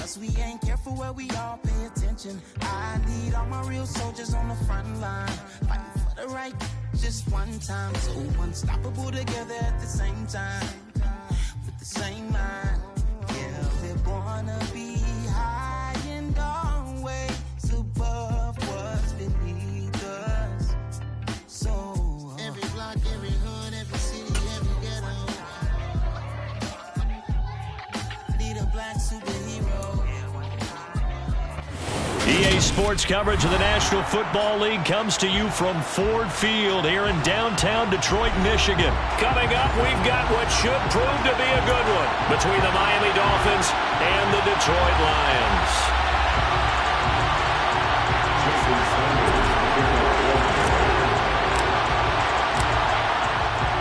Cause we ain't careful where we all pay attention. I need all my real soldiers on the front line, fighting for the right just one time. So unstoppable together at the same time, with the same mind. Yeah, we're born to be high and always above what's beneath us. So every block, every hood, every city, every ghetto need a black superhero. EA Sports coverage of the National Football League comes to you from Ford Field here in downtown Detroit, Michigan. Coming up, we've got what should prove to be a good one between the Miami Dolphins and the Detroit Lions.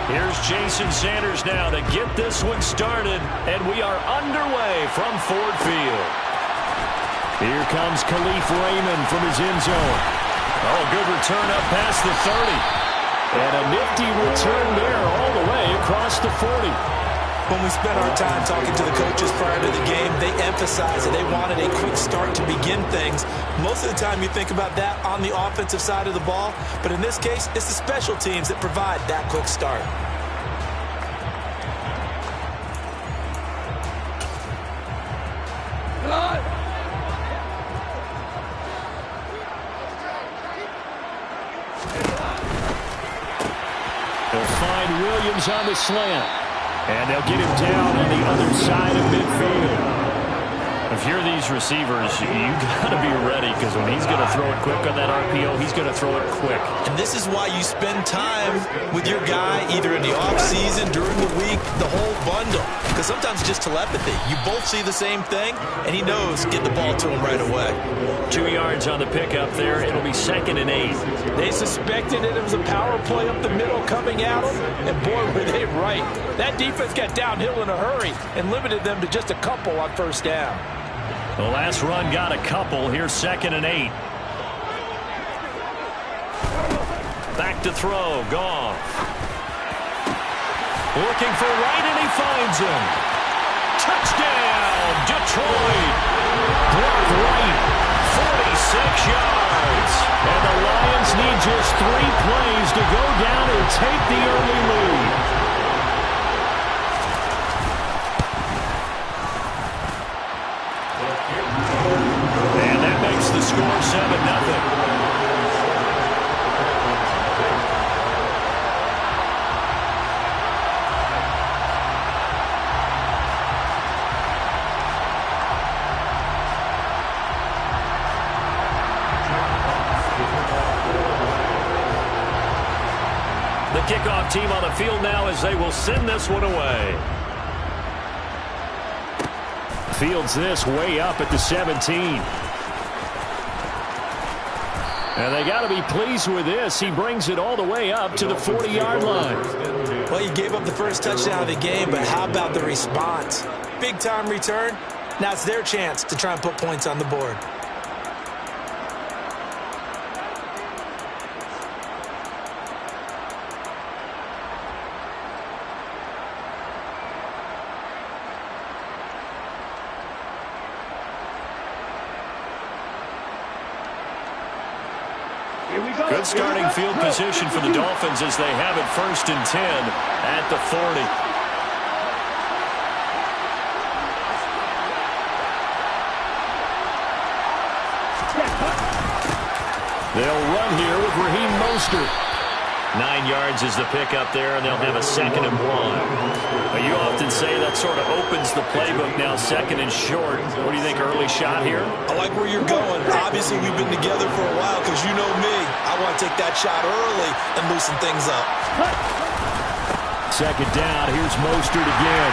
Here's Jason Sanders now to get this one started, and we are underway from Ford Field. Here comes Khalif Raymond from his end zone. Oh, good return up past the 30. And a nifty return there all the way across the 40. When we spent our time talking to the coaches prior to the game, they emphasized that they wanted a quick start to begin things. Most of the time you think about that on the offensive side of the ball, but in this case, it's the special teams that provide that quick start. They'll find Williams on the slant. And they'll get him down on the other side of midfield. If you're these receivers, you got to be ready, because when he's going to throw it quick on that RPO, he's going to throw it quick. And this is why you spend time with your guy either in the offseason, during the week, the whole bundle. Because sometimes it's just telepathy. You both see the same thing, and he knows get the ball to him right away. 2 yards on the pickup there. It'll be 2nd and 8. They suspected it was a power play up the middle coming at them, and boy, were they right. That defense got downhill in a hurry and limited them to just a couple on first down. The last run got a couple. Here's 2nd and 8. Back to throw. Goff. Looking for Wright, and he finds him. Touchdown, Detroit. Brock Wright, 46 yards. And the Lions need just 3 plays to go down and take the early lead. And that makes the score 7-0. The kickoff team on the field now as they will send this one away. Fields this way up at the 17. And they got to be pleased with this. He brings it all the way up to the 40-yard line. Well, you gave up the first touchdown of the game, but how about the response? Big-time return. Now it's their chance to try and put points on the board. Good starting field position for the Dolphins as they have it 1st and 10 at the 40. They'll run here with Raheem Mostert. 9 yards is the pickup there, and they'll have a 2nd and 1. You often say that sort of opens the playbook now, 2nd and short. What do you think, early shot here? I like where you're going. Obviously, we've been together for a while because you know me. I want to take that shot early and loosen things up. 2nd down. Here's Mostert again.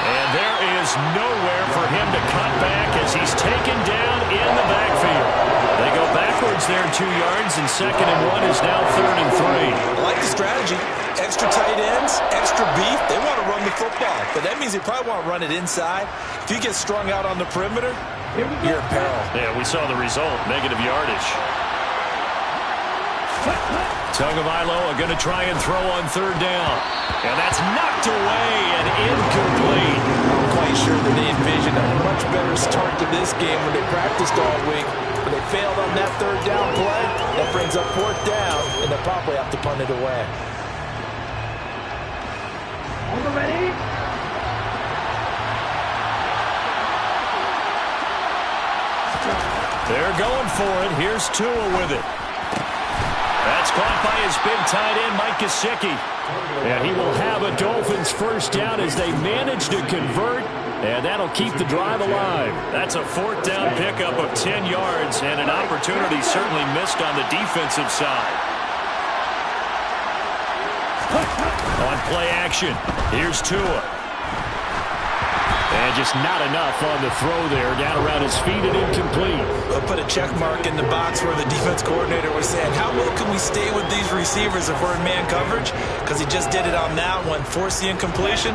And there is nowhere for him to cut back as he's taken down in the backfield. They go backwards there 2 yards, and 2nd and 1 is now 3rd and 3. I like the strategy. Extra tight ends, extra beef. They want to run the football, but that means they probably want to run it inside. If you get strung out on the perimeter, you're in peril. Yeah, we saw the result, negative yardage. Tagovailoa going to try and throw on 3rd down. And that's knocked away and incomplete. I'm quite sure that they envisioned a much much better start to this game when they practiced all week. But they failed on that third down play. That brings up fourth down, and they'll probably have to punt it away. Ready? They're going for it. Here's Tua with it. That's caught by his big tight end, Mike Gesicki. And he will have a Dolphins first down as they manage to convert, and that'll keep the drive alive. That's a fourth down pickup of 10 yards, and an opportunity certainly missed on the defensive side. On play action, here's Tua. And just not enough on the throw there. Down around his feet and incomplete. I'll put a check mark in the box where the defense coordinator was saying, how well can we stay with these receivers if we're in man coverage? Because he just did it on that one, forced the incompletion.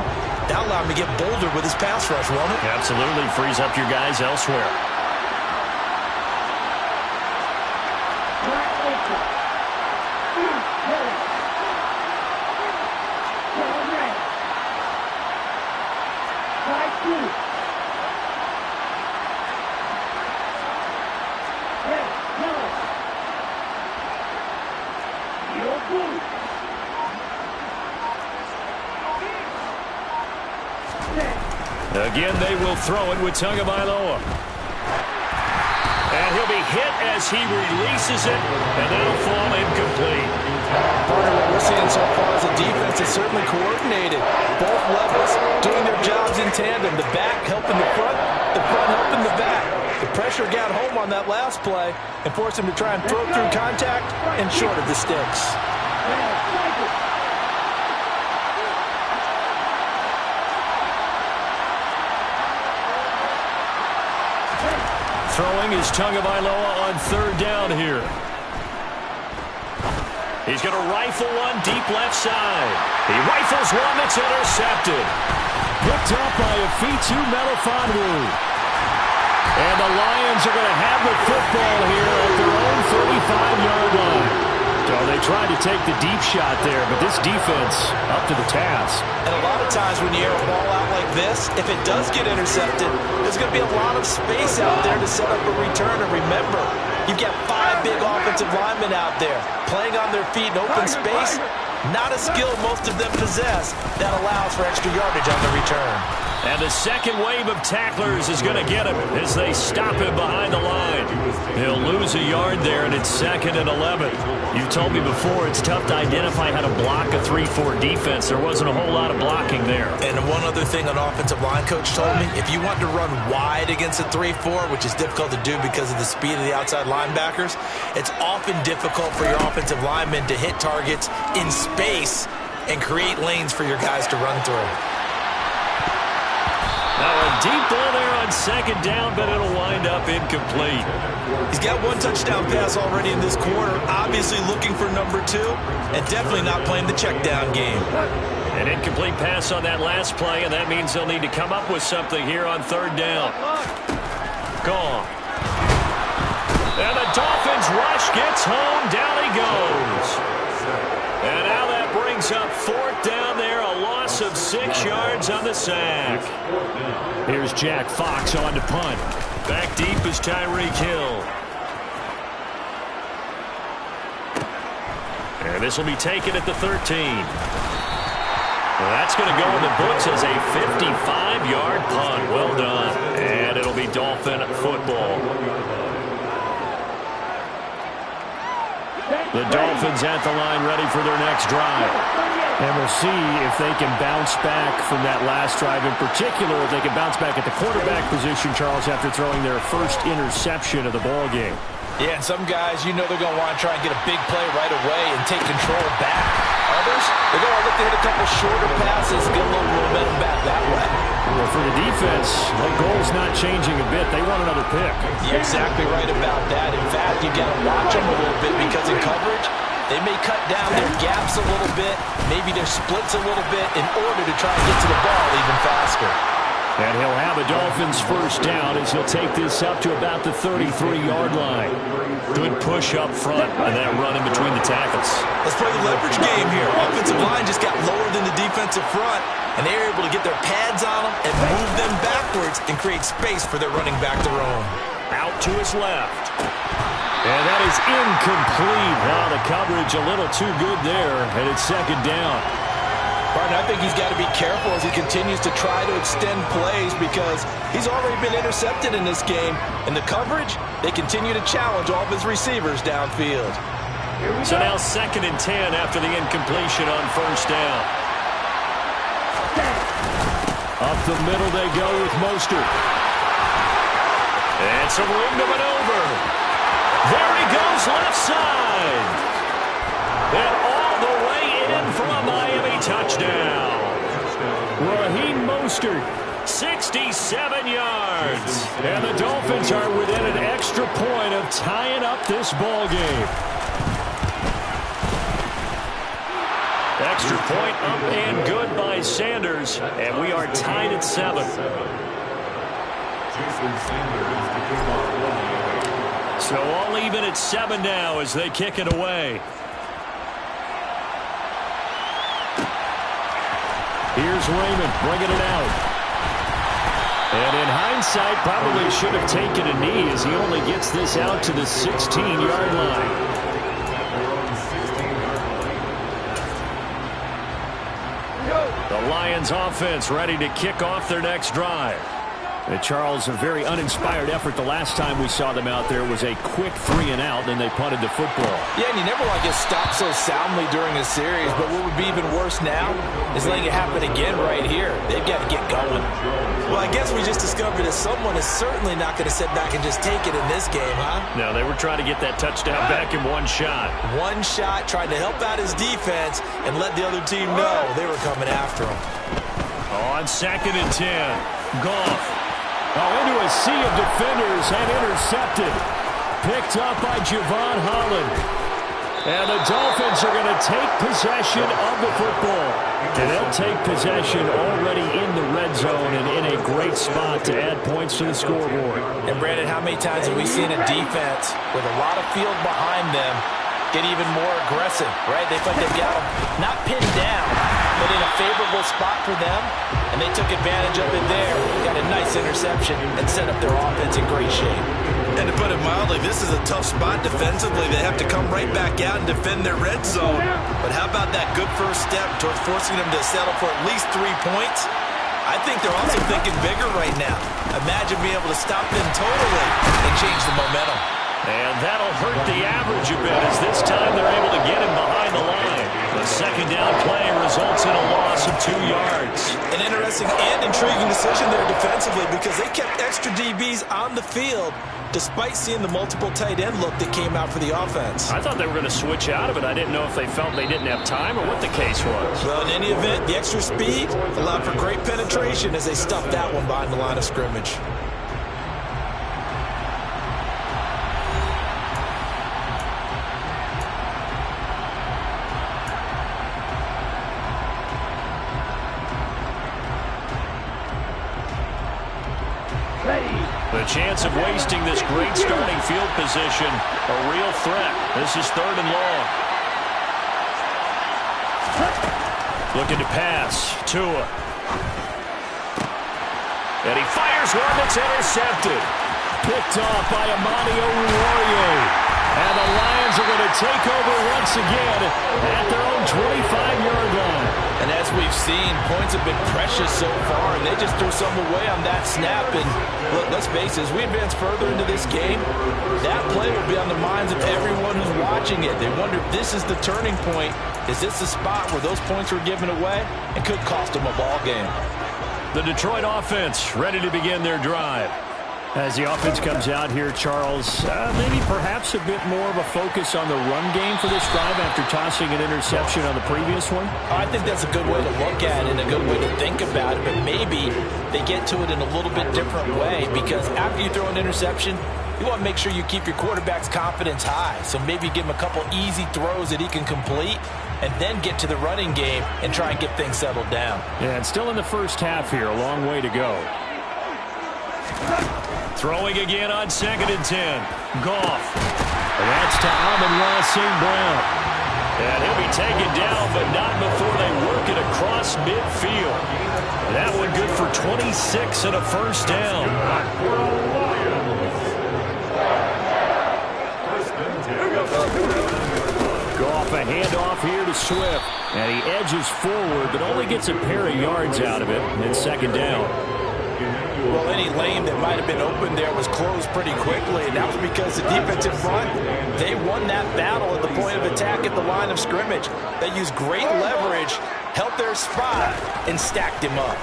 That allowed him to get bolder with his pass rush, won't it? Absolutely. Frees up your guys elsewhere. Again, they will throw it with Tagovailoa. And he'll be hit as he releases it, and that'll fall incomplete. Part of what we're seeing so far as a defense is certainly coordinated. Both levels doing their jobs in tandem. The back helping the front helping the back. The pressure got home on that last play and forced him to try and throw through contact and short of the sticks. Throwing is Tagovailoa on third down here. He's going to rifle one deep left side. He rifles one that's intercepted. Picked up by Afitu Melifonwu. And the Lions are going to have the football here at their own 35-yard line. So they tried to take the deep shot there, but this defense up to the task. And a lot of times when you air a ball out like this, if it does get intercepted, there's going to be a lot of space out there to set up a return. And remember, you've got 5 big offensive linemen out there playing on their feet in open space. Not a skill most of them possess that allows for extra yardage on the return. And the second wave of tacklers is going to get him as they stop him behind the line. He'll lose a yard there, and it's 2nd and 11. You told me before it's tough to identify how to block a 3-4 defense. There wasn't a whole lot of blocking there. And one other thing an offensive line coach told me, if you want to run wide against a 3-4, which is difficult to do because of the speed of the outside linebackers, it's often difficult for your offensive linemen to hit targets in space and create lanes for your guys to run through. Now a deep ball there on second down, but it'll wind up incomplete. He's got 1 touchdown pass already in this quarter, obviously looking for number 2, and definitely not playing the check down game. An incomplete pass on that last play, and that means they'll need to come up with something here on third down. Gone. And the Dolphins rush gets home. Down he goes. And now that brings up fourth down there. A loss of 6 yards on the sack. Here's Jack Fox on to punt. Back deep is Tyreek Hill. And this will be taken at the 13. Well, that's going to go in the books as a 55-yard punt. Well done. And it'll be Dolphin football. The Dolphins at the line ready for their next drive. And we'll see if they can bounce back from that last drive. In particular, if they can bounce back at the quarterback position, Charles, after throwing their first interception of the ball game. Yeah, and some guys, you know they're going to want to try and get a big play right away and take control back. Others, they're going to look to hit a couple shorter passes, get a little momentum back that way. Well, for the defense, that goal's not changing a bit. They want another pick. You're exactly right about that. In fact, you got to watch them a little bit because in coverage, they may cut down their gaps a little bit, maybe their splits a little bit in order to try and get to the ball even faster. And he'll have a Dolphins first down as he'll take this up to about the 33-yard line. Good push up front and that run in between the tackles. Let's play the leverage game here. Offensive line just got lower than the defensive front, and they were able to get their pads on them and move them backwards and create space for their running back to roam. Out to his left. And that is incomplete. Wow, the coverage a little too good there, and it's second down. Martin, I think he's got to be careful as he continues to try to extend plays because he's already been intercepted in this game. And the coverage, they continue to challenge all of his receivers downfield. So now 2nd and 10 after the incompletion on first down. Up the middle they go with Mostert. And some room to maneuver. There he goes left side. And all the way in for a Miami touchdown. Raheem Mostert, 67 yards. And the Dolphins are within an extra point of tying up this ball game. Extra point up and good by Sanders. And we are tied at 7. So all even at 7 now as they kick it away. Here's Raymond bringing it out. And in hindsight, probably should have taken a knee as he only gets this out to the 16-yard line. The Lions offense ready to kick off their next drive. And Charles, a very uninspired effort the last time we saw them out there was a quick 3 and out, then they punted the football. Yeah, and you never want to get stopped so soundly during a series, but what would be even worse now is letting it happen again right here. They've got to get going. Well, I guess we just discovered that someone is certainly not going to sit back and just take it in this game, huh? No, they were trying to get that touchdown back in one shot. One shot, tried to help out his defense and let the other team know they were coming after him. On 2nd and 10, Goff. Into a sea of defenders and intercepted. Picked up by Javon Holland. And the Dolphins are going to take possession of the football. And they'll take possession already in the red zone and in a great spot to add points to the scoreboard. And Brandon, how many times have we seen a defense with a lot of field behind them get even more aggressive, right? They feel like they've got them not pinned down, but in a favorable spot for them, and they took advantage of it there. Got a nice interception and set up their offense in great shape. And to put it mildly, this is a tough spot defensively. They have to come right back out and defend their red zone. But how about that good first step towards forcing them to settle for at least 3 points? I think they're also thinking bigger right now. Imagine being able to stop them totally and change the momentum. And that'll hurt the average a bit as this time they're able to get him behind the line. The second down play results in a loss of 2 yards. An interesting and intriguing decision there defensively because they kept extra DBs on the field despite seeing the multiple tight end look that came out for the offense. I thought they were going to switch out of it. I didn't know if they felt they didn't have time or what the case was. Well, in any event, the extra speed allowed for great penetration as they stuffed that one behind the line of scrimmage. The chance of wasting this great starting field position, a real threat. This is 3rd and long. Looking to pass. Tua. And he fires one that's intercepted. Picked off by Amani Oruwariye. And the Lions are going to take over once again at their own 25-yard line. And as we've seen, points have been precious so far, and they just threw some away on that snap. And look, let's face it, as we advance further into this game, that play will be on the minds of everyone who's watching it. They wonder if this is the turning point. Is this the spot where those points were given away and could cost them a ball game? The Detroit offense ready to begin their drive. As the offense comes out here, Charles, maybe perhaps a bit more of a focus on the run game for this drive after tossing an interception on the previous one? I think that's a good way to look at it and a good way to think about it, but maybe they get to it in a little bit different way because after you throw an interception, you want to make sure you keep your quarterback's confidence high. So maybe give him a couple easy throws that he can complete and then get to the running game and try and get things settled down. Yeah, it's still in the first half here, a long way to go. Throwing again on 2nd and 10. Goff. That's to Amon-Ra St. Brown. And he'll be taken down, but not before they work it across midfield. That one good for 26 and a first down. Goff, a handoff here to Swift. And he edges forward, but only gets a pair of yards out of it. And 2nd down. Well, any lane that might have been open there was closed pretty quickly, and that was because the defensive front, they won that battle at the point of attack at the line of scrimmage. They used great leverage, held their spot, and stacked him up.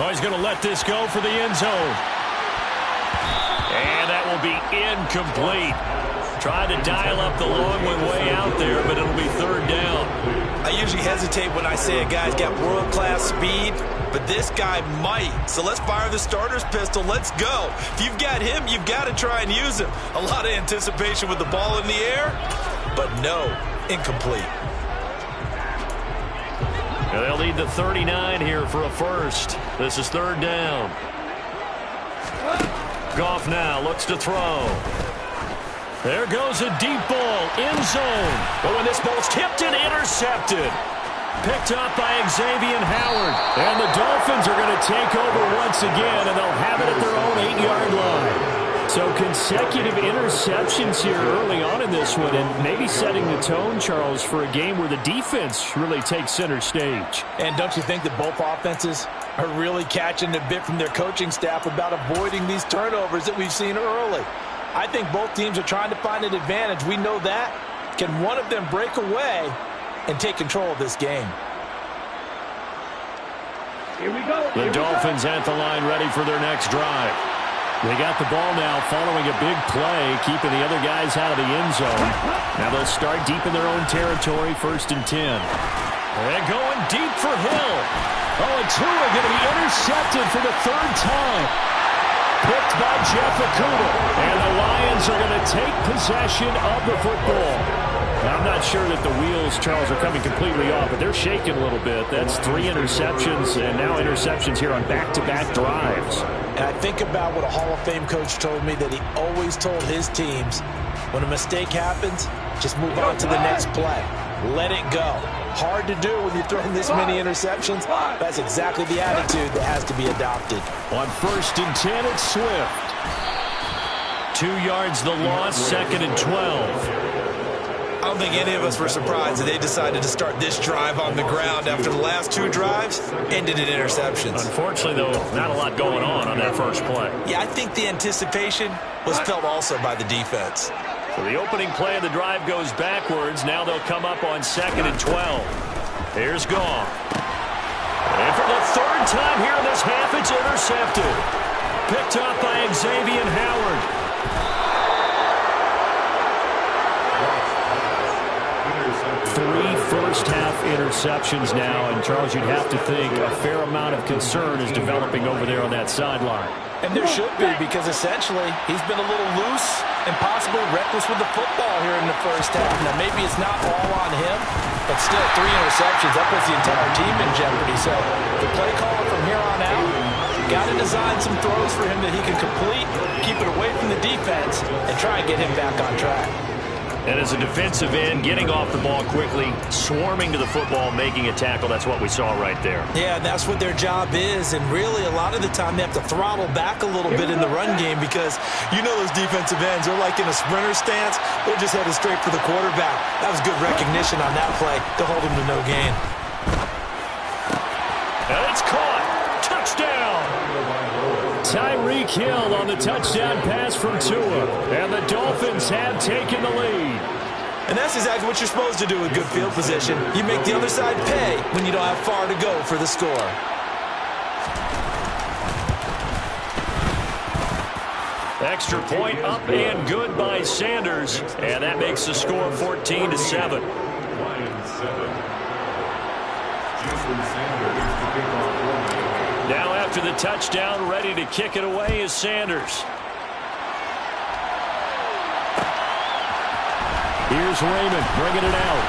Oh, he's going to let this go for the end zone. And that will be incomplete. Tried to dial up the long one way out there, but it'll be 3rd down. I usually hesitate when I say a guy's got world-class speed, but this guy might. So let's fire the starter's pistol. Let's go. If you've got him, you've got to try and use him. A lot of anticipation with the ball in the air, but no, incomplete. Now they'll need the 39 here for a first. This is 3rd down. Goff now looks to throw. There goes a deep ball, end zone. But when this ball's tipped and intercepted. Picked up by Xavier Howard. And the Dolphins are going to take over once again, and they'll have it at their own 8-yard line. So consecutive interceptions here early on in this one, and maybe setting the tone, Charles, for a game where the defense really takes center stage. And don't you think that both offenses are really catching a bit from their coaching staff about avoiding these turnovers that we've seen early? I think both teams are trying to find an advantage. We know that. Can one of them break away and take control of this game? Here we go. The Dolphins at the line, ready for their next drive. They got the ball now following a big play, keeping the other guys out of the end zone. Now they'll start deep in their own territory, 1st and 10. They're going deep for Hill. Oh, and Tua going to be intercepted for the 3rd time. Picked by Jeff Okudah. And the Lions are going to take possession of the football. Now, I'm not sure that the wheels, Charles, are coming completely off, but they're shaking a little bit. That's 3 interceptions, and now interceptions here on back-to-back drives. And I think about what a Hall of Fame coach told me, that he always told his teams, when a mistake happens, just move on to the next play. Let it go. Hard to do when you're throwing this many interceptions. That's exactly the attitude that has to be adopted. On 1st and 10, it's Swift. 2 yards the loss, 2nd and 12. I don't think any of us were surprised that they decided to start this drive on the ground after the last 2 drives ended in interceptions. Unfortunately, though, not a lot going on that first play. Yeah, I think the anticipation was felt also by the defense. So the opening play of the drive goes backwards. Now they'll come up on 2nd and 12. Here's Goff. And for the 3rd time here in this half, it's intercepted. Picked up by Xavier Howard. 3 first-half interceptions now, and Charles, you'd have to think a fair amount of concern is developing over there on that sideline. And there should be, because essentially he's been a little loose and possibly reckless with the football here in the first half. Now, maybe it's not all on him, but still 3 interceptions. That puts the entire team in jeopardy. So the play caller from here on out got to design some throws for him that he can complete, keep it away from the defense, and try and get him back on track. And as a defensive end, getting off the ball quickly, swarming to the football, making a tackle, that's what we saw right there. Yeah, that's what their job is, and really a lot of the time they have to throttle back a little bit in the run game because you know those defensive ends, they're like in a sprinter stance, they're just headed straight for the quarterback. That was good recognition on that play to hold him to no gain. And it's caught. Touchdown. Tyreek Hill on the touchdown pass from Tua. And the Dolphins have taken the lead. And that's exactly what you're supposed to do with good field position. You make the other side pay when you don't have far to go for the score. Extra point up and good by Sanders. And that makes the score 14-7. Now after the touchdown, ready to kick it away is Sanders. Here's Raymond bringing it out.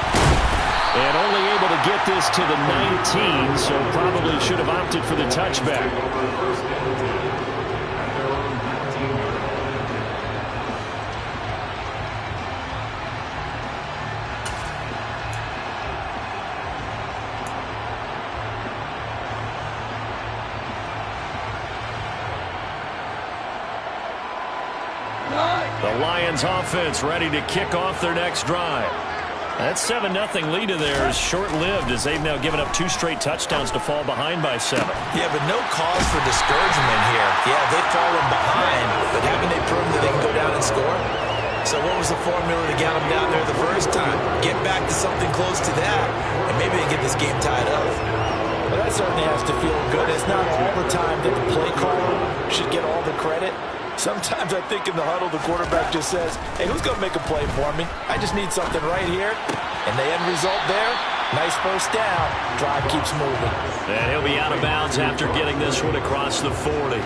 And only able to get this to the 19, so probably should have opted for the touchback. The Lions offense ready to kick off their next drive. That 7-0 lead of theirs is short-lived as they've now given up 2 straight touchdowns to fall behind by 7. Yeah, but no cause for discouragement here. Yeah, they've fallen behind, but haven't they proven that they can go down and score? So what was the formula to get them down there the first time? Get back to something close to that, and maybe they get this game tied up. Well, that certainly has to feel good. It's not all the time that the play caller should get all the credit. Sometimes I think in the huddle, the quarterback just says, hey, who's going to make a play for me? I just need something right here. And the end result there, nice first down. Drive keeps moving. And he'll be out of bounds after getting this one across the 40.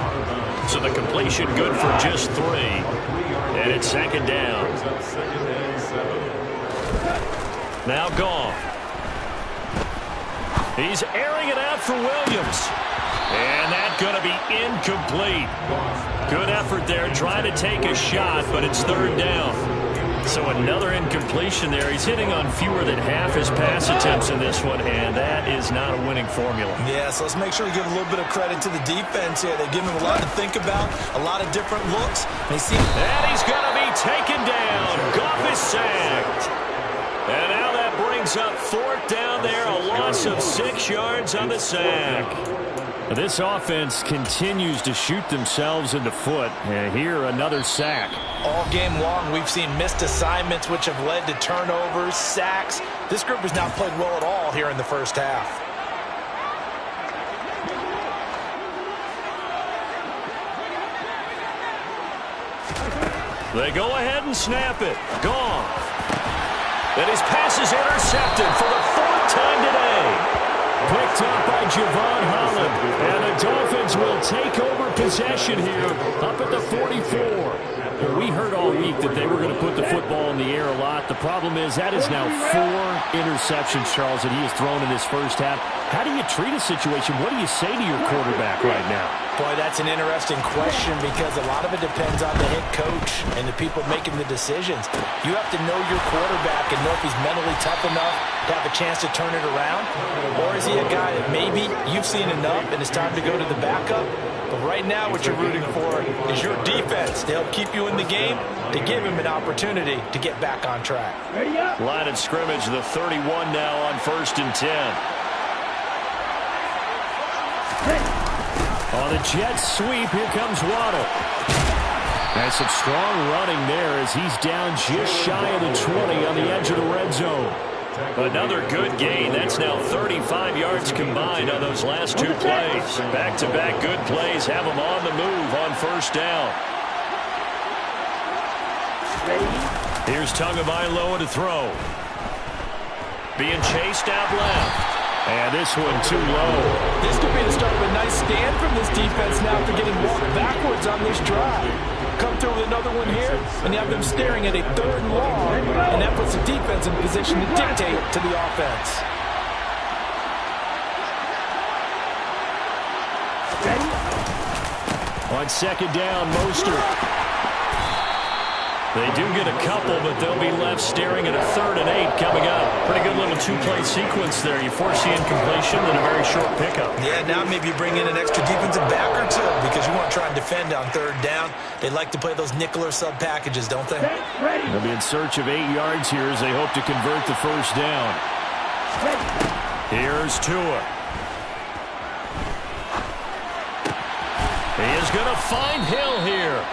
So the completion good for just 3. And it's 2nd down. Now gone. He's airing it out for Williams. And that's going to be incomplete. Good effort there, trying to take a shot, but it's 3rd down. So another incompletion there. He's hitting on fewer than half his pass attempts in this one, and that is not a winning formula. Yeah, so let's make sure we give a little bit of credit to the defense here. They give him a lot to think about, a lot of different looks. And he's going to be taken down. Goff is sacked. And now that brings up 4th down there, a loss of 6 yards on the sack. This offense continues to shoot themselves in the foot. And here, another sack. All game long, we've seen missed assignments, which have led to turnovers, sacks. This group has not played well at all here in the first half. They go ahead and snap it. Gone. And his pass is intercepted for the 4th time today. Picked up by Javon Holland. And the Dolphins will take over possession here up at the 44. We heard all week that they were going to put the football in the air a lot. The problem is that is now 4 interceptions, Charles, that he has thrown in this first half. How do you treat a situation? What do you say to your quarterback right now? Boy, that's an interesting question because a lot of it depends on the head coach and the people making the decisions. You have to know your quarterback and know if he's mentally tough enough to have a chance to turn it around. Or is he a guy that maybe you've seen enough and it's time to go to the backup? But right now what you're rooting for is your defense to help keep you in the game, to give him an opportunity to get back on track. Line of scrimmage, the 31 now on 1st and 10. On the jet sweep, here comes Waddle. And some strong running there as he's down just shy of the 20 on the edge of the red zone. Another good gain. That's now 35 yards combined on those last 2 plays. Back-to-back good plays have them on the move on 1st down. Here's Tagovailoa to throw. Being chased out left. And this one too low. This could be the start of a nice stand from this defense now after getting walked backwards on this drive. Come through with another one here, and you have them staring at a 3rd and long, and that puts the defense in position to dictate to the offense. On 2nd down, Mostert. They do get a couple, but they'll be left staring at a 3rd and 8 coming up. Pretty good little 2-play sequence there. You force the incompletion and a very short pickup. Yeah, now maybe you bring in an extra defensive back or 2 because you want to try and defend on 3rd down. They like to play those nickel or sub packages, don't they? They'll be in search of 8 yards here as they hope to convert the 1st down. Here's Tua. He is going to find Hill here.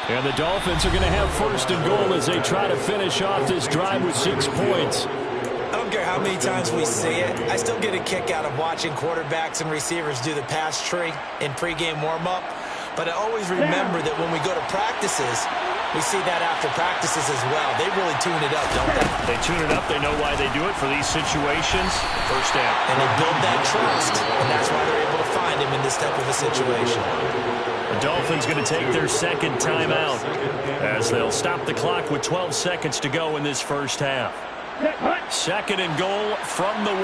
And the Dolphins are going to have 1st and goal as they try to finish off this drive with 6 points. I don't care how many times we see it. I still get a kick out of watching quarterbacks and receivers do the pass tree in pregame warm-up. But I always remember that when we go to practices, we see that after practices as well. They really tune it up, don't they? They tune it up. They know why they do it for these situations. 1st down. And they build that trust, and that's why they're able to find him in this type of a situation. The Dolphins going to take their 2nd timeout as they'll stop the clock with 12 seconds to go in this first half. 2nd and goal from the 1.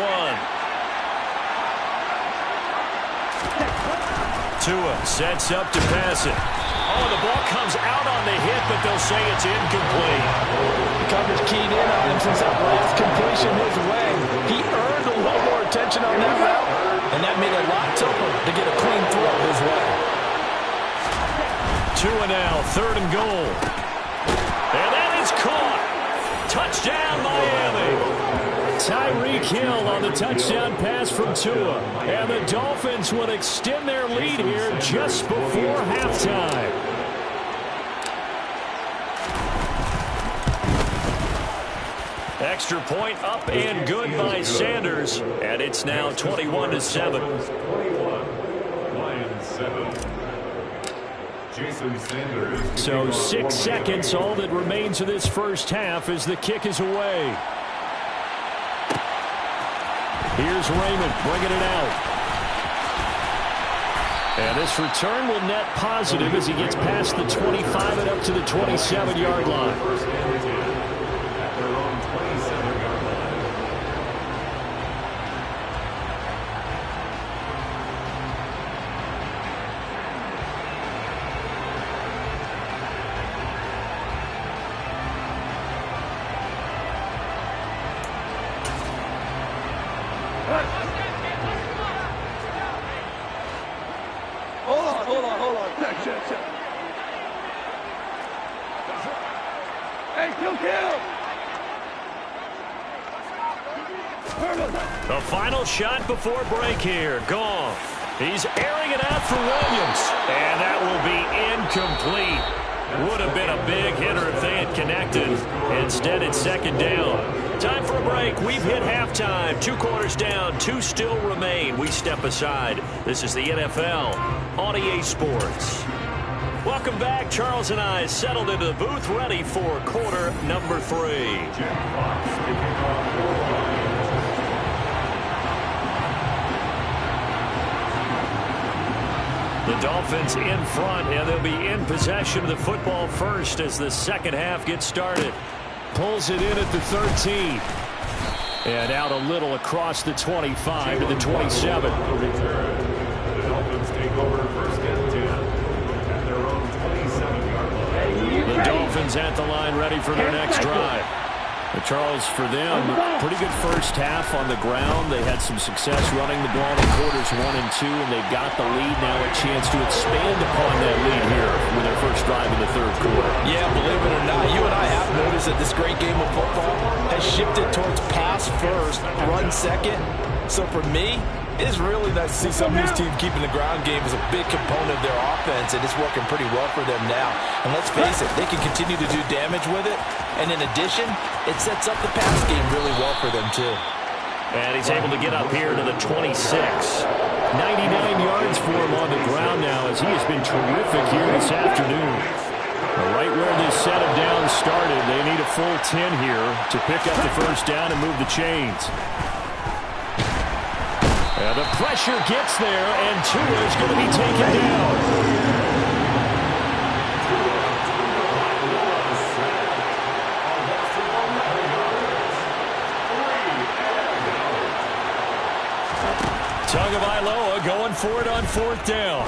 Tua sets up to pass it. Oh, the ball comes out on the hit, but they'll say it's incomplete. The coverage keyed in on him since that last completion his way. He earned a little more attention on that route, and that made it a lot tougher to get a clean throw his way. Tua now, 3rd and goal. is caught. Touchdown, Miami. Tyreek Hill on the touchdown pass from Tua. And the Dolphins will extend their lead here just before halftime. Extra point up and good by Sanders. And it's now 21-7. So 6 seconds, all that remains of this first half as the kick is away. Here's Raymond bringing it out. And this return will net positive as he gets past the 25 and up to the 27-yard line. Hold on. Check. Hey, kill! The final shot before break here. Goff. He's airing it out for Williams. And that will be incomplete. Would have been a big hitter if they had connected. Instead, it's second down. Time for a break. We've hit halftime. 2 quarters down. 2 still remain. We step aside. This is the NFL on EA Sports. Welcome back. Charles and I settled into the booth, ready for quarter number 3. The Dolphins in front, and they'll be in possession of the football first as the second half gets started. Pulls it in at the 13. And out a little across the 25 to the 27. The Dolphins take over first and 10 at their own 27-yard line. The Dolphins at the line, ready for their next drive. Charles, for them, pretty good first half on the ground. They had some success running the ball in quarters 1 and 2, and they've got the lead now, a chance to expand upon that lead here with their first drive in the third quarter. Yeah, believe it or not, you and I have noticed that this great game of football has shifted towards pass first, run second. So for me, it is really nice to see some of these teams keeping the ground game as a big component of their offense, and it's working pretty well for them now. And let's face it, they can continue to do damage with it. And in addition, it sets up the pass game really well for them, too. And he's able to get up here to the 26. 99 yards for him on the ground now as he has been terrific here this afternoon. Right where this set of downs started, they need a full 10 here to pick up the first down and move the chains. And the pressure gets there, and Tua is going to be taken down. Tagovailoa going for it on 4th down.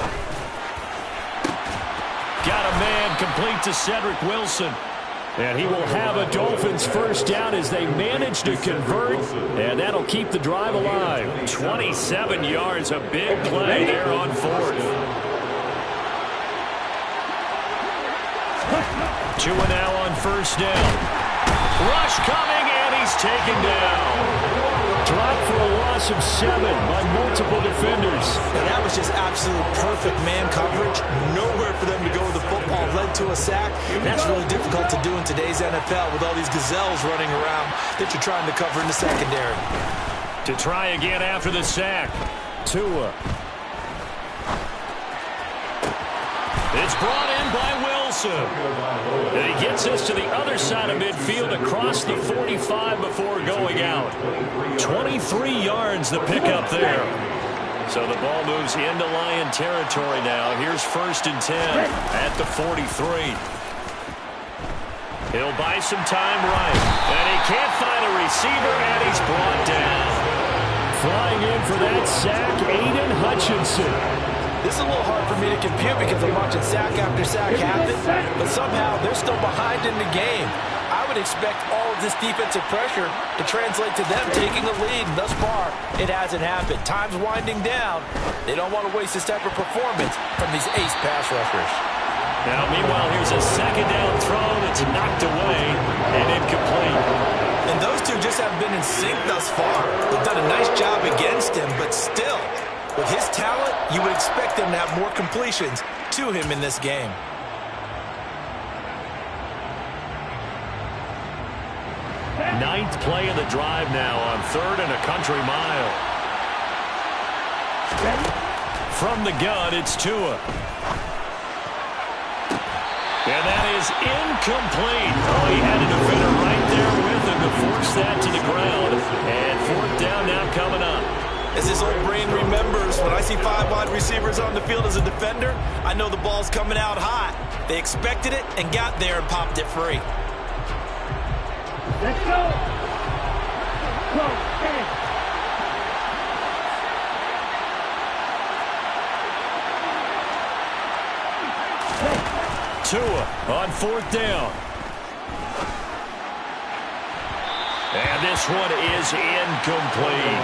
Got a man complete to Cedric Wilson. And he will have a Dolphins first down as they manage to convert. And that'll keep the drive alive. 27 yards, a big play there on 4th. Tua now on first down. Rush coming, and he's taken down. Dropped for a loss of 7 by multiple defenders. And that was just absolute perfect man coverage. Nowhere for them to go with the football. Led to a sack. That's really difficult to do in today's NFL with all these gazelles running around that you're trying to cover in the secondary. To try again after the sack. Tua. It's brought in by Wilson. And he gets us to the other side of midfield across the 45 before going out. 23 yards the pickup there. So the ball moves into Lion territory now. Here's 1st and 10 at the 43. He'll buy some time right. And he can't find a receiver, and he's brought down. Flying in for that sack, Aiden Hutchinson. This is a little hard for me to compute because I'm watching sack after sack happen, but somehow they're still behind in the game. I would expect all of this defensive pressure to translate to them taking a lead, and thus far, it hasn't happened. Time's winding down. They don't want to waste this type of performance from these ace pass rushers. Now, meanwhile, here's a second down throw that's knocked away and incomplete. And those two just haven't been in sync thus far. They've done a nice job against him, but still, with his talent, you would expect them to have more completions to him in this game. Ninth play of the drive now on 3rd and a country mile. From the gun, it's Tua. And that is incomplete. Oh, he had a defender right there with him to force that to the ground. And 4th down now coming up. As his old brain remembers, when I see 5 wide receivers on the field as a defender, I know the ball's coming out hot. They expected it and got there and popped it free. Let's go. Go, hey. Tua on 4th down. And this one is incomplete.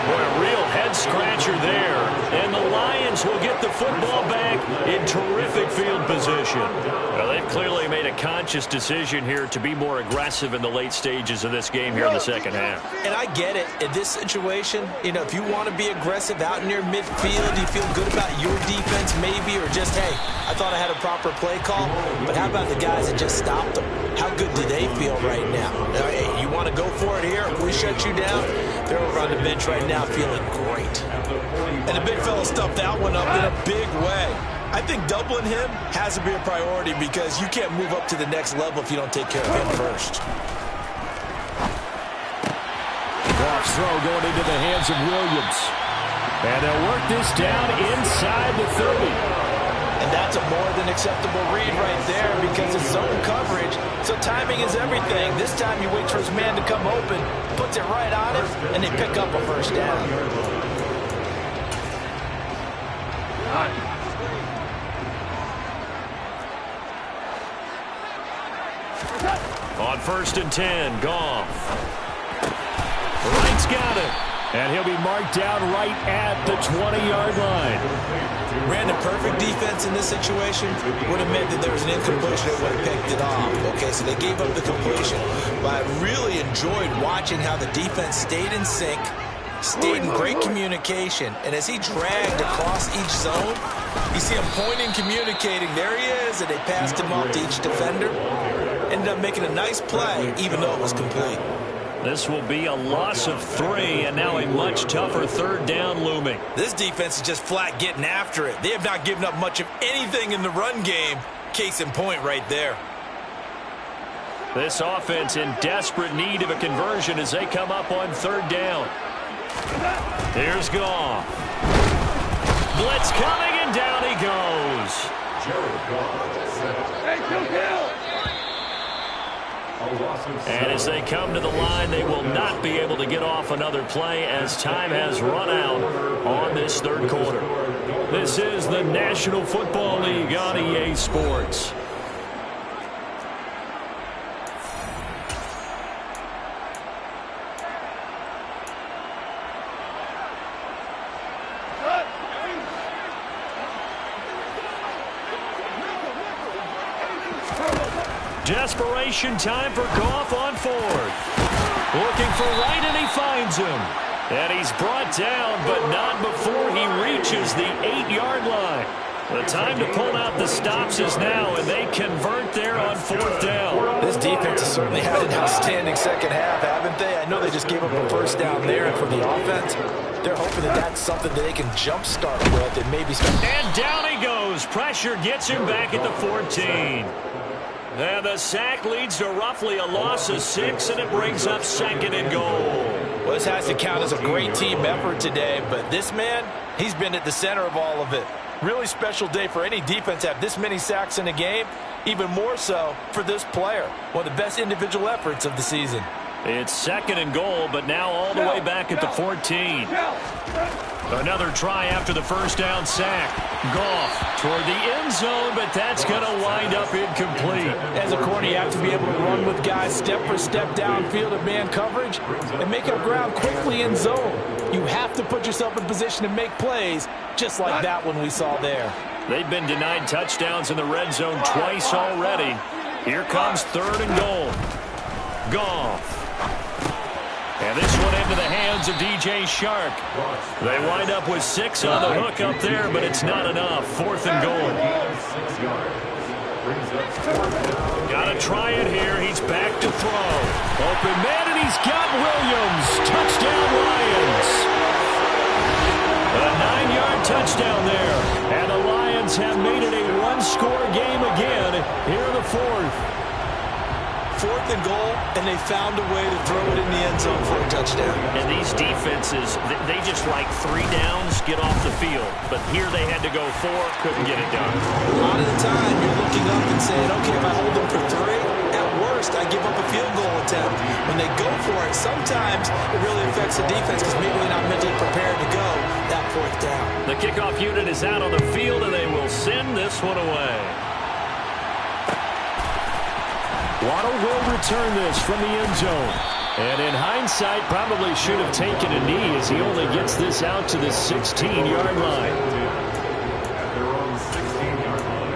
Boy, a real head-scratcher there. And the Lions will get the football back in terrific field position. Well, they've clearly made a conscious decision here to be more aggressive in the late stages of this game here in the second half. And I get it. In this situation, you know, if you want to be aggressive out near midfield, you feel good about your defense maybe, or just, hey, I thought I had a proper play call. But how about the guys that just stopped them? How good do they feel right now? Hey, you want to go for it here? If we shut you down, they're over on the bench right now feeling great. And the big fella stuffed that one up in a big way. I think doubling him has to be a priority because you can't move up to the next level if you don't take care of him first. Goff's throw going into the hands of Williams. And they'll work this down inside the 30. And that's a more than acceptable read right there because it's zone coverage, so timing is everything. This time he waits for his man to come open, puts it right on him, and they pick up a first down. On 1st and 10, Goff. Wright's got it. And he'll be marked down right at the 20-yard line. Ran a perfect defense in this situation. Would have meant that there was an incompletion that would have picked it off. Okay, so they gave up the completion. But I really enjoyed watching how the defense stayed in sync, stayed in great communication. And as he dragged across each zone, you see him pointing, communicating. There he is, and they passed him off to each defender. Ended up making a nice play, even though it was complete. This will be a loss of 3, and now a much tougher 3rd down looming. This defense is just flat getting after it. They have not given up much of anything in the run game. Case in point right there. This offense in desperate need of a conversion as they come up on 3rd down. Here's Goff. Blitz coming, and down he goes. Hey, kill. And as they come to the line, they will not be able to get off another play as time has run out on this 3rd quarter. This is the National Football League on EA Sports. Desperation time for Goff on 4th. Looking for Wright, and he finds him. And he's brought down, but not before he reaches the 8-yard line. The time to pull out the stops is now, and they convert there on 4th down. This defense has certainly had an outstanding second half, haven't they? I know they just gave up a first down there, and for the offense, they're hoping that that's something that they can jumpstart with and maybe start. And down he goes. Pressure gets him back at the 14. And the sack leads to roughly a loss of 6, and it brings up 2nd and goal. Well, this has to count as a great team effort today, but this man, he's been at the center of all of it. Really special day for any defense to have this many sacks in a game, even more so for this player. One of the best individual efforts of the season. It's 2nd and goal, but now all the way back at the 14. Another try after the first down sack. Goff toward the end zone, but that's going to wind up incomplete. As a corner, you have to be able to run with guys step for step downfield of man coverage and make up ground quickly in zone. You have to put yourself in position to make plays just like that one we saw there. They've been denied touchdowns in the red zone twice already. Here comes 3rd and goal. Goff. And this one into the hands of DJ Shark. They wind up with 6 on the hook up there, but it's not enough. 4th and goal. Got to try it here. He's back to throw. Open man, and he's got Williams. Touchdown, Lions. A 9-yard touchdown there. And the Lions have made it a one-score game again here in the 4th. 4th and goal, and they found a way to throw it in the end zone for a touchdown. And these defenses, they just like 3 downs, get off the field. But here they had to go 4, couldn't get it done. A lot of the time, you're looking up and saying, okay, if I hold them for 3, at worst, I give up a field goal attempt. When they go for it, sometimes it really affects the defense because maybe they're not mentally prepared to go that 4th down. The kickoff unit is out on the field, and they will send this one away. Waddle will return this from the end zone. And in hindsight, probably should have taken a knee as he only gets this out to the 16-yard line. At their own 16-yard line.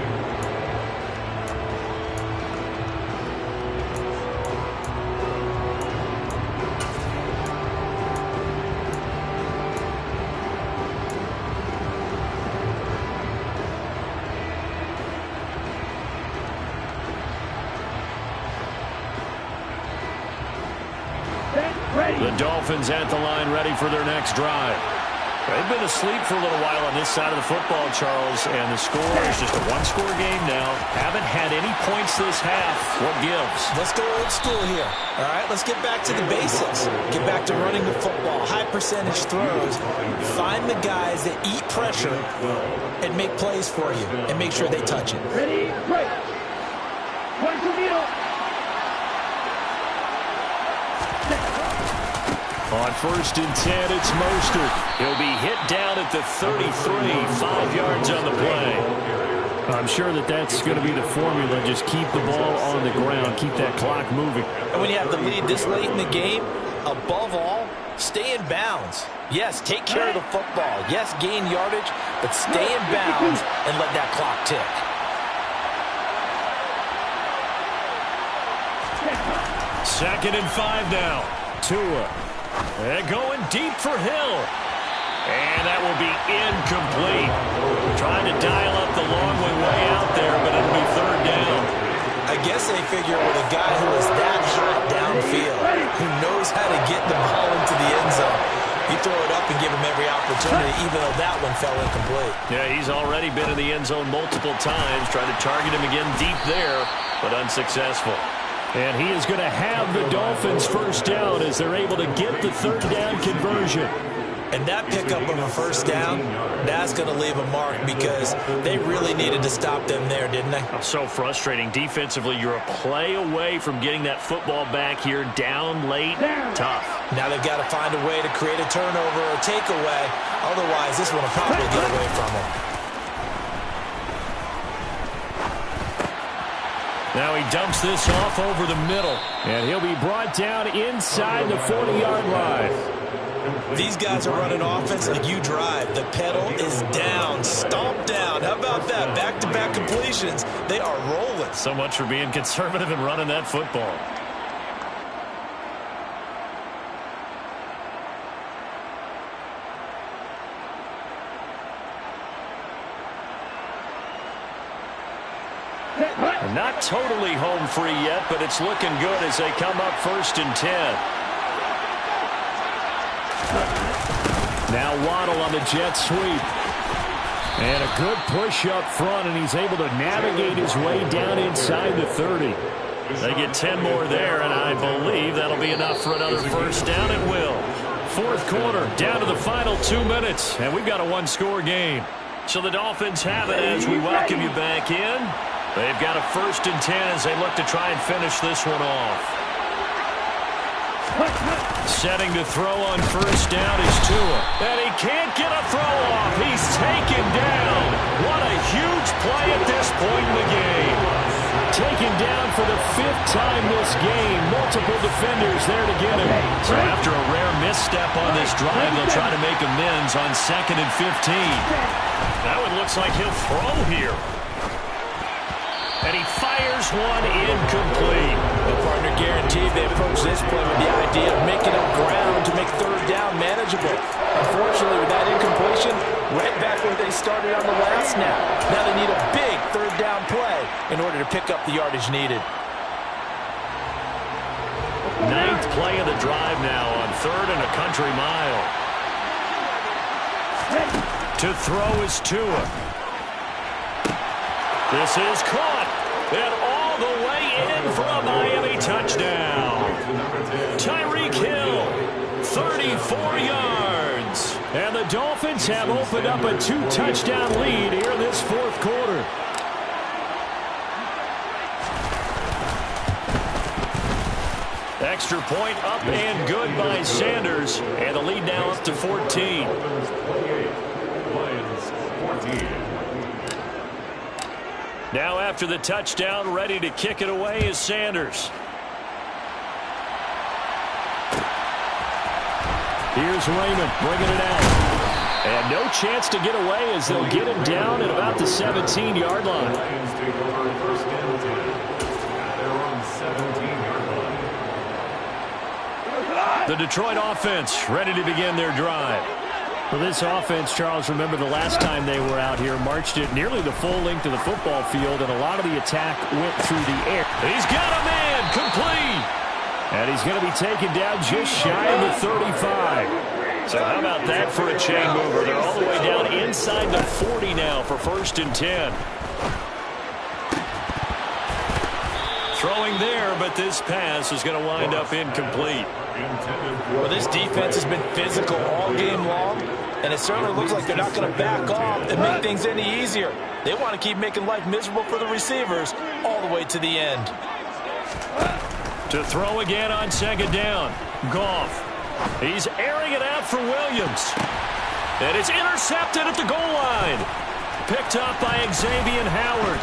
The Dolphins at the line, ready for their next drive. They've been asleep for a little while on this side of the football, Charles, and the score is just a one-score game now. Haven't had any points this half. What gives? Let's go old school here. All right, let's get back to the basics. Get back to running the football, high percentage throws. Find the guys that eat pressure and make plays for you and make sure they touch it. Ready, break. One to middle. On 1st and 10, it's Mostert. He'll be hit down at the 33, 5 yards on the play. I'm sure that's going to be the formula. Just keep the ball on the ground. Keep that clock moving. And when you have the lead this late in the game, above all, stay in bounds. Yes, take care of the football. Yes, gain yardage, but stay in bounds and let that clock tick. Second and 5 now. Tua. And going deep for Hill. And that will be incomplete. Trying to dial up the long way out there, but it'll be 3rd down. I guess they figure with a guy who is that hot downfield, who knows how to get the ball into the end zone, you throw it up and give him every opportunity, even though that one fell incomplete. Yeah, he's already been in the end zone multiple times, trying to target him again deep there, but unsuccessful. And he is going to have the Dolphins 1st down as they're able to get the 3rd down conversion. And that pickup of a 1st down, that's going to leave a mark because they really needed to stop them there, didn't they? So frustrating. Defensively, you're a play away from getting that football back here down late. Tough. Now they've got to find a way to create a turnover or takeaway. Otherwise, this one will probably get away from them. Now he dumps this off over the middle. And he'll be brought down inside the 40-yard line. These guys are running offense like you drive. The pedal is down, stomp down. How about that? Back-to-back completions. They are rolling. So much for being conservative and running that football. Not totally home free yet, but it's looking good as they come up 1st and 10. Now Waddle on the jet sweep. And a good push up front, and he's able to navigate his way down inside the 30. They get 10 more there, and I believe that'll be enough for another 1st down. It will. 4th quarter, down to the final 2 minutes, and we've got a one-score game. So the Dolphins have it as we welcome you back in. They've got a 1st and 10 as they look to try and finish this one off. Setting to throw on 1st down is Tua. And he can't get a throw off. He's taken down. What a huge play at this point in the game. Taken down for the 5th time this game. Multiple defenders there to get him. So after a rare misstep on this drive, they'll try to make amends on 2nd and 15. That one looks like he'll throw here. And he fires one incomplete. The partner guaranteed they approach this play with the idea of making up ground to make third down manageable. Unfortunately, with that incompletion, right back where they started on the last snap. Now they need a big third down play in order to pick up the yardage needed. Ninth play of the drive now on 3rd and a country mile. To throw is Tua. This is caught. And all the way in for a Miami touchdown. Tyreek Hill, 34 yards. And the Dolphins have opened up a 2-touchdown lead here in this 4th quarter. Extra point up and good by Sanders. And the lead now up to 14. Lions 14. Now after the touchdown, ready to kick it away is Sanders. Here's Raymond bringing it out. And no chance to get away as they'll get him down at about the 17-yard line. Lions take over 1st and 10 at their own 17-yard line. The Detroit offense ready to begin their drive. For this offense, Charles, remember the last time they were out here, marched it nearly the full length of the football field, and a lot of the attack went through the air. He's got a man, complete. And he's going to be taken down just shy of the 35. So how about that for a chain mover? They're all the way down inside the 40 now for 1st and 10. Throwing there, but this pass is going to wind up incomplete. Well, this defense has been physical all game long, and it certainly looks like they're not going to back off and make things any easier. They want to keep making life miserable for the receivers all the way to the end. To throw again on 2nd down. Goff. He's airing it out for Williams. And it's intercepted at the goal line. Picked up by Xavier Howard.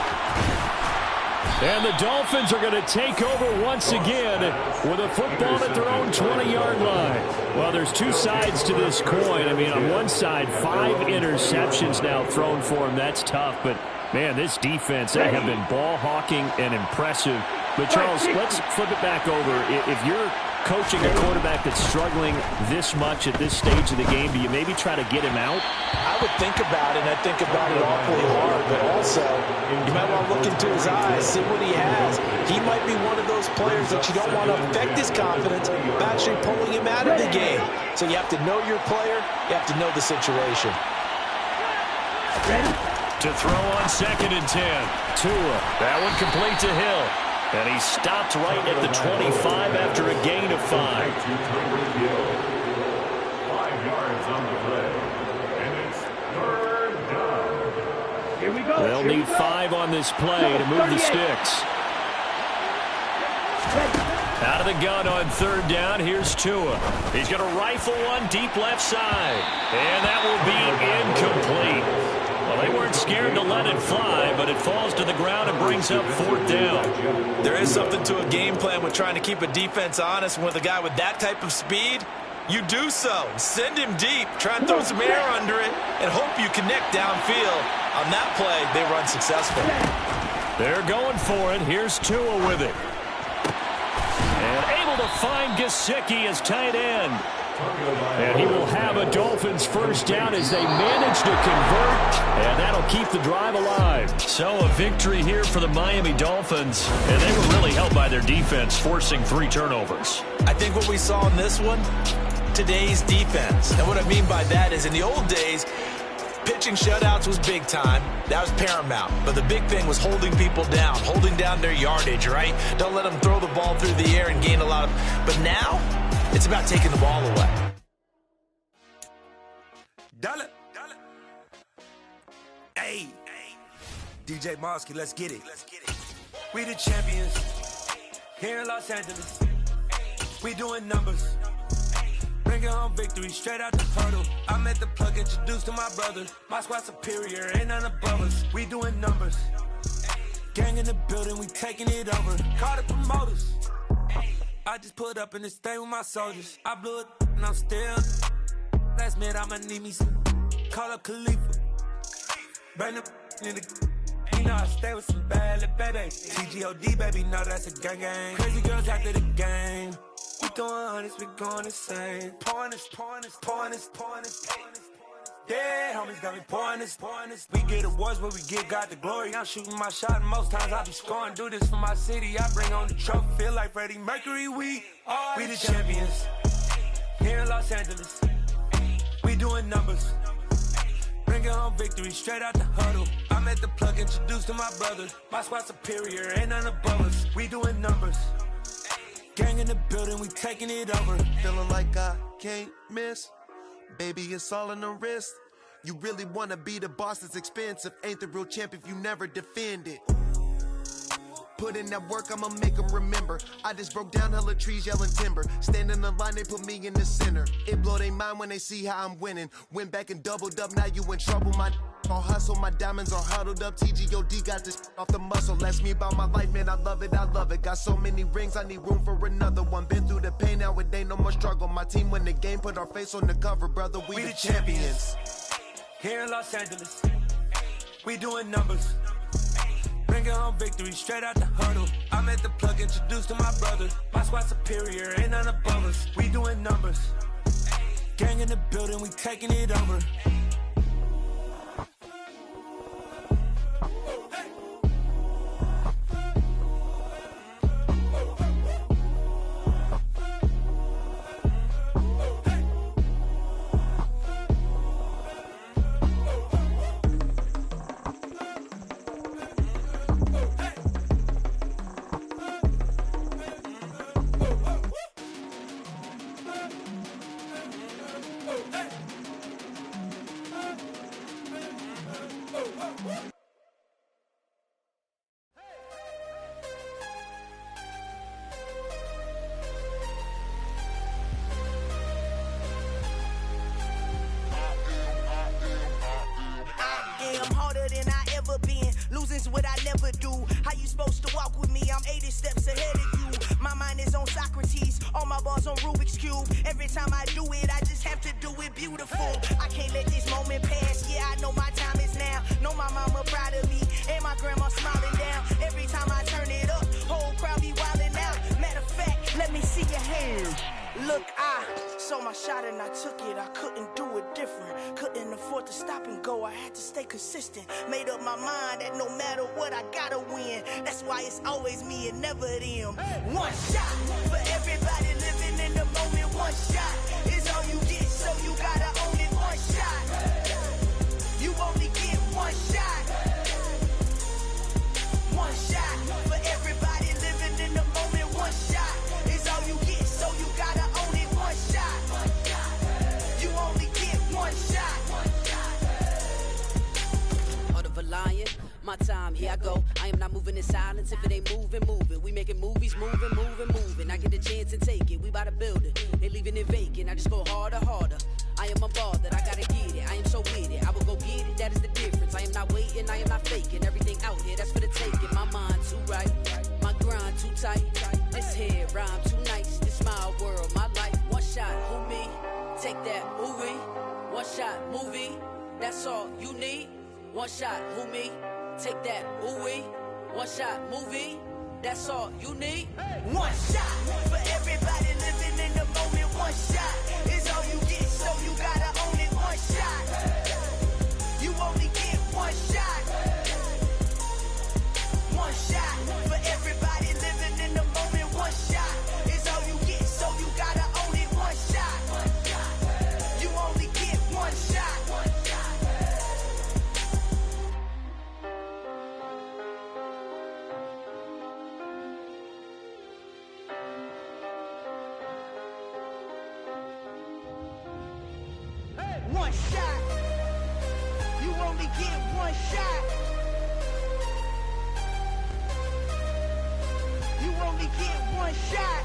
And the Dolphins are going to take over once again with a football at their own 20-yard line. Well, there's two sides to this coin. I mean, on one side, 5 interceptions now thrown for him. That's tough. But, man, this defense, they have been ball hawking and impressive. But, Charles, let's flip it back over. If you're coaching a quarterback that's struggling this much at this stage of the game, do you maybe try to get him out? I would think about it, and I think about it awfully hard, but also you might want to look into his eyes, see what he has. He might be one of those players that you don't want to affect his confidence by actually pulling him out of the game. So you have to know your player, you have to know the situation. To throw on 2nd and 10. Tua. That one complete to Hill. And he stopped right at the 25 after a gain of 5. 5 yards on the play. And it's 3rd down. Here we go. They'll need 5 on this play to move the sticks. Out of the gun on 3rd down, here's Tua. He's going to rifle one deep left side. And that will be incomplete. Well, they weren't scared to let it fly, but it falls to the ground and brings up 4th down. There is something to a game plan with trying to keep a defense honest. And with a guy with that type of speed, you do so. Send him deep, try and throw some air under it, and hope you connect downfield. On that play, they run successful. They're going for it. Here's Tua with it. And able to find Gesicki as tight end. And he will have a Dolphins 1st down as they manage to convert, and that'll keep the drive alive. So a victory here for the Miami Dolphins, and they were really helped by their defense, forcing 3 turnovers. I think what we saw in this one, today's defense. And what I mean by that is in the old days, pitching shutouts was big time. That was paramount. But the big thing was holding people down, holding down their yardage, right? Don't let them throw the ball through the air and gain a lot of... But now, it's about taking the ball away. Dollar. Hey, DJ Mosky, let's get it. We the champions here in Los Angeles. We doing numbers. Bringing home victory straight out the portal. I met the plug, introduced to my brother. My squad superior, ain't none above us. We doing numbers. Gang in the building, we taking it over. Call the promoters. I just put up in this thing with my soldiers. I blew it and I'm still. Last minute I'ma need me some. Call up Khalifa. Bring the in the. You know I stay with some bad little baby. TGOD, baby, know that's a gang gang. Crazy girls after the game. We throwing hundreds, we going insane. Pouring this. Dead homies got me pouring this. We get awards, but we get God the glory. I'm shooting my shot, and most times I be scoring. Do this for my city, I bring on the trophy. Feel like Freddie Mercury, we the champions. Here in Los Angeles, we doing numbers. Bringing home victory straight out the huddle. I'm at the plug, introduced to my brother. My squad superior, ain't none above us. We doing numbers. Gang in the building, we taking it over. Feeling like I can't miss. Baby, it's all in the wrist. You really wanna be the boss, it's expensive. Ain't the real champ if you never defend it. Put in that work, I'ma make them remember. I just broke down hella trees yelling timber. Stand in the line, they put me in the center. It blow they mind when they see how I'm winning. Went back and doubled up, now you in trouble. My all hustle, my diamonds are huddled up. TGOD got this off the muscle. Ask me about my life, man, I love it. Got so many rings, I need room for another one. Been through the pain, now it ain't no more struggle. My team win the game, put our face on the cover, brother. We the champions. Here in Los Angeles, we doing numbers. Bringing home victory straight out the huddle. I'm at the plug, introduced to my brother. My squad superior, ain't none above us. We doing numbers. Gang in the building, we taking it over. Losing's what I never do. How you supposed to walk with me? I'm 80 steps ahead of you. My mind is on Socrates, all my balls on Rubik's Cube. Every time I do it, I just have to do it beautiful. I can't let this moment pass. Yeah, I know my time is now. Know my mama proud of me, and my grandma smiling down. Every time I turn it up, whole crowd be wildin' out. Matter of fact, let me see your hands. Look, I saw my shot and I took it. I couldn't do it different. Couldn't afford to stop and go. I had to stay consistent. Made up my mind that no matter what, I gotta win. That's why it's always me and never them. One shot for everybody living in the moment. One shot is all you get, so you gotta own it. One shot. You only get one shot. One shot for everybody living in the moment. One shot is all you get, so you gotta own it. One shot. You only get one shot. Heart of a lion, my time, here I go. I am not moving in silence. If it ain't moving, moving. We making movies, moving. I get a chance and take it. We bout to build it. They leaving it vacant. I just go harder. I am a ball that I gotta get it. I am so with it. I will go get it. That is the difference. I am not waiting. I am not faking. Everything out here, that's for the taking. My mind too right. My grind too tight. This here rhyme too nice. This my world, my life. One shot, who me? Take that, ooh wee. One shot, movie. That's all you need. One shot, who me? Take that, ooh wee. One shot, movie. That's all you need. One shot for everybody living in the moment. One shot is all you get, so you gotta own it. One shot. You only get one shot. One shot for everybody living in the moment. One shot is all you get, so you gotta own it. One shot. You only get one shot. One shot. You only get one shot. You only get one shot.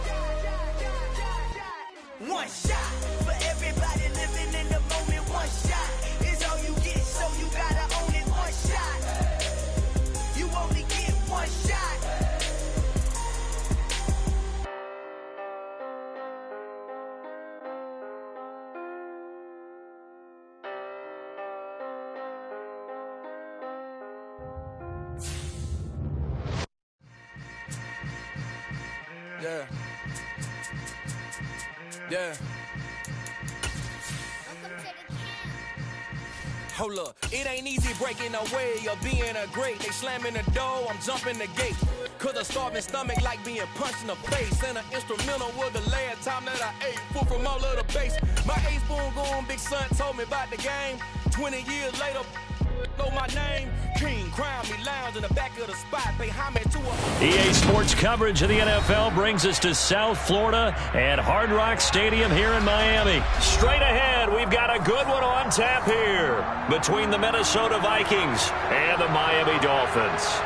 One shot for everybody living in the moment. One shot is all you get, so you gotta own it. One shot. You only get one shot. Yeah. Yeah. Hold up, it ain't easy breaking away or being a great. They slamming the door, I'm jumping the gate. Cause a starving stomach like being punched in the face. And an instrumental was the last time that I ate food from all of the base. My ace boom goon, big son told me about the game. 20 years later, know my name. King, crown me, lounge in the back of the spot. Pay homage to a EA Sports coverage of the NFL brings us to South Florida at Hard Rock Stadium here in Miami. Straight ahead, we've got a good one on tap here between the Minnesota Vikings and the Miami Dolphins.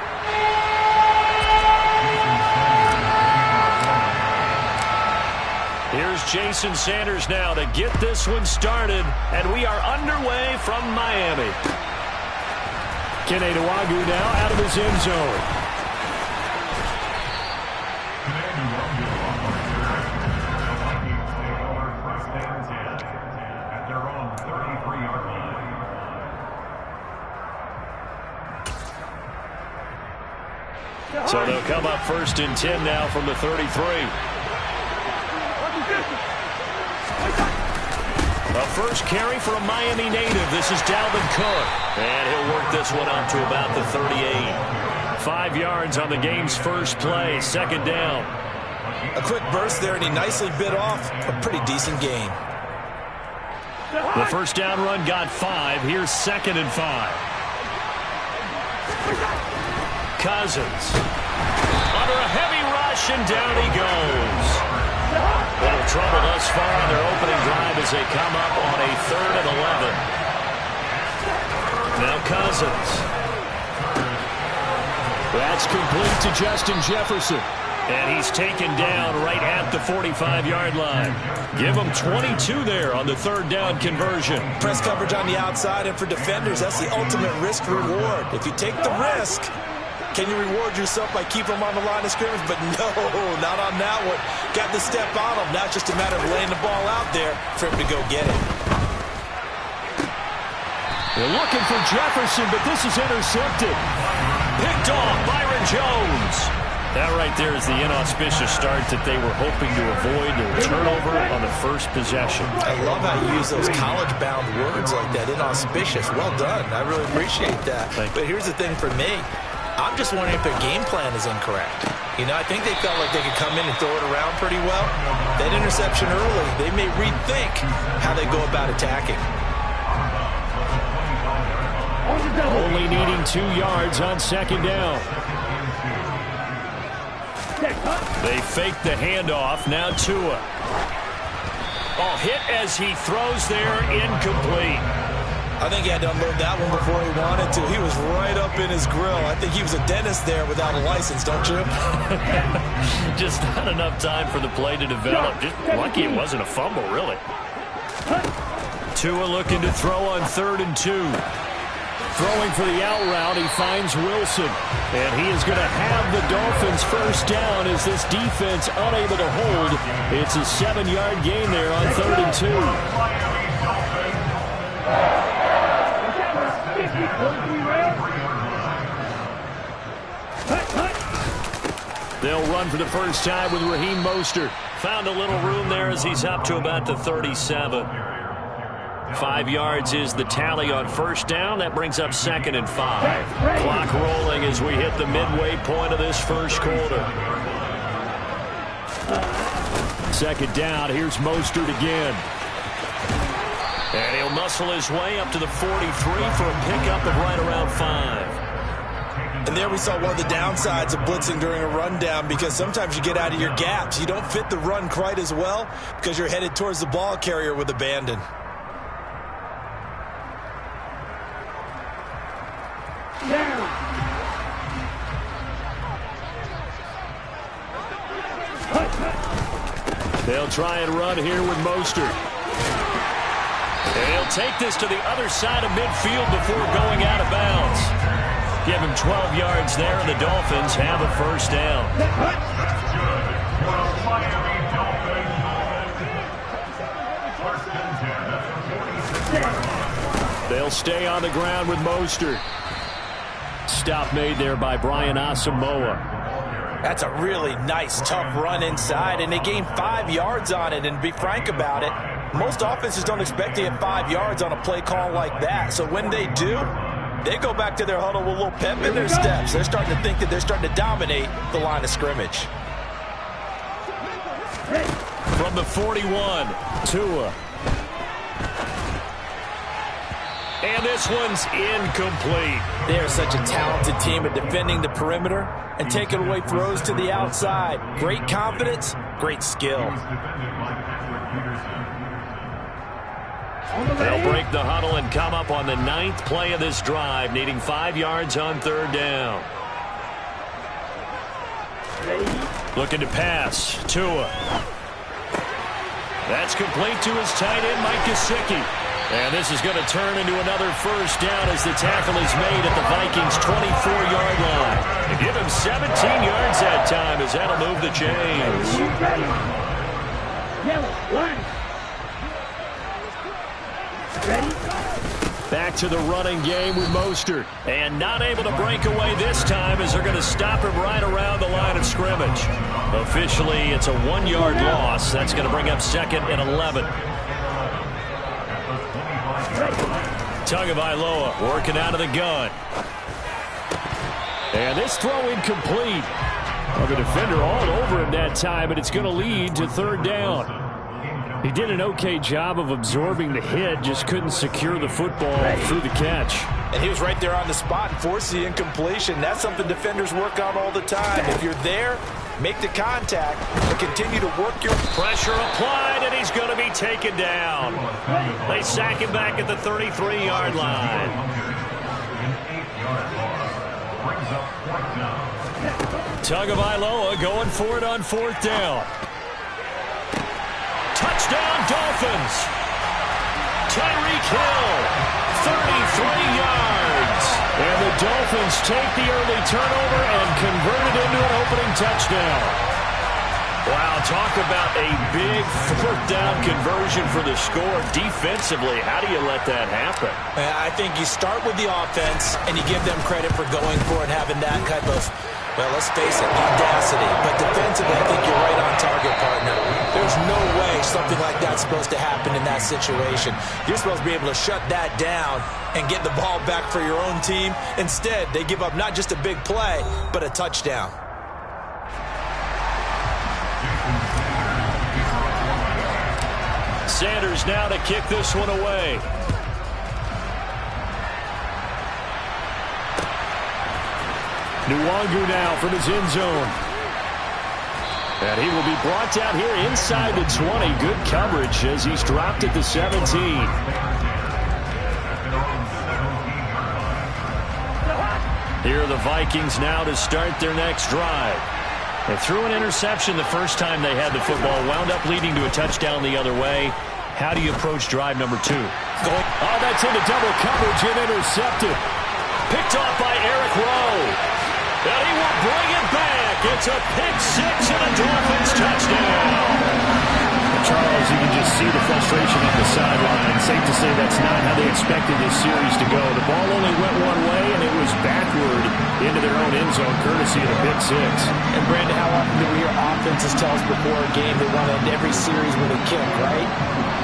Here's Jason Sanders now to get this one started, and we are underway from Miami. Kene Nwangwu now out of his end zone. At their own 33-yard line. So they'll come up 1st and 10 now from the 33. A first carry for a Miami native. This is Dalvin Cook. And he'll work this one up to about the 38. 5 yards on the game's first play. 2nd down. A quick burst there, and he nicely bit off a pretty decent gain. The first down run got 5. Here's 2nd and 5. Cousins. Under a heavy rush, and down he goes. A little trouble thus far on their opening drive as they come up on a 3rd and 11. Now Cousins. That's complete to Justin Jefferson. And he's taken down right at the 45-yard line. Give him 22 there on the 3rd down conversion. Press coverage on the outside, and for defenders, that's the ultimate risk reward. If you take the risk, can you reward yourself by keeping them on the line of scrimmage? But no, not on that one. Got the step on him. Now it's just a matter of laying the ball out there for him to go get it. They're looking for Jefferson, but this is intercepted. Picked off Byron Jones. That right there is the inauspicious start that they were hoping to avoid, a turnover on the first possession. I love how you use those college-bound words like that, inauspicious. Well done. I really appreciate that. But here's the thing for me. I'm just wondering if their game plan is incorrect. You know, I think they felt like they could come in and throw it around pretty well. That interception early, they may rethink how they go about attacking. Only needing 2 yards on 2nd down. They fake the handoff. Now Tua. Oh, hit as he throws there, incomplete. I think he had to unload that one before he wanted to. He was right up in his grill. I think he was a dentist there without a license, don't you? Just not enough time for the play to develop. Just lucky it wasn't a fumble, really. Tua looking to throw on 3rd and 2. Throwing for the out route, he finds Wilson. And he is going to have the Dolphins first down as this defense unable to hold. It's a 7-yard gain there on 3rd and 2. They'll run for the first time with Raheem Mostert. Found a little room there as he's up to about the 37. 5 yards is the tally on first down. That brings up 2nd and 5. Clock rolling as we hit the midway point of this first quarter. 2nd down. Here's Mostert again. And he'll muscle his way up to the 43 for a pickup of right around 5. And there we saw one of the downsides of blitzing during a rundown, because sometimes you get out of your gaps. You don't fit the run quite as well because you're headed towards the ball carrier with abandon. They'll try and run here with Mostert. And he'll take this to the other side of midfield before going out of bounds. Give him 12 yards there, and the Dolphins have a first down. They'll stay on the ground with Mostert. Stop made there by Brian Asamoah. That's a really nice, tough run inside, and they gained 5 yards on it. And to be frank about it, most offenses don't expect to get 5 yards on a play call like that. So when they do, they go back to their huddle with a little pep in their steps. They're starting to think that they're starting to dominate the line of scrimmage. From the 41, Tua. And this one's incomplete. They are such a talented team at defending the perimeter and taking away throws to the outside. Great confidence, great skill. They'll break the huddle and come up on the 9th play of this drive, needing 5 yards on 3rd down. Looking to pass. Tua. That's complete to his tight end, Mike Gesicki. And this is going to turn into another first down as the tackle is made at the Vikings' 24-yard line. They give him 17 yards that time as that'll move the chains. Back to the running game with Mostert. And not able to break away this time as they're going to stop him right around the line of scrimmage. Officially, it's a 1-yard loss. That's going to bring up 2nd and 11. Tagovailoa working out of the gun. And this throw incomplete. Well, the defender all over him that time, but it's going to lead to 3rd down. He did an okay job of absorbing the hit, just couldn't secure the football through the catch. And he was right there on the spot and forced the incompletion. That's something defenders work on all the time. If you're there, make the contact and continue to work your... Pressure applied, and he's going to be taken down. They sack him back at the 33-yard line. Tagovailoa going for it on 4th down. Touchdown, Dolphins. Tyreek Hill, 33 yards. And the Dolphins take the early turnover and convert it into an opening touchdown. Wow, talk about a big 4th down conversion for the score. Defensively, how do you let that happen? I think you start with the offense, and you give them credit for going for it, having that type of, well, let's face it, audacity. But defensively, I think you're right on target, partner. There's no way something like that's supposed to happen in that situation. You're supposed to be able to shut that down and get the ball back for your own team. Instead, they give up not just a big play, but a touchdown. Sanders now to kick this one away. Nwangu now from his end zone. And he will be brought down here inside the 20. Good coverage as he's dropped at the 17. Here are the Vikings now to start their next drive. They threw an interception the first time they had the football, wound up leading to a touchdown the other way. How do you approach drive number 2? Oh, that's into double coverage and intercepted. Picked off by Eric Rowe. And he will bring it back. It's a pick 6 and a Dolphins touchdown. Charles, you can just see the frustration on the sideline. Safe to say that's not how they expected this series to go. The ball only went one way, and it was backward into their own end zone, courtesy of the pick 6. And, Brandon, how often do we hear offenses tell us before a game they want to end every series with a kick, right?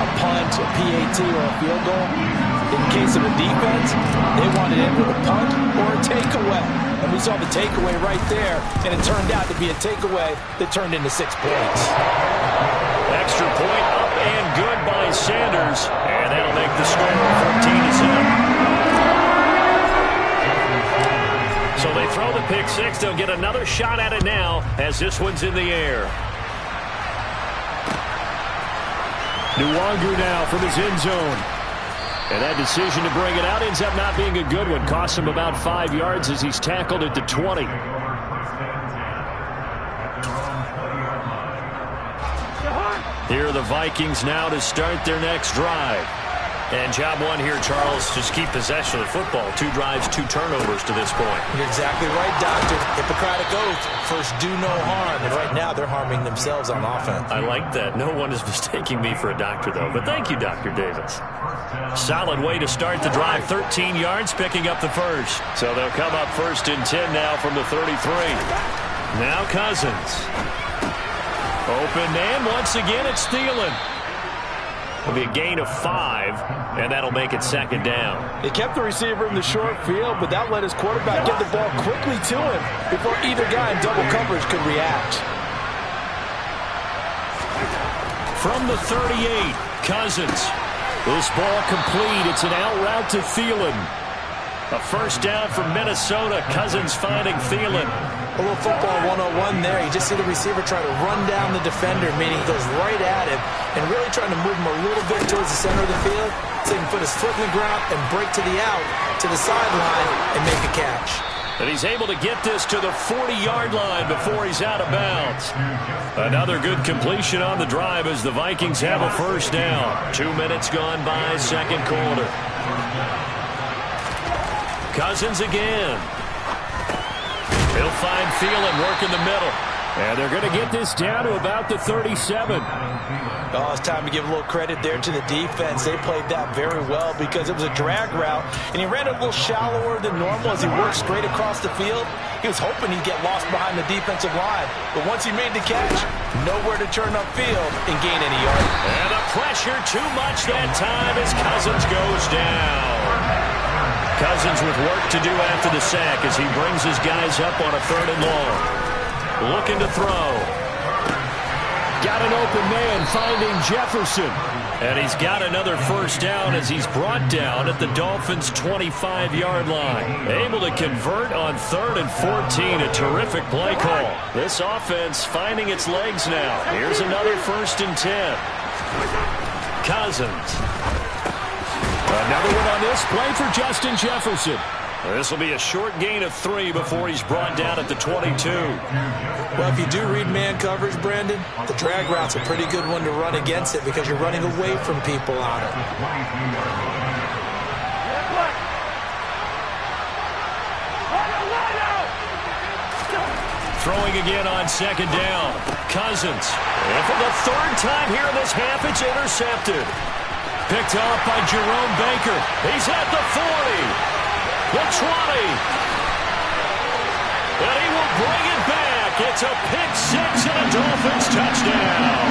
A punt, a PAT, or a field goal. In the case of a defense, they want to end with a punt or a takeaway. And we saw the takeaway right there, and it turned out to be a takeaway that turned into 6 points. Extra point up and good by Sanders. And that'll make the score 14-7. So they throw the pick 6. They'll get another shot at it now as this one's in the air. Nwangu now from his end zone. And that decision to bring it out ends up not being a good one. Costs him about 5 yards as he's tackled at the 20. Here are the Vikings now to start their next drive. And job one here, Charles, just keep possession of the football. 2 drives, 2 turnovers to this point. You're exactly right, Doctor. Hippocratic oath, first do no harm. And right now they're harming themselves on offense. I like that. No one is mistaking me for a doctor, though. But thank you, Dr. Davis. Solid way to start the drive. 13 yards, picking up the first. So they'll come up 1st and 10 now from the 33. Now Cousins. Open man. Once again, it's Thielen. It'll be a gain of 5, and that'll make it second down. They kept the receiver in the short field, but that let his quarterback get the ball quickly to him before either guy in double coverage could react. From the 38, Cousins. This ball complete. It's an out route to Thielen. A first down from Minnesota. Cousins finding Thielen. A little football 101 there. You just see the receiver try to run down the defender, meaning he goes right at him and really trying to move him a little bit towards the center of the field so he can put his foot in the ground and break to the out, to the sideline, and make a catch. And he's able to get this to the 40-yard line before he's out of bounds. Another good completion on the drive as the Vikings have a first down. 2 minutes gone by, second quarter. Cousins again. He'll find Thielen working the middle. And they're going to get this down to about the 37. Oh, it's time to give a little credit there to the defense. They played that very well because it was a drag route, and he ran a little shallower than normal as he worked straight across the field. He was hoping he'd get lost behind the defensive line, but once he made the catch, nowhere to turn upfield and gain any yardage. And the pressure too much that time as Cousins goes down. Cousins with work to do after the sack as he brings his guys up on a 3rd and long. Looking to throw. Got an open man finding Jefferson. And he's got another first down as he's brought down at the Dolphins' 25-yard line. Able to convert on 3rd and 14. A terrific play call. This offense finding its legs now. Here's another 1st and 10. Cousins. Another one on this play for Justin Jefferson. This will be a short gain of 3 before he's brought down at the 22. Well, if you do read man coverage, Brandon, the drag route's a pretty good one to run against it because you're running away from people on it. Throwing again on 2nd down. Cousins. And for the 3rd time here in this half, it's intercepted. Picked off by Jerome Baker. He's at the 40. The 20. And he will bring it back. It's a pick 6 and a Dolphins touchdown.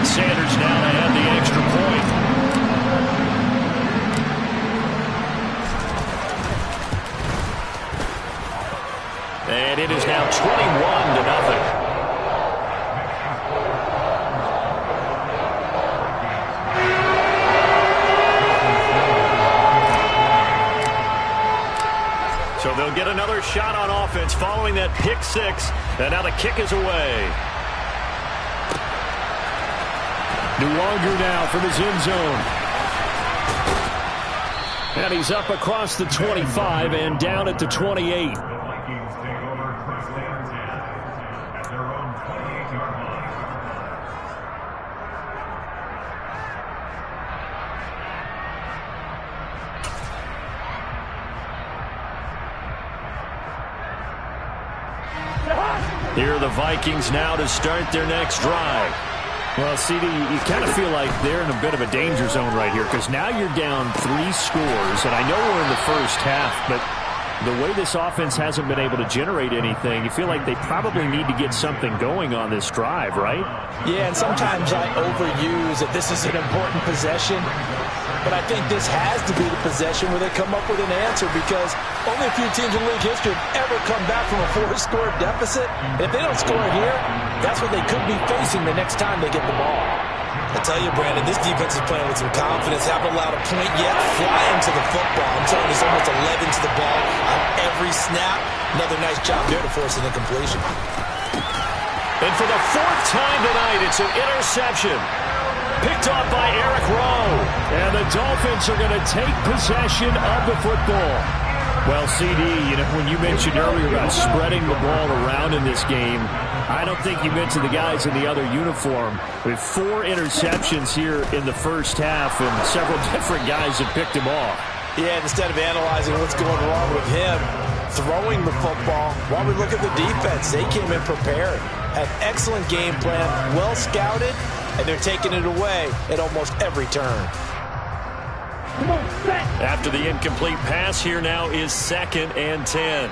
Sanders now to add the extra point. And it is now 21-0. So they'll get another shot on offense following that pick 6. And now the kick is away. Nuwanger now from his end zone. And he's up across the 25 and down at the 28. Vikings take over first and 10 at their own 28-yard line. Here are the Vikings now to start their next drive. Well, CD, you kind of feel like they're in a bit of a danger zone right here because now you're down 3 scores, and I know we're in the first half, but the way this offense hasn't been able to generate anything, you feel like they probably need to get something going on this drive, right? Yeah, and sometimes I overuse that this is an important possession, but I think this has to be the possession where they come up with an answer because only a few teams in league history have ever come back from a 4-score deficit. And if they don't score here, that's what they could be facing the next time they get the ball. I tell you, Brandon, this defense is playing with some confidence. Haven't allowed a point yet. Flying to the football. I'm telling you, there's almost 11 to the ball on every snap. Another nice job there to force an incompletion. And for the 4th time tonight, it's an interception. Picked off by Eric Rowe. And the Dolphins are going to take possession of the football. Well, CD, you know, when you mentioned earlier about spreading the ball around in this game, I don't think you mentioned the guys in the other uniform. With 4 interceptions here in the first half, and several different guys have picked him off. Yeah, instead of analyzing what's going wrong with him, throwing the football, while we look at the defense, they came in prepared. Had excellent game plan, well scouted, and they're taking it away at almost every turn. Come on. After the incomplete pass, here now is 2nd and 10.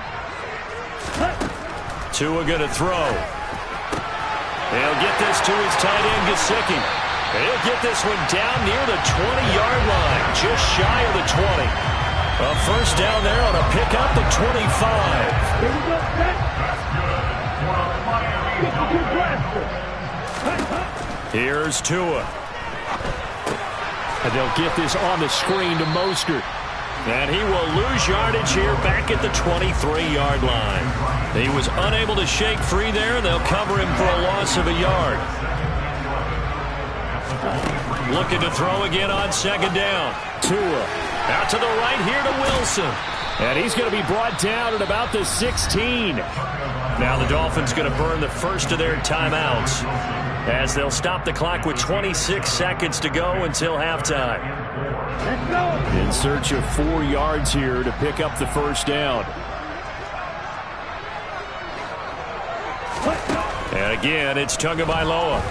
Tua going to throw. He'll get this to his tight end, Gesicki. He'll get this one down near the 20-yard line, just shy of the 20. A first down there on a pickup at 25. Here we go, set. Here's Tua. And they'll get this on the screen to Mostert. And he will lose yardage here back at the 23-yard line. He was unable to shake free there. They'll cover him for a loss of a yard. Looking to throw again on 2nd down. Tua out to the right here to Wilson. And he's going to be brought down at about the 16. Now the Dolphins going to burn the first of their timeouts as they'll stop the clock with 26 seconds to go until halftime. In search of 4 yards here to pick up the first down. And again, it's Tagovailoa.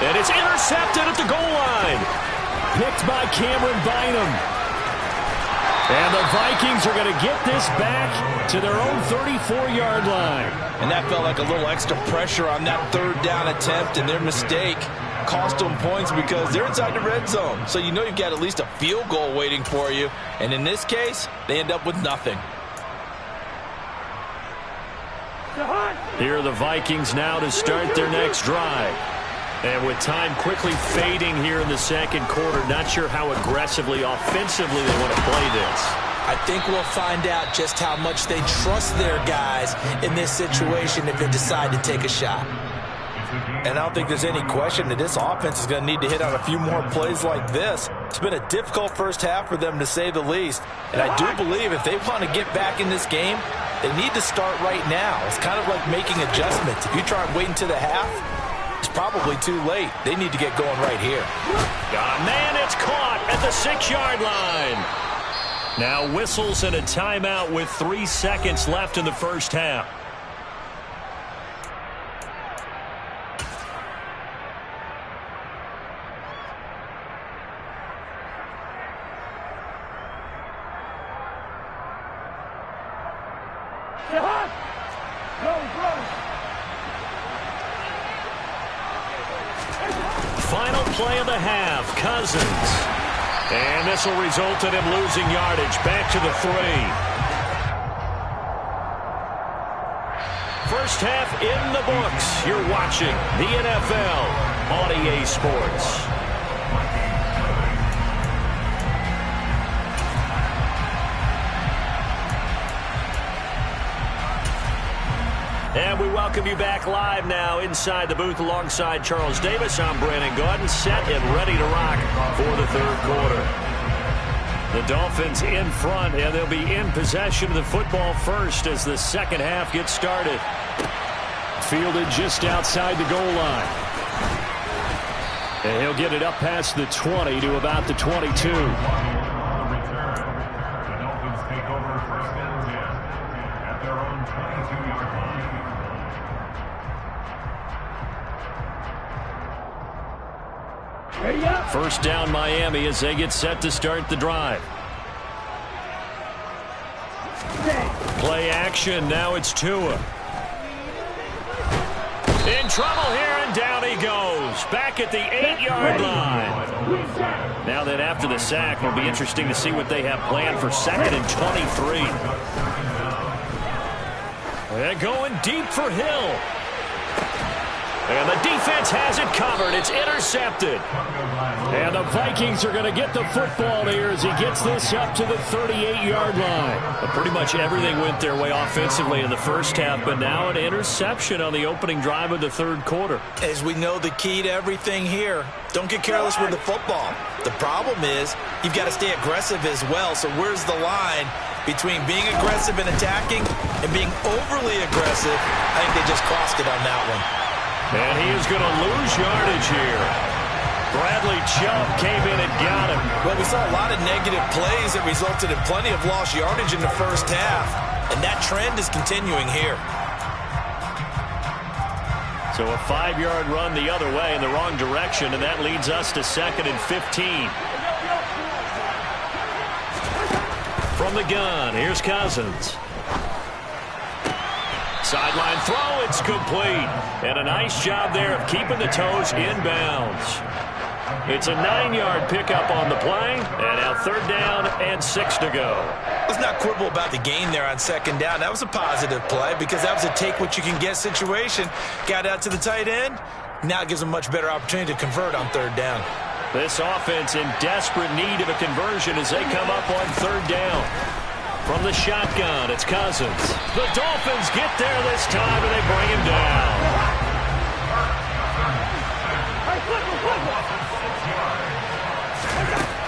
And it's intercepted at the goal line. Picked by Cameron Bynum. And the Vikings are going to get this back to their own 34-yard line. And that felt like a little extra pressure on that 3rd down attempt, and their mistake cost them points because they're inside the red zone. So you know you've got at least a field goal waiting for you. And in this case, they end up with nothing. Here are the Vikings now to start their next drive. And with time quickly fading here in the 2nd quarter, not sure how aggressively, offensively they want to play this. I think we'll find out just how much they trust their guys in this situation if they decide to take a shot. And I don't think there's any question that this offense is going to need to hit on a few more plays like this. It's been a difficult first half for them, to say the least. And I do believe if they want to get back in this game, they need to start right now. It's kind of like making adjustments. If you try and wait until the half, it's probably too late. They need to get going right here. Got a man, it's caught at the 6-yard line. Now whistles and a timeout with 3 seconds left in the first half. Final play of the half, Cousins. And this will result in him losing yardage back to the 3. First half in the books. You're watching the NFL on EA Sports. And we welcome you back live now inside the booth alongside Charles Davis. I'm Brandon Gaudin, set and ready to rock for the 3rd quarter. The Dolphins in front, and they'll be in possession of the football first as the 2nd half gets started. Fielded just outside the goal line. And he'll get it up past the 20 to about the 22. First down Miami as they get set to start the drive. Play action. Now it's Tua. In trouble here, and down he goes. Back at the 8-yard line. Now that after the sack, will be interesting to see what they have planned for 2nd and 23. They're going deep for Hill. And the defense has it covered. It's intercepted. And the Vikings are going to get the football here as he gets this up to the 38-yard line. But pretty much everything went their way offensively in the first half, but now an interception on the opening drive of the 3rd quarter. As we know, the key to everything here, don't get careless with the football. The problem is you've got to stay aggressive as well. So where's the line between being aggressive and attacking and being overly aggressive? I think they just crossed it on that one. And he is going to lose yardage here. Bradley Chubb came in and got him. Well, we saw a lot of negative plays that resulted in plenty of lost yardage in the first half. And that trend is continuing here. So a 5-yard run the other way in the wrong direction, and that leads us to 2nd and 15. from the gun. Here's Cousins. Sideline throw, it's complete. And a nice job there of keeping the toes in bounds. It's a 9-yard pickup on the play, and now 3rd down and 6 to go. Let's not quibble about the gain there on 2nd down. That was a positive play because that was a take-what-you-can-get situation. Got out to the tight end. Now it gives them a much better opportunity to convert on 3rd down. This offense in desperate need of a conversion as they come up on 3rd down. From the shotgun, it's Cousins. The Dolphins get there this time, and they bring him down.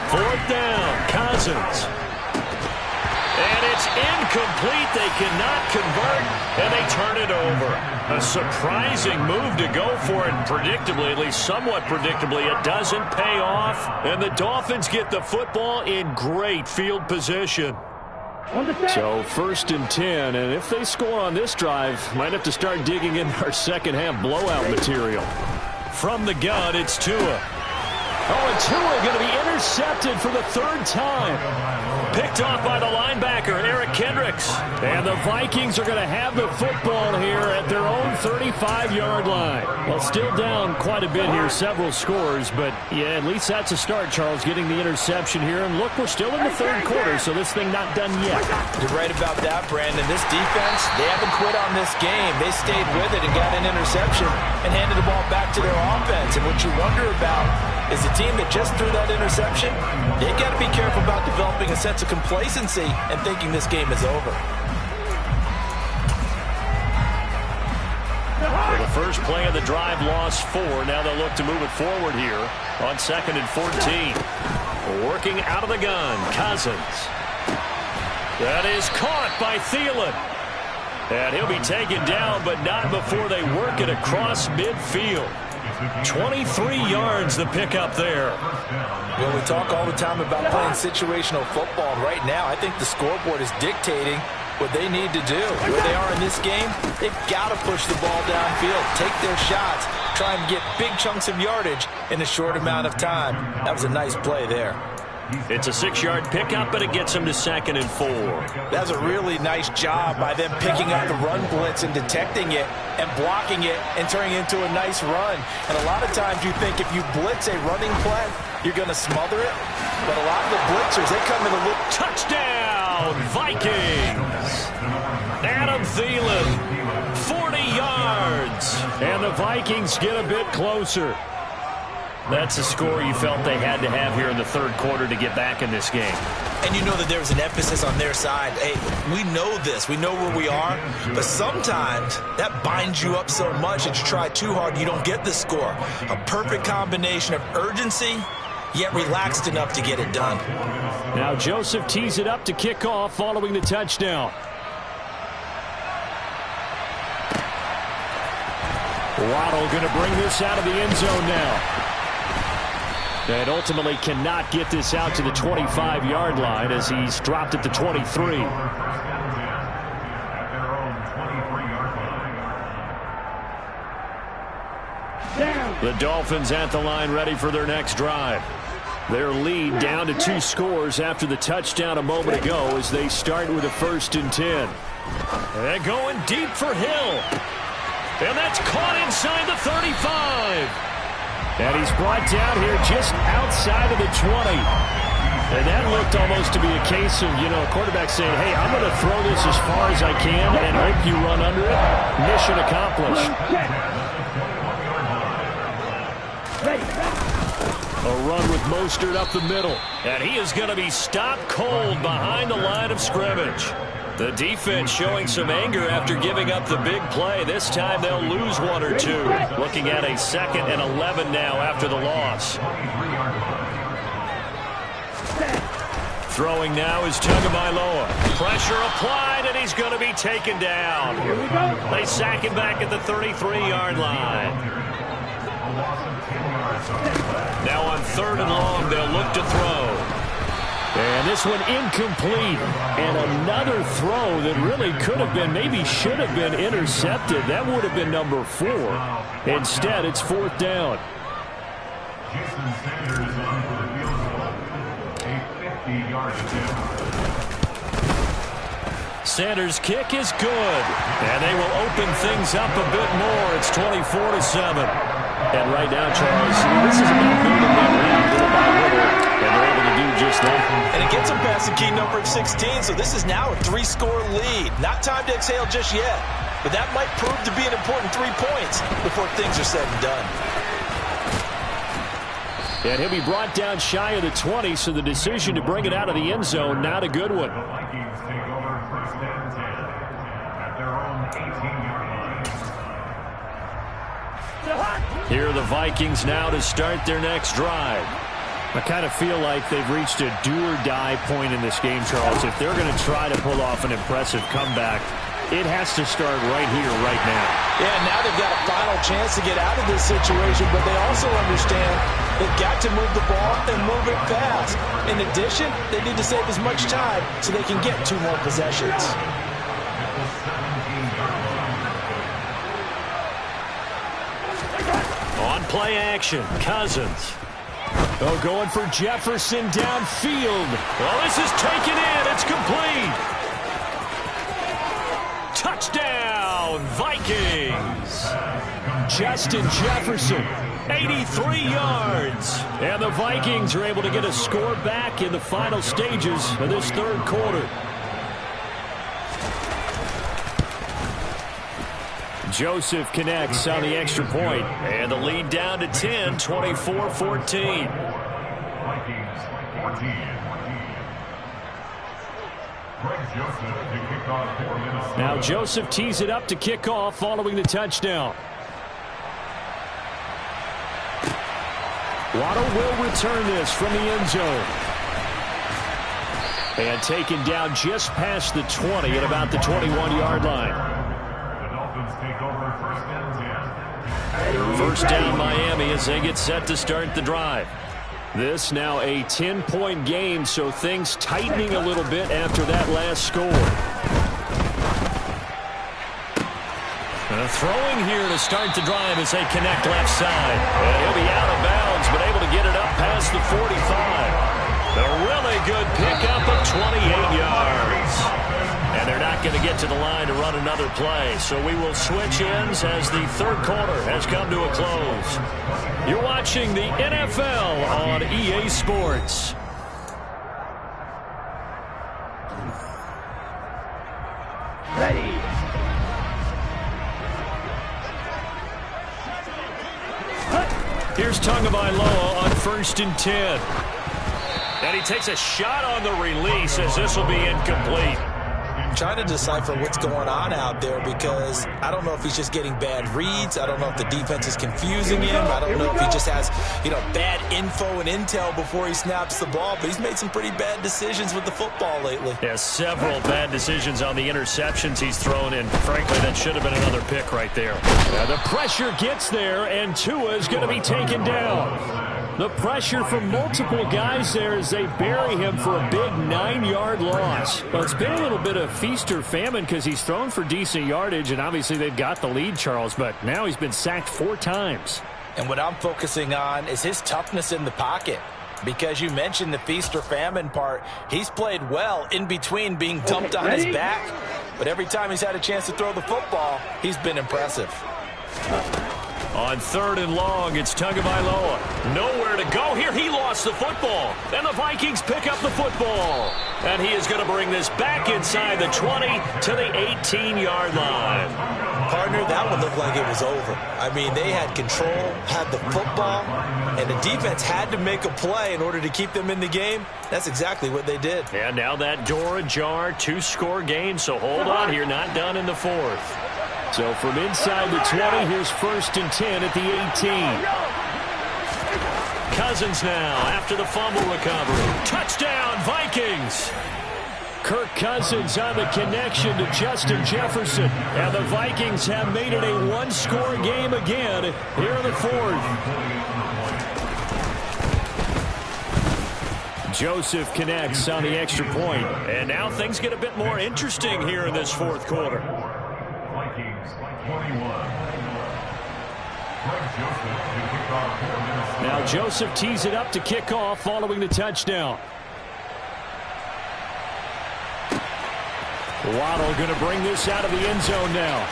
4th down, Cousins. And it's incomplete. They cannot convert, and they turn it over. A surprising move to go for it. Predictably, at least somewhat predictably, it doesn't pay off. And the Dolphins get the football in great field position. So 1st and 10, and if they score on this drive, might have to start digging in our second-half blowout material. From the gun, it's Tua. Oh, and Tua going to be intercepted for the 3rd time. Picked off by the linebacker, Eric Kendricks. And the Vikings are going to have the football here at their own 35-yard line. Well, still down quite a bit here, several scores. But, yeah, at least that's a start, Charles, getting the interception here. And, look, we're still in the 3rd quarter, so this thing not done yet. You're right about that, Brandon. This defense, they haven't quit on this game. They stayed with it and got an interception and handed the ball back to their offense. And what you wonder about is the team that just threw that interception, they got to be careful about developing a sense of complacency and thinking this game is over. For the first play of the drive, lost 4. Now they'll look to move it forward here on 2nd and 14. Working out of the gun, Cousins. That is caught by Thielen. And he'll be taken down, but not before they work it across midfield. 23 yards the pickup there. Well, we talk all the time about playing situational football. And right now, I think the scoreboard is dictating what they need to do. Where they are in this game, they've got to push the ball downfield, take their shots, try and get big chunks of yardage in a short amount of time. That was a nice play there. It's a 6-yard pickup, but it gets them to 2nd and 4. That's a really nice job by them picking up the run blitz and detecting it and blocking it and turning it into a nice run. And a lot of times you think if you blitz a running play, you're going to smother it. But a lot of the blitzers, they come in a little... Touchdown, Vikings! Adam Thielen, 40 yards. And the Vikings get a bit closer. That's a score you felt they had to have here in the 3rd quarter to get back in this game. And you know that there's an emphasis on their side. Hey, we know this. We know where we are. But sometimes that binds you up so much that you try too hard, you don't get the score. A perfect combination of urgency, yet relaxed enough to get it done. Now Joseph tees it up to kick off following the touchdown. Waddle going to bring this out of the end zone now. And ultimately cannot get this out to the 25-yard line as he's dropped at the 23. The Dolphins at the line ready for their next drive. Their lead down to 2 scores after the touchdown a moment ago as they start with a 1st and 10. And going deep for Hill. And that's caught inside the 35. And he's brought down here just outside of the 20. And that looked almost to be a case of, you know, a quarterback saying, hey, I'm going to throw this as far as I can and hope you run under it. Mission accomplished. A run with Mostert up the middle. And he is going to be stopped cold behind the line of scrimmage. The defense showing some anger after giving up the big play. This time they'll lose 1 or 2. Looking at a 2nd and 11 now after the loss. Throwing now is Tagovailoa. Pressure applied, and he's going to be taken down. They sack him back at the 33-yard line. Now on 3rd and long, they'll look to throw. And this one incomplete. And another throw that really could have been, maybe should have been intercepted. That would have been number 4. Instead, it's 4th down. Sanders' kick is good, and they will open things up a bit more. It's 24-7. And right now, Charles, this is about building that lead little by little, and they're able to do just that. And it gets them past the key number of 16, so this is now a 3-score lead. Not time to exhale just yet, but that might prove to be an important 3 points before things are said and done. And he'll be brought down shy of the 20, so the decision to bring it out of the end zone, not a good one. The Vikings take over first and 10 at their own 18-yard line. Here are the Vikings now to start their next drive. I kind of feel like they've reached a do-or-die point in this game, Charles. If they're going to try to pull off an impressive comeback, it has to start right here, right now. Yeah, now they've got a final chance to get out of this situation, but they also understand they've got to move the ball and move it fast. In addition, they need to save as much time so they can get 2 more possessions. On play action, Cousins. Oh, going for Jefferson downfield. Well, this is taken in. It's complete. Touchdown, Vikings. Justin Jefferson, 83 yards. and the Vikings are able to get a score back in the final stages of this third quarter. Joseph connects on the extra point. And the lead down to 10, 24-14. Vikings 14. Greg Joseph to kick off for Minnesota. Now Joseph tees it up to kick off following the touchdown. Waddle will return this from the end zone. And taken down just past the 20 at about the 21-yard line. The Dolphins take over first and 10. First down Miami as they get set to start the drive. This now a 10-point game, so things tightening a little bit after that last score. Throwing here to start the drive as they connect left side. And he'll be out of bounds, but able to get it up past the 45. A really good pickup of 28 yards. And they're not going to get to the line to run another play. So we will switch ends as the third quarter has come to a close. You're watching the NFL on EA Sports. Ready. Here's Tagovailoa on 1st and 10. And he takes a shot on the release as this will be incomplete. I'm trying to decipher what's going on out there because I don't know if he's just getting bad reads. I don't know if the defense is confusing him. I don't know if he just has, bad info and intel before he snaps the ball. But he's made some pretty bad decisions with the football lately. Yeah, several bad decisions on the interceptions he's thrown in. Frankly, that should have been another pick right there. Now the pressure gets there, and Tua is going to be taken down. The pressure from multiple guys there as they bury him for a big 9-yard loss. Well, it's been a little bit of feast or famine because he's thrown for decent yardage, and obviously they've got the lead, Charles, but now he's been sacked 4 times. And what I'm focusing on is his toughness in the pocket. Because you mentioned the feast or famine part, he's played well in between being dumped on his back. But every time he's had a chance to throw the football, he's been impressive. On 3rd and long, it's Tagovailoa. Nowhere to go here. He lost the football. And the Vikings pick up the football. And he is going to bring this back inside the 20 to the 18-yard line. Partner, that one looked like it was over. I mean, they had control, had the football, and the defense had to make a play in order to keep them in the game. That's exactly what they did. And now that door ajar, 2-score game, so hold on here, not done in the 4th. So from inside the 20, here's 1st and 10 at the 18. Cousins now after the fumble recovery. Touchdown, Vikings! Kirk Cousins on the connection to Justin Jefferson. And the Vikings have made it a 1-score game again here in the 4th. Joseph connects on the extra point. And now things get a bit more interesting here in this 4th quarter. Vikings 21. Now Joseph tees it up to kick off following the touchdown. Waddle going to bring this out of the end zone now.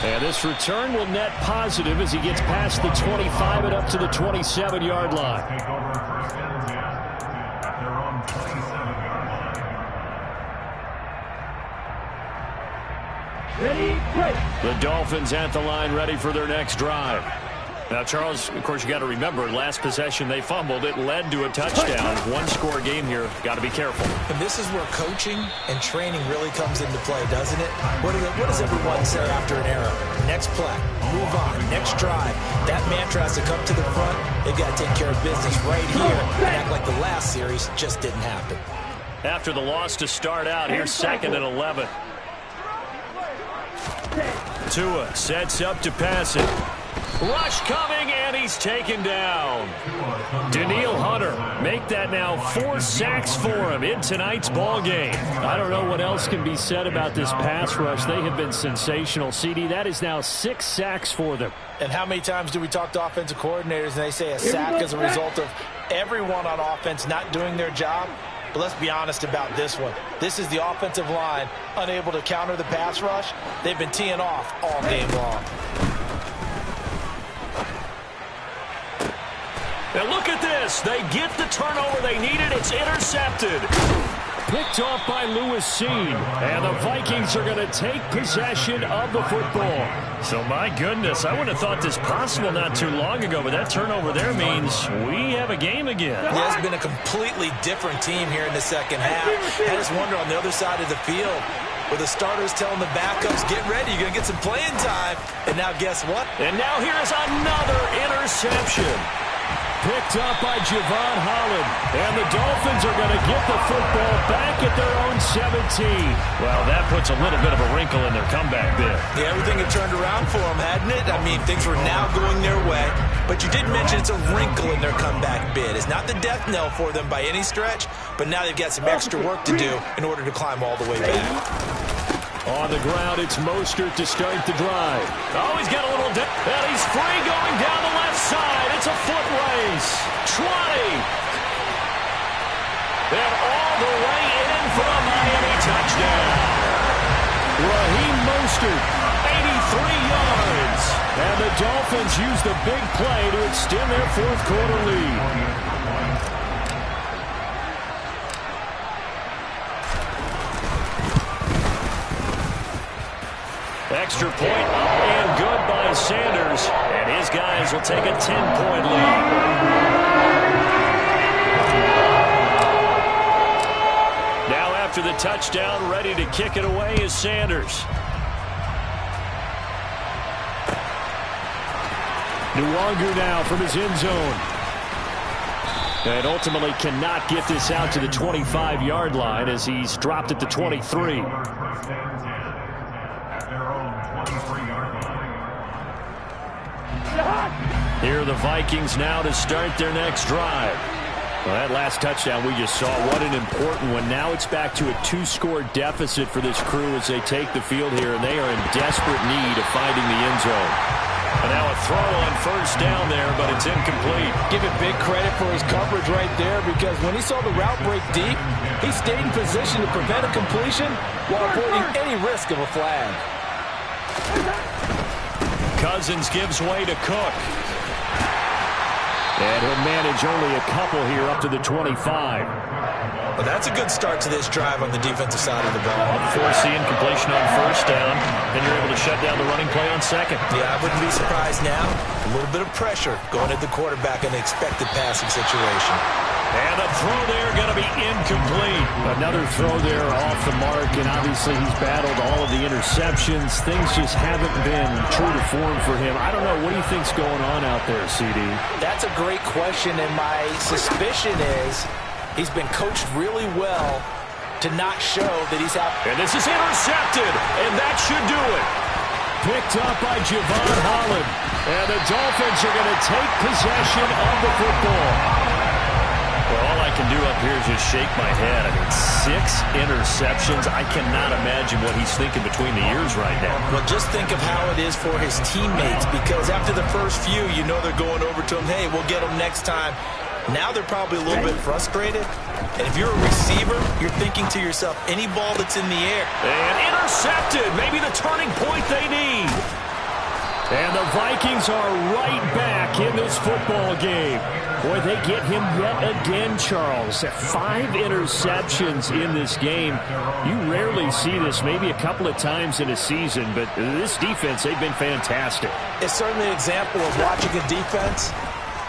And this return will net positive as he gets past the 25 and up to the 27-yard line. Take over first and 10 at their own 27-yard line. Ready, break. The Dolphins at the line, ready for their next drive. Now, Charles, of course, you got to remember, last possession they fumbled. It led to a touchdown. One-score game here. Got to be careful. And this is where coaching and training really comes into play, doesn't it? What does everyone say after an error? Next play, move on, next drive. That mantra has to come to the front. They've got to take care of business right here and act like the last series just didn't happen. After the loss to start out, here's 2nd and 11. Tua sets up to pass it. Rush coming, and he's taken down. Danielle Hunter, make that now 4 sacks for him in tonight's ball game. I don't know what else can be said about this pass rush. They have been sensational. CD, that is now 6 sacks for them. And how many times do we talk to offensive coordinators and they say a sack is a result of everyone on offense not doing their job? But let's be honest about this one. This is the offensive line unable to counter the pass rush. They've been teeing off all game long. And look at this. They get the turnover they needed. It's intercepted. Picked off by Lewis Seen. And the Vikings are going to take possession of the football. So, my goodness, I wouldn't have thought this possible not too long ago, but that turnover there means we have a game again. Yeah, it's been a completely different team here in the second half. I just wonder on the other side of the field, where the starters telling the backups, get ready, you're going to get some playing time. And now guess what? And now here's another interception. Picked up by Javon Holland. And the Dolphins are going to get the football back at their own 17. Well, that puts a little bit of a wrinkle in their comeback bid. Yeah, everything had turned around for them, hadn't it? I mean, things were now going their way. But you did mention it's a wrinkle in their comeback bid. It's not the death knell for them by any stretch, but now they've got some extra work to do in order to climb all the way back. On the ground, it's Mostert to start the drive. Oh, he's got a little dip, and he's free going down the left side. It's a foot race. 20. And all the way in for a Miami touchdown. Raheem Mostert, 83 yards. And the Dolphins use the big play to extend their fourth-quarter lead. Extra point up and good by Sanders. And his guys will take a 10-point lead. Now after the touchdown, ready to kick it away is Sanders. Nwangu now from his end zone. And ultimately cannot get this out to the 25-yard line as he's dropped at the 23. Here are the Vikings now to start their next drive. Well, that last touchdown we just saw, what an important one. Now it's back to a 2-score deficit for this crew as they take the field here, and they are in desperate need of finding the end zone. And now a throw on first down there, but it's incomplete. Give it big credit for his coverage right there, because when he saw the route break deep, he stayed in position to prevent a completion while avoiding any risk of a flag. Cousins gives way to Cook. And he'll manage only a couple here up to the 25. Well, that's a good start to this drive on the defensive side of the ball. Forcing completion on first down, then you're able to shut down the running play on second. Yeah, I wouldn't be surprised now. A little bit of pressure going at the quarterback in an expected passing situation. And a throw there going to be incomplete. Another throw there off the mark, and obviously he's battled all of the interceptions. Things just haven't been true to form for him. I don't know. What do you think's going on out there, CD? That's a great question, and my suspicion is he's been coached really well to not show that he's out. And this is intercepted, and that should do it. Picked up by Javon Holland. And the Dolphins are going to take possession of the football. Well, all I can do up here is just shake my head. I mean, 6 interceptions. I cannot imagine what he's thinking between the ears right now. Well, just think of how it is for his teammates, because after the first few, you know they're going over to him, hey, we'll get him next time. Now they're probably a little bit frustrated. And if you're a receiver, you're thinking to yourself, any ball that's in the air. And intercepted. Maybe the turning point they need. And the Vikings are right back in this football game. Boy, they get him yet again, Charles. 5 interceptions in this game. You rarely see this, maybe a couple of times in a season, but this defense, they've been fantastic. It's certainly an example of watching a defense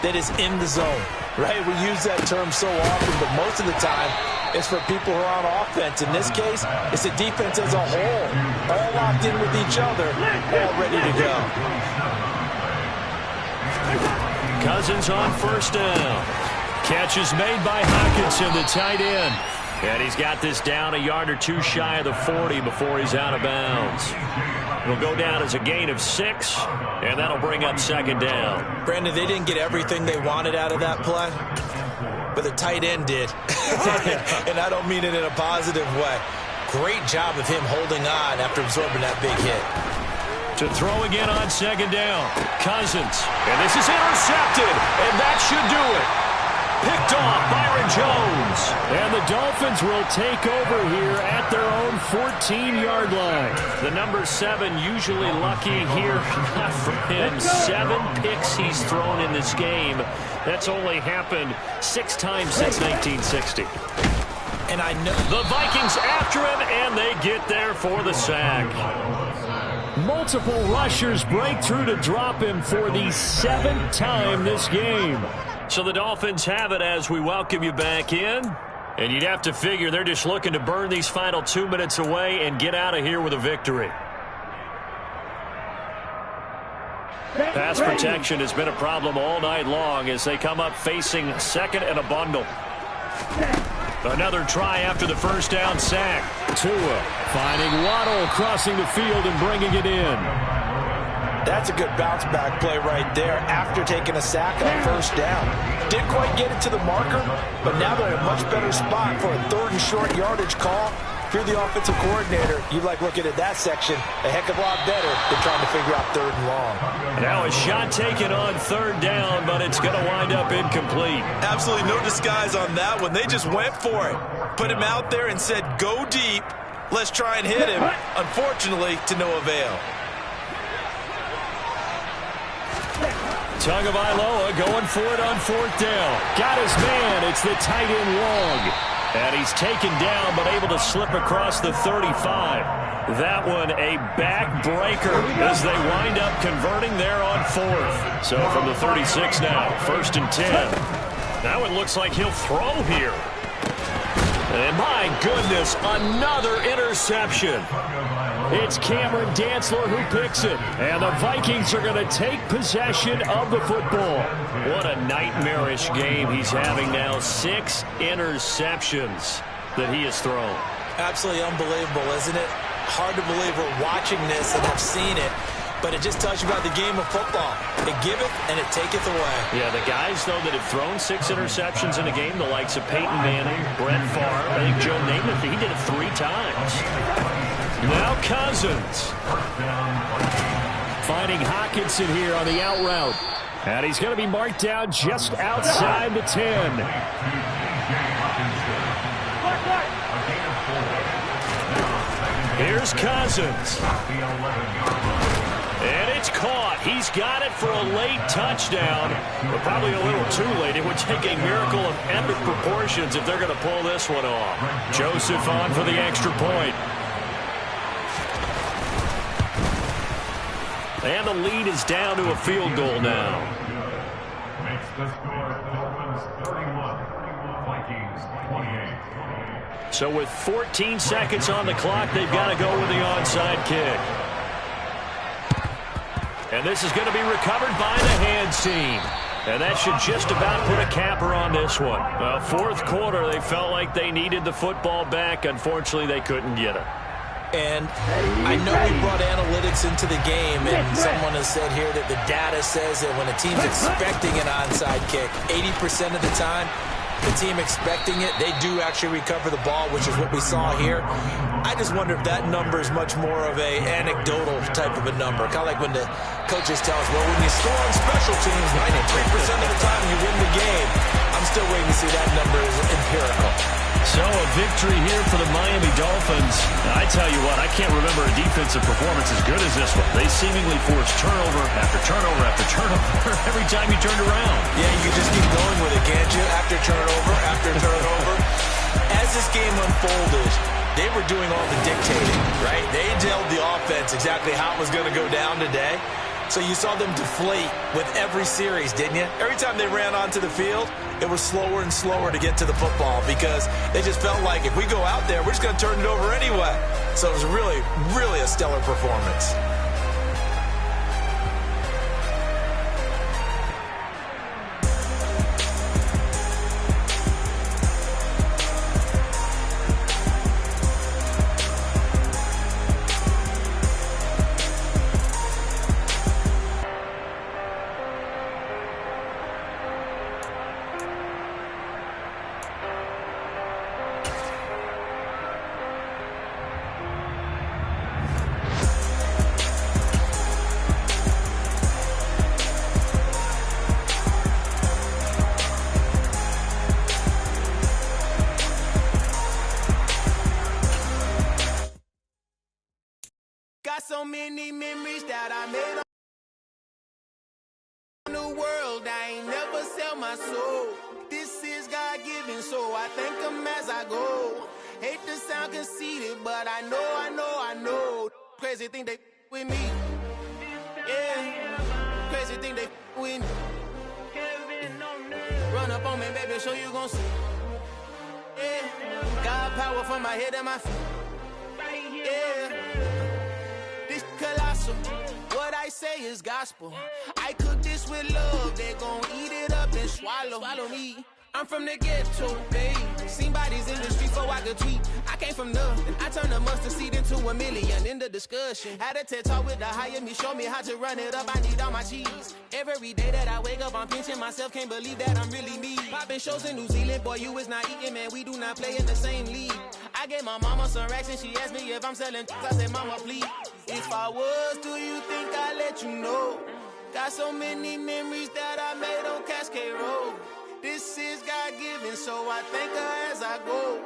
that is in the zone, right? We use that term so often, but most of the time, it's for people who are on offense. In this case, it's a defense as a whole, all locked in with each other, all ready to go. Cousins on first down. Catch is made by Hockenson, the tight end. And he's got this down a yard or two shy of the 40 before he's out of bounds. It'll go down as a gain of 6, and that'll bring up second down. Brandon, they didn't get everything they wanted out of that play, but the tight end did. And I don't mean it in a positive way. Great job of him holding on after absorbing that big hit. To throw again on second down. Cousins. And this is intercepted. And that should do it. Picked off Byron Jones. And the Dolphins will take over here at their own 14-yard line. The number 7 usually lucky here. Not for him. 7 picks he's thrown in this game. That's only happened 6 times since 1960. And I know the Vikings after him, and they get there for the sack. Multiple rushers break through to drop him for the 7th time this game. So the Dolphins have it as we welcome you back in. And you'd have to figure they're just looking to burn these final 2 minutes away and get out of here with a victory. Pass protection has been a problem all night long as they come up facing second and a bundle. Another try after the first down sack. Tua finding Waddle crossing the field and bringing it in. That's a good bounce back play right there after taking a sack on first down. Didn't quite get it to the marker, but now they're in a much better spot for a 3rd and short yardage call. If you're the offensive coordinator, you like looking at that section a heck of a lot better than trying to figure out 3rd and long. Now a shot taken on 3rd down, but it's going to wind up incomplete. Absolutely no disguise on that one. They just went for it. Put him out there and said, go deep. Let's try and hit him. Unfortunately, to no avail. Tagovailoa going for it on 4th down. Got his man. It's the tight end Long. And he's taken down, but able to slip across the 35. That one a backbreaker as they wind up converting there on 4th. So from the 36 now, 1st and 10. That one looks like he'll throw here. And my goodness, another interception. It's Cameron Dantzler who picks it. And the Vikings are going to take possession of the football. What a nightmarish game he's having now. 6 interceptions that he has thrown. Absolutely unbelievable, isn't it? Hard to believe we're watching this and have seen it. But it just tells you about the game of football. It giveth and it taketh away. Yeah, the guys, though, that have thrown 6 interceptions in a game, the likes of Peyton Manning, Brett Favre, I think Joe Namath, he did it 3 times. Now Cousins. Finding Hockenson here on the out route. And he's going to be marked down just outside the 10. Here's Cousins. And it's caught. He's got it for a late touchdown, but probably a little too late. It would take a miracle of epic proportions if they're going to pull this one off. Joseph on for the extra point. And the lead is down to a field goal now. Makes the score Dolphins 31, Vikings 28. So with 14 seconds on the clock, they've got to go with the onside kick. And this is going to be recovered by the hands team. And that should just about put a capper on this one. Well, 4th quarter, they felt like they needed the football back. Unfortunately, they couldn't get it. And I know we brought analytics into the game, and someone has said here that the data says that when a team's expecting an onside kick, 80% of the time, the team expecting it, they do actually recover the ball, which is what we saw here. I just wonder if that number is much more of a anecdotal type of a number. Kind of like when the coaches tell us, well, when you score on special teams, 93% of the time you win the game. I'm still waiting to see that number is empirical. So a victory here for the Miami Dolphins. I tell you what, I can't remember a defensive performance as good as this one. They seemingly forced turnover after turnover after turnover every time you turned around. Yeah, you can just keep going with it, can't you? After turnover. As this game unfolded, they were doing all the dictating, right? They told the offense exactly how it was going to go down today. So you saw them deflate with every series, didn't you? Every time they ran onto the field, it was slower and slower to get to the football because they just felt like if we go out there, we're just going to turn it over anyway. So it was really, really a stellar performance. Got so many memories that I made on the world. I ain't never sell my soul. This is God-given, so I thank him as I go. Hate to sound conceited, but I know. Crazy thing they with me. Yeah. Crazy thing they with me. Run up on me, baby, show you gon' see. Yeah. God power from my head and my feet. Yeah. Colossal. What I say is gospel. I cook this with love. They gon' eat it up and swallow me. I'm from the ghetto, babe. Seen bodies in the street before I could tweet. I came from nothing. I turned a mustard seed into a million. In the discussion, had a TED talk with the higher me. Show me how to run it up. I need all my cheese. Every day that I wake up, I'm pinching myself. Can't believe that I'm really me. Popping shows in New Zealand, boy, you is not eating, man. We do not play in the same league. I gave my mama some racks and she asked me if I'm selling. I said, mama, please. If I was, do you think I'd let you know? Got so many memories that I made on Cascade Road. This is God-given, so I thank her as I go.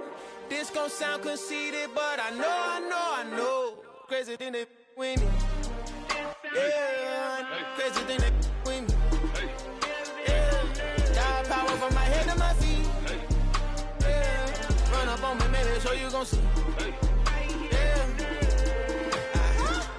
This gon' sound conceited, but I know. Crazy thing they with me. Yeah, crazy thing they with me. Yeah, God power from my head to my feet. Yeah, run up on me, maybe show you gon' see.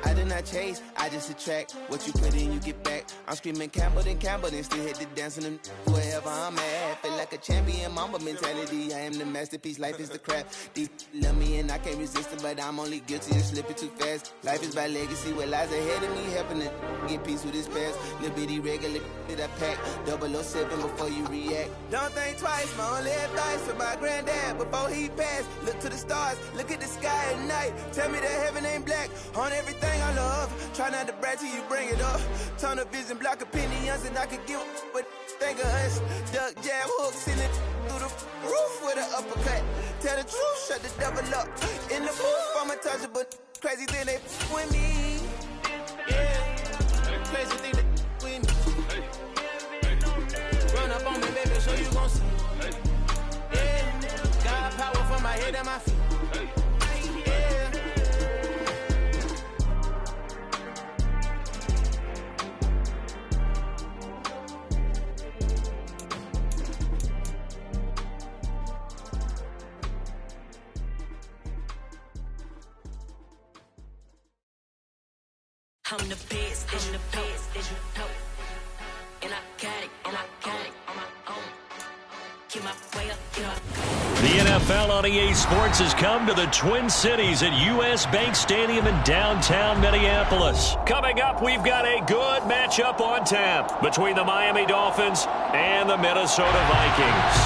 I did not chase, I just attract. What you put in, you get back. I'm screaming Campbell, then still hit the dance and them wherever I'm at. Feel like a champion, mamba mentality. I am the masterpiece, life is the crap. Deep love me and I can't resist it, but I'm only guilty of slipping too fast. Life is by legacy, what lies ahead of me, helping to get peace with his past. Little bitty regular that I pack, 007 before you react. Don't think twice, my only advice for my granddad before he passed. Look to the stars, look at the sky at night. Tell me that heaven ain't black on everything I love. Try not to brag till you bring it up. Tunnel vision, block opinions, and I could give what think of us. Duck, jab, hooks in it through the roof with an uppercut. Tell the truth, shut the devil up. In the booth, I'm untouchable. Crazy thing they with me. Yeah, crazy thing they with me. Run up on me, baby, show you gon' see. Yeah, God power from my head and my feet. I'm the best, I'm the best, as you know. And I got it on my own. Get my way up, get my The NFL on EA Sports has come to the Twin Cities at US Bank Stadium in downtown Minneapolis. Coming up, we've got a good matchup on tap between the Miami Dolphins and the Minnesota Vikings.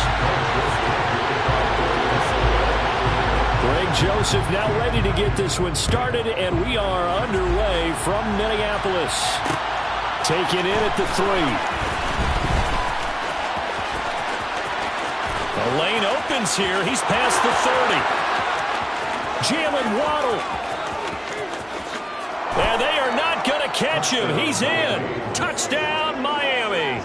Greg Joseph now ready to get this one started, and we are underway from Minneapolis. Taken in at the 3. The lane opens here. He's past the 30. Jalen Waddle. And they are not going to catch him. He's in. Touchdown, Miami.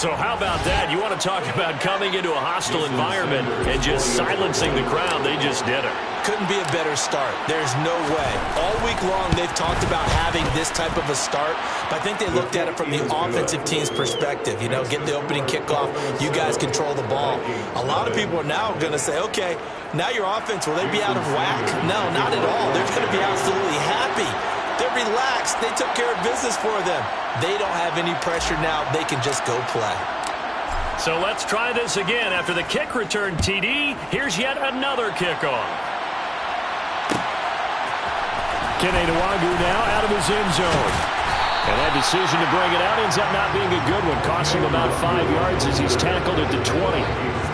So how about that? You want to talk about coming into a hostile environment and just silencing the crowd. They just did it. Couldn't be a better start. There's no way. All week long, they've talked about having this type of a start, but I think they looked at it from the offensive team's perspective. You know, get the opening kickoff. You guys control the ball. A lot of people are now going to say, okay, now your offense, will they be out of whack? No, not at all. They're going to be absolutely happy. They're relaxed. They took care of business for them. They don't have any pressure now. They can just go play. So let's try this again. After the kick return TD, here's yet another kickoff. Kene Nwagu now out of his end zone. And that decision to bring it out ends up not being a good one. Costs him about 5 yards as he's tackled at the 20.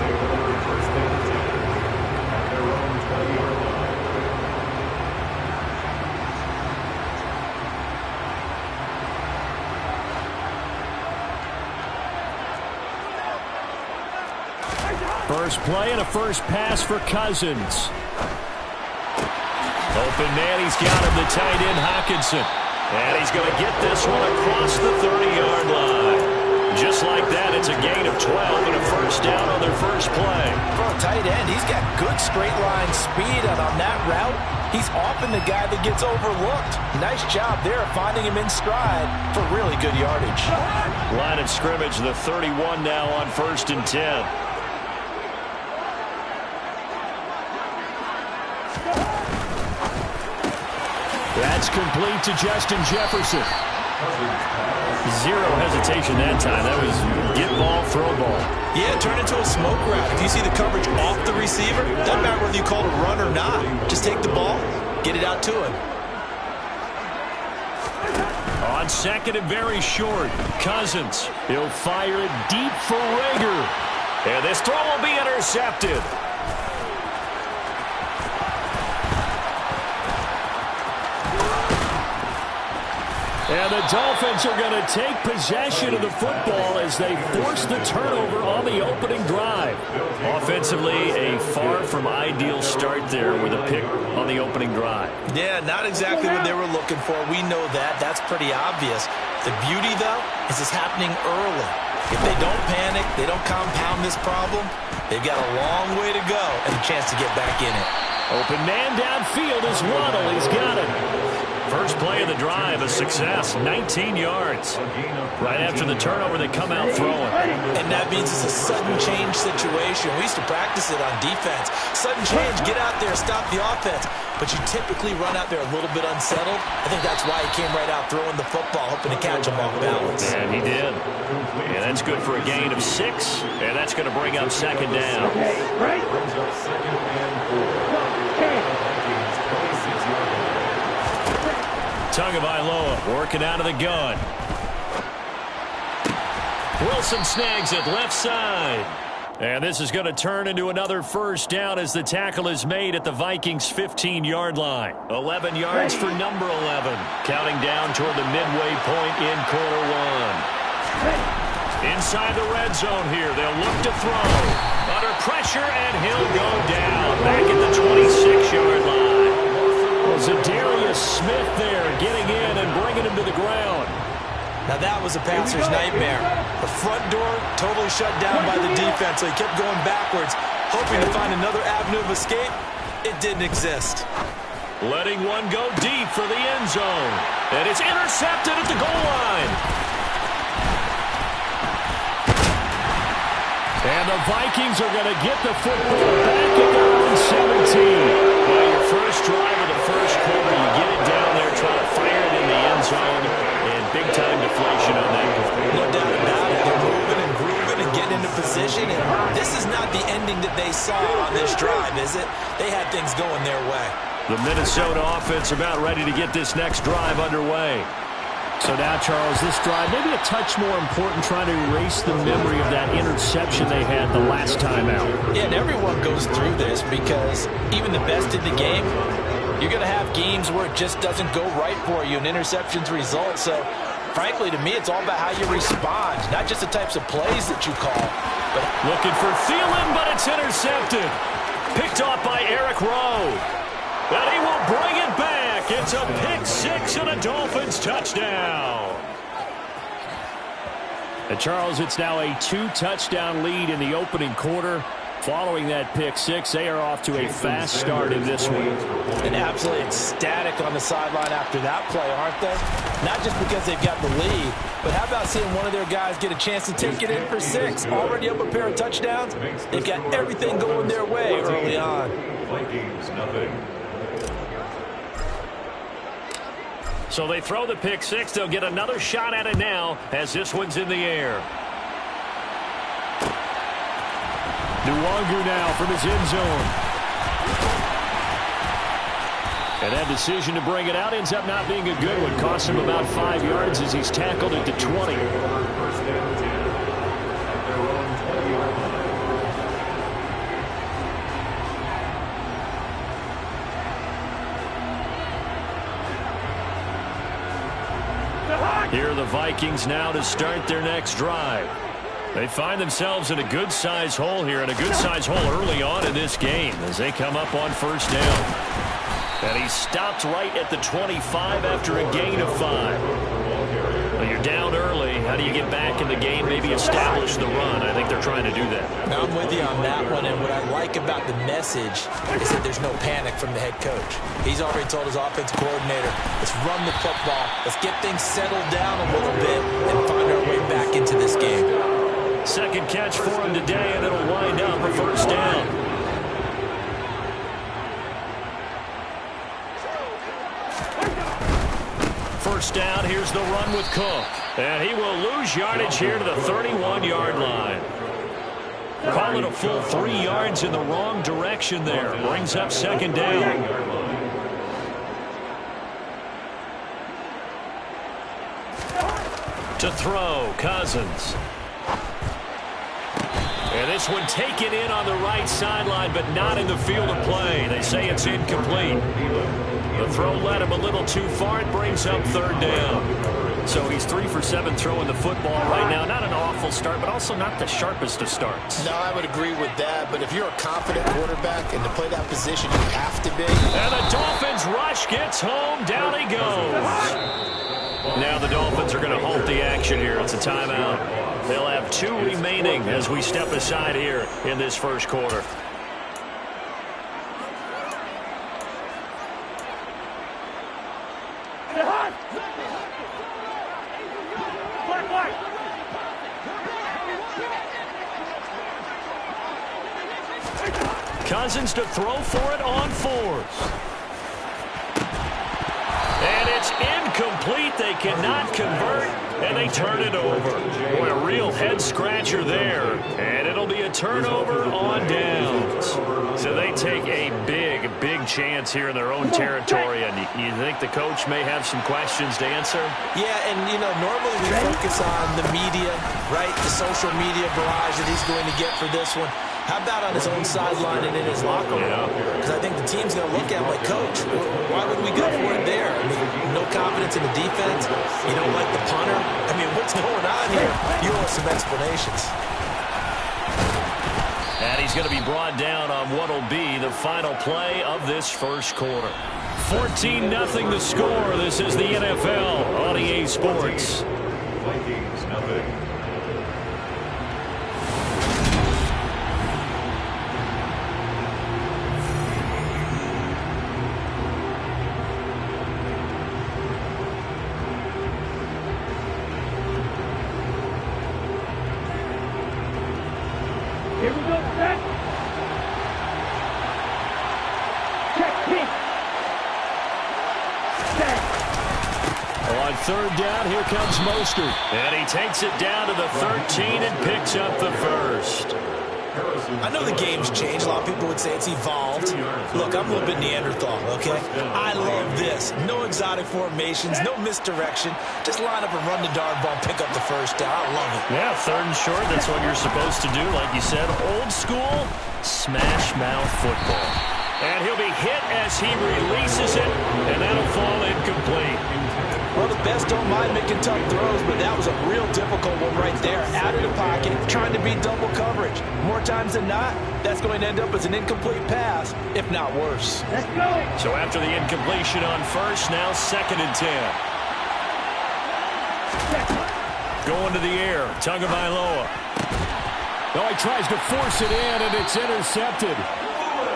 First play and a first pass for Cousins. Open man, he's got him, the tight end, Hockenson. And he's going to get this one across the 30-yard line. Just like that, it's a gain of 12 and a first down on their first play. For a tight end, he's got good straight line speed, and on that route, he's often the guy that gets overlooked. Nice job there finding him in stride for really good yardage. Line of scrimmage, the 31 now on 1st and 10. That's complete to Justin Jefferson. Zero hesitation that time. That was get ball, throw ball. Yeah, turn into a smoke route. If you see the coverage off the receiver, doesn't matter whether you call it a run or not. Just take the ball, get it out to him. On second and very short, Cousins. He'll fire it deep for Rager. And this throw will be intercepted. And the Dolphins are going to take possession of the football as they force the turnover on the opening drive. Offensively, a far from ideal start there with a pick on the opening drive. Yeah, not exactly what they were looking for. We know that. That's pretty obvious. The beauty, though, is it's happening early. If they don't panic, they don't compound this problem, they've got a long way to go and a chance to get back in it. Open man downfield is Waddle. He's got it. First play of the drive, a success, 19 yards. Right after the turnover, they come out throwing. And that means it's a sudden change situation. We used to practice it on defense. Sudden change, get out there, stop the offense. But you typically run out there a little bit unsettled. I think that's why he came right out throwing the football, hoping to catch him off balance. And he did. And that's good for a gain of 6. And that's going to bring up second down. Right. Tagovailoa working out of the gun. Wilson snags it left side. And this is going to turn into another first down as the tackle is made at the Vikings' 15-yard line. 11 yards for number 11. Counting down toward the midway point in quarter one. Inside the red zone here. They'll look to throw. Under pressure, and he'll go down. Back at the 26-yard line. Zadarius Smith there getting in and bringing him to the ground. Now that was a passer's nightmare. The front door totally shut down by the defense, so he kept going backwards, hoping to find another avenue of escape. It didn't exist. Letting one go deep for the end zone. And it's intercepted at the goal line. And the Vikings are going to get the football back at their own 17. Well, your first drive of the first quarter, you get it down there, try to fire it in the end zone, and big-time deflation on that goal. No doubt about it. They're moving and grooving and getting into position, and this is not the ending that they saw on this drive, is it? They had things going their way. The Minnesota offense about ready to get this next drive underway. So now, Charles, this drive maybe a touch more important, trying to erase the memory of that interception they had the last time out. Yeah, and everyone goes through this because even the best in the game, you're going to have games where it just doesn't go right for you and interceptions result. So, frankly, to me, it's all about how you respond, not just the types of plays that you call. But looking for Thielen, but it's intercepted. Picked off by Eric Rowe. And he will bring it back. It's a pick 6 and a Dolphins touchdown. And Charles, it's now a 2-touchdown lead in the opening quarter. Following that pick six, they are off to a fast start in this one. And absolutely ecstatic on the sideline after that play, aren't they? Not just because they've got the lead, but how about seeing one of their guys get a chance to take it in for 6? Already up a pair of touchdowns. They've got everything going their way early on. Vikings, nothing. So they throw the pick six. They'll get another shot at it now as this one's in the air. Nwangu now from his end zone. And that decision to bring it out ends up not being a good one. Costs him about 5 yards as he's tackled at the 20. First and 10 at their own 20-yard line. Here are the Vikings now to start their next drive. They find themselves in a good-sized hole here, and a good-sized hole early on in this game as they come up on first down. And he stopped right at the 25 after a gain of 5. Well, you're down early. How do you get back in the game, maybe establish the run? I think they're trying to do that. Now, I'm with you on that one, and what I like about the message is that there's no panic from the head coach. He's already told his offensive coordinator, let's run the football, let's get things settled down a little bit, and find our way back into this game. Second catch for him today, and it'll wind up a first down. First down, here's the run with Cook. And he will lose yardage here to the 31-yard line. Call it a full 3 yards in the wrong direction there. Brings up second down. To throw, Cousins. And this one taken in on the right sideline, but not in the field of play. They say it's incomplete. The throw led him a little too far. It brings up third down. So he's 3 for 7 throwing the football right now. Not an awful start, but also not the sharpest of starts. No, I would agree with that. But if you're a confident quarterback and to play that position, you have to be. And the Dolphins rush gets home. Down he goes. Now the Dolphins are going to halt the action here. It's a timeout. They'll have 2 remaining as we step aside here in this first quarter. Cousins to throw for it on 4th. And it's incomplete. They cannot convert, and they turn it over. Boy, a real head-scratcher there. And it'll be a turnover on downs. So they take a big, big chance here in their own territory. And you think the coach may have some questions to answer? Yeah, and, you know, normally we focus on the media, right? The social media barrage that he's going to get for this one. How about on his own sideline and in his locker room? Because I think the team's going to look at him like, Coach, why would we go for it there? I mean, no confidence in the defense. You don't like the punter. I mean, what's going on here? You owe some explanations. And he's going to be brought down on what will be the final play of this first quarter. 14-0 the score. This is the NFL on EA Sports. Vikings, nothing. Here we go, set. Check, kick. Set. On third down, here comes Mostert. And he takes it down to the 13 and picks up the first. I know the game's changed. A lot of people would say it's evolved. Look, I'm a little bit Neanderthal, okay? I love this. No exotic formations, no misdirection. Just line up and run the darn ball, pick up the first down. I love it. Yeah, third and short, that's what you're supposed to do. Like you said, old school, smash mouth football. And he'll be hit as he releases it, and that'll fall incomplete. Well, the best don't mind making tough throws, but that was a real difficult one right there. Out of the pocket, trying to beat double coverage. More times than not, that's going to end up as an incomplete pass, if not worse. Let's go. So after the incompletion on first, now 2nd and 10. going to the air. Tagovailoa. Oh, he tries to force it in, and it's intercepted.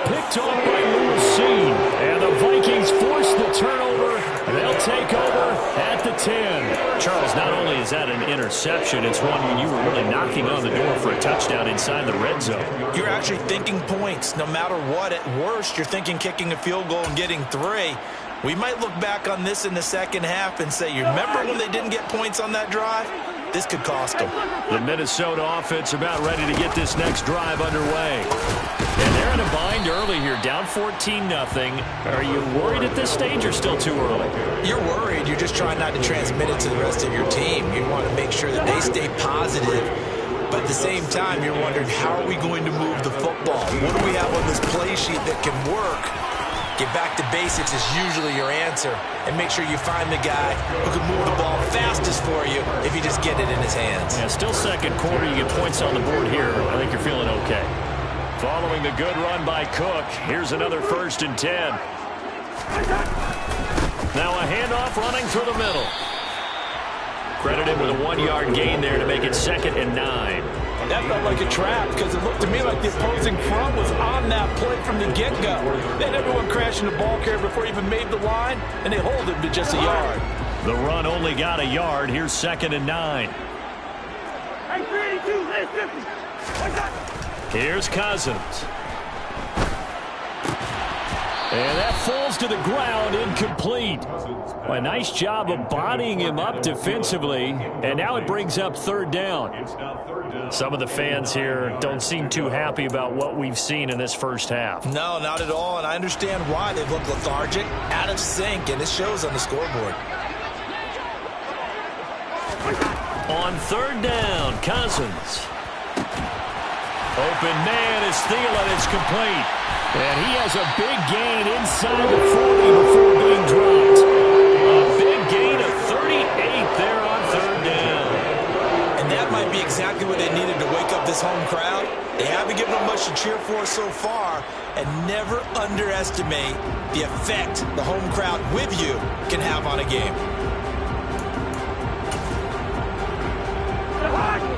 Picked off by Lewis-Cine. And the Vikings force the turnover. They'll take over at the 10. Charles, not only is that an interception, it's one when you were really knocking on the door for a touchdown inside the red zone. You're actually thinking points. No matter what, at worst, you're thinking kicking a field goal and getting 3. We might look back on this in the second half and say, you remember when they didn't get points on that drive? This could cost them. The Minnesota offense about ready to get this next drive underway. And they're in a bind early here, down 14-0. Are you worried at this stage or still too early? You're worried. You're just trying not to transmit it to the rest of your team. You want to make sure that they stay positive. But at the same time, you're wondering, how are we going to move the football? What do we have on this play sheet that can work? Get back to basics is usually your answer. And make sure you find the guy who can move the ball fastest for you if you just get it in his hands. Yeah, still second quarter. You get points on the board here. I think you're feeling okay. Following the good run by Cook, here's another 1st and 10. Now a handoff running through the middle. Credited with a 1-yard gain there to make it 2nd and 9. That felt like a trap because it looked to me like the opposing front was on that play from the get-go. They had everyone crashing the ball carrier before he even made the line, and they hold him to just a yard. The run only got a yard. Here's 2nd and 9. Here's Cousins. And that falls to the ground, incomplete. A nice job of bodying him up defensively, and now it brings up 3rd down. Some of the fans here don't seem too happy about what we've seen in this first half. No, not at all, and I understand why. They've looked lethargic, out of sync, and it shows on the scoreboard. On 3rd down, Cousins. Open man is Thielen. It's complete. And he has a big gain inside the 40 before being dropped. A big gain of 38 there on 3rd down. And that might be exactly what they needed to wake up this home crowd. They haven't given them much to cheer for so far. And never underestimate the effect the home crowd with you can have on a game.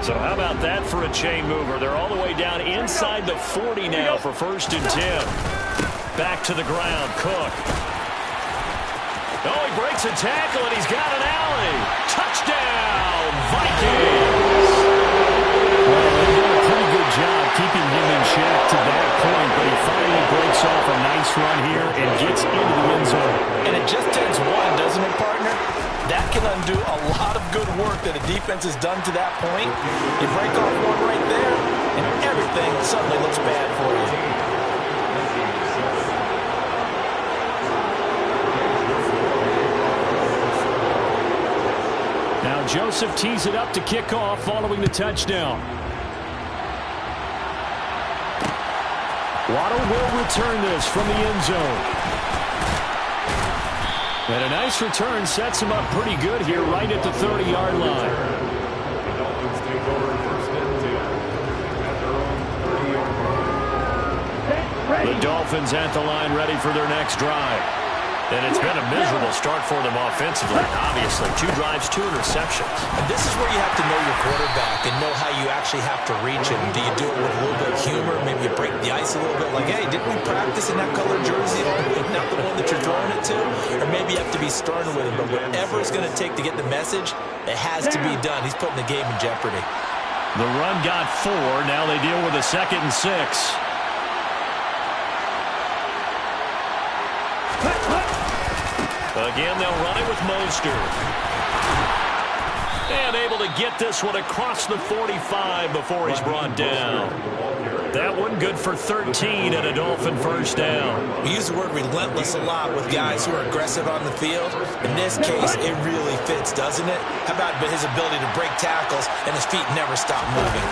So how about that for a chain mover? They're all the way down inside the 40 now for 1st and 10. Back to the ground, Cook. Oh, he breaks a tackle, and he's got an alley. Touchdown, Vikings! Well, they've done a pretty good job keeping him in check to that point, but he finally breaks off a nice run here and gets into the end zone. And it just takes one, doesn't it, partner? That can undo a lot of good work that a defense has done to that point. You break off one right there, and everything suddenly looks bad for you. Now Joseph tees it up to kick off following the touchdown. Waddle will return this from the end zone. And a nice return sets him up pretty good here right at the 30-yard line. The Dolphins take over 1st and 10 at their own 30-yard line. The Dolphins at the line ready for their next drive. And it's been a miserable start for them offensively, obviously. 2 drives, 2 interceptions. And this is where you have to know your quarterback and know how you actually have to reach him. Do you do it with a little bit of humor? Maybe you break the ice a little bit, like, hey, didn't we practice in that colored jersey? Not the one that you're throwing it to? Or maybe you have to be stern with him. But whatever it's going to take to get the message, it has to be done. He's putting the game in jeopardy. The run got 4. Now they deal with a 2nd and 6. Again, they'll run it with Mostert. And able to get this one across the 45 before he's brought down. That one good for 13 and a Dolphin 1st down. We use the word relentless a lot with guys who are aggressive on the field. In this case, it really fits, doesn't it? How about his ability to break tackles and his feet never stop moving?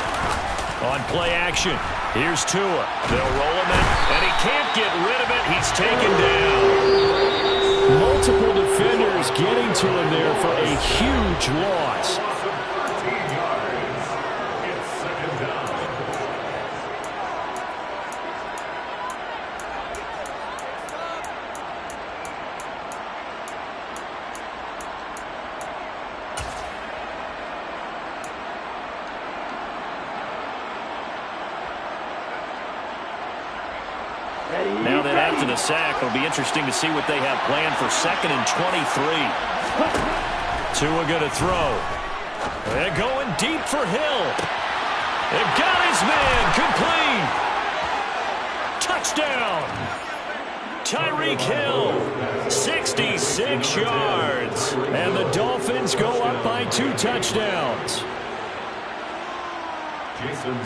On play action, here's Tua. They'll roll him in, and he can't get rid of it. He's taken down. Multiple defenders getting to him there for a huge loss. 13 yards. It's 2nd down. Now then, after the sack, it'll be interesting to see what they have planned for 2nd and 23. Tua going to throw. They're going deep for Hill. They've got his man complete. Touchdown. Tyreek Hill, 66 yards. And the Dolphins go up by 2 touchdowns.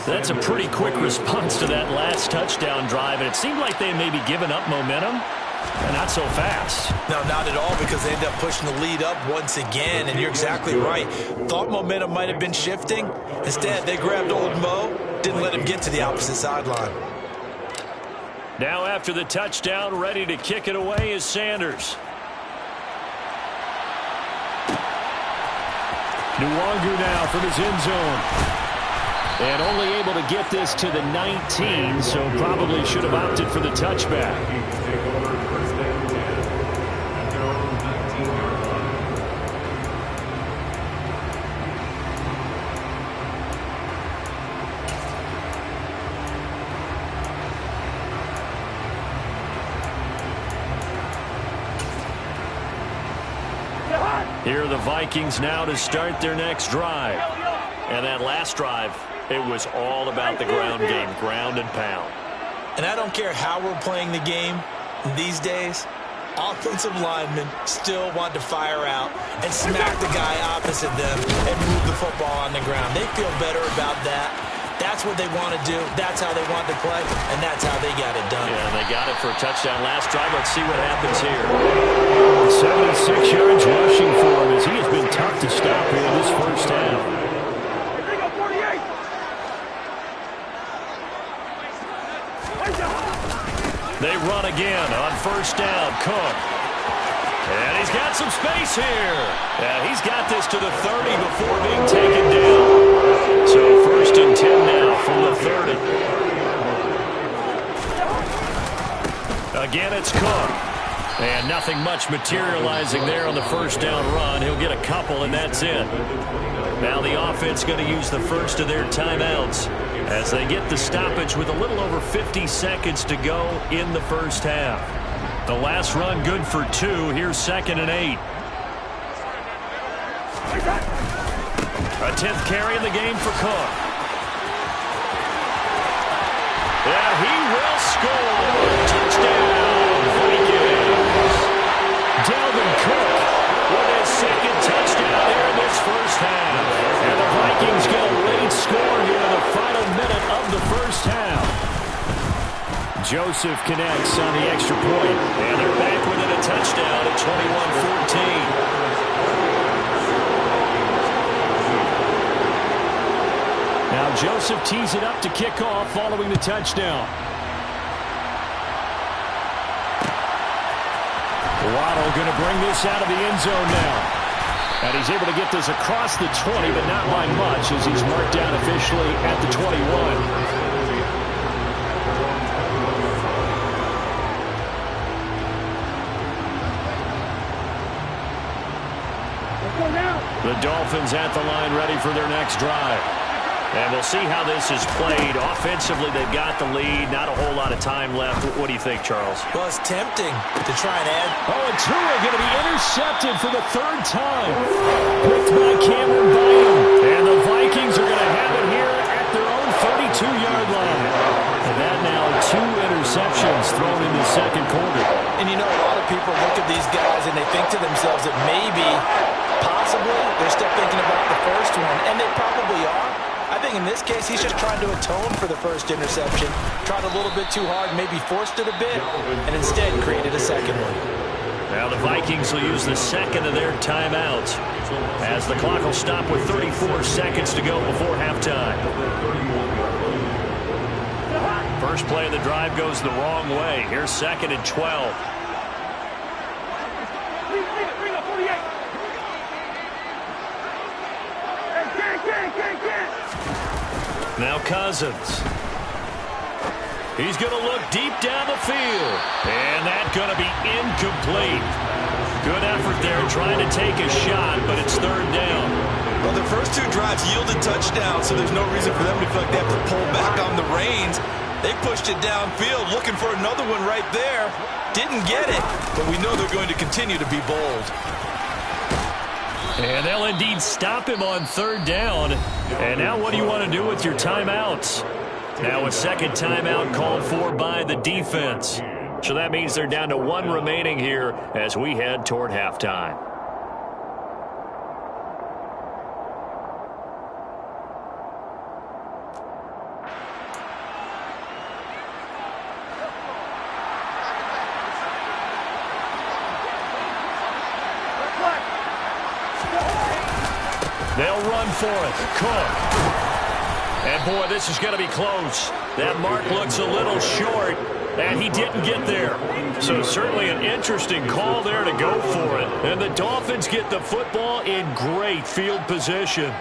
That's a pretty quick response to that last touchdown drive, and it seemed like they may be giving up momentum, and not so fast. No, not at all, because they end up pushing the lead up once again, and you're exactly right. Thought momentum might have been shifting. Instead, they grabbed old Mo, didn't let him get to the opposite sideline. Now after the touchdown, ready to kick it away is Sanders. Nwangu now from his end zone. And only able to get this to the 19, so probably should have opted for the touchback. Here are the Vikings now to start their next drive. And that last drive, it was all about the ground game, ground and pound. And I don't care how we're playing the game these days, offensive linemen still want to fire out and smack the guy opposite them and move the football on the ground. They feel better about that. That's what they want to do. That's how they want to play, and that's how they got it done. Yeah, they got it for a touchdown last drive. Let's see what happens here. 76 yards rushing for him as he has been tough to stop here in this first half. They run again on first down. Cook. And he's got some space here. Yeah, he's got this to the 30 before being taken down. So 1st and 10 now from the 30. Again, it's Cook. And nothing much materializing there on the first down run. He'll get a couple, and that's it. Now the offense going to use the first of their timeouts as they get the stoppage with a little over 50 seconds to go in the first half. The last run good for 2. Here's 2nd and 8. A 10th carry in the game for Cook. And he will score. Touchdown, Vikings. Dalvin Cook with his 2nd touchdown here in this first half. And the Vikings get a late score here in the final minute of the first half. Joseph connects on the extra point. And they're back within a touchdown at 21-14. Now Joseph tees it up to kick off following the touchdown. Waddle going to bring this out of the end zone now. And he's able to get this across the 20, but not by much as he's marked down officially at the 21. The Dolphins at the line ready for their next drive. And we'll see how this is played. Offensively, they've got the lead. Not a whole lot of time left. What do you think, Charles? Well, it's tempting to try and add. Oh, and Tua going to be intercepted for the 3rd time. Picked by Cameron Bynum. And the Vikings are going to have it here at their own 32-yard line. And that now 2 interceptions thrown in the second quarter. And you know, a lot of people look at these guys and they think to themselves that maybe, possibly, they're still thinking about the first one. And they probably are. I think in this case, he's just trying to atone for the first interception. Tried a little bit too hard, maybe forced it a bit, and instead created a second one. Now the Vikings will use the 2nd of their timeouts as the clock will stop with 34 seconds to go before halftime. First play of the drive goes the wrong way. Here's 2nd and 12. Now Cousins. He's going to look deep down the field. And that's going to be incomplete. Good effort there trying to take a shot, but it's 3rd down. Well, the first two drives yielded touchdowns, so there's no reason for them to feel like they have to pull back on the reins. They pushed it downfield, looking for another one right there. Didn't get it, but we know they're going to continue to be bold. And they'll indeed stop him on third down. And now what do you want to do with your timeouts? Now a second timeout called for by the defense. So that means they're down to one remaining here as we head toward halftime. They'll run for it. Cook. And, boy, this is going to be close. That mark looks a little short, and he didn't get there. So certainly an interesting call there to go for it. And the Dolphins get the football in great field position.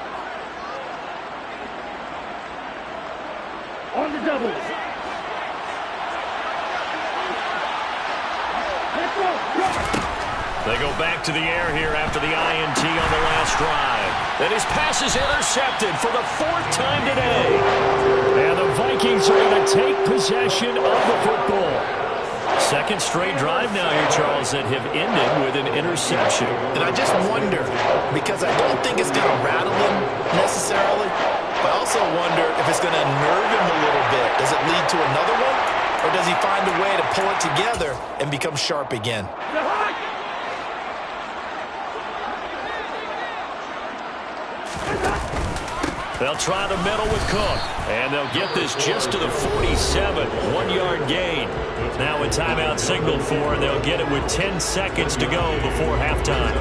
On the double. Let's go. They go back to the air here after the INT on the last drive. And his pass is intercepted for the fourth time today. And the Vikings are going to take possession of the football. Second straight drive now here, Charles, that have ended with an interception. And I just wonder, because I don't think it's going to rattle him necessarily, but I also wonder if it's going to nerve him a little bit. Does it lead to another one? Or does he find a way to pull it together and become sharp again? They'll try the middle with Cook, and they'll get this just to the 47, 1-yard gain. Now a timeout signaled for, and they'll get it with 10 seconds to go before halftime.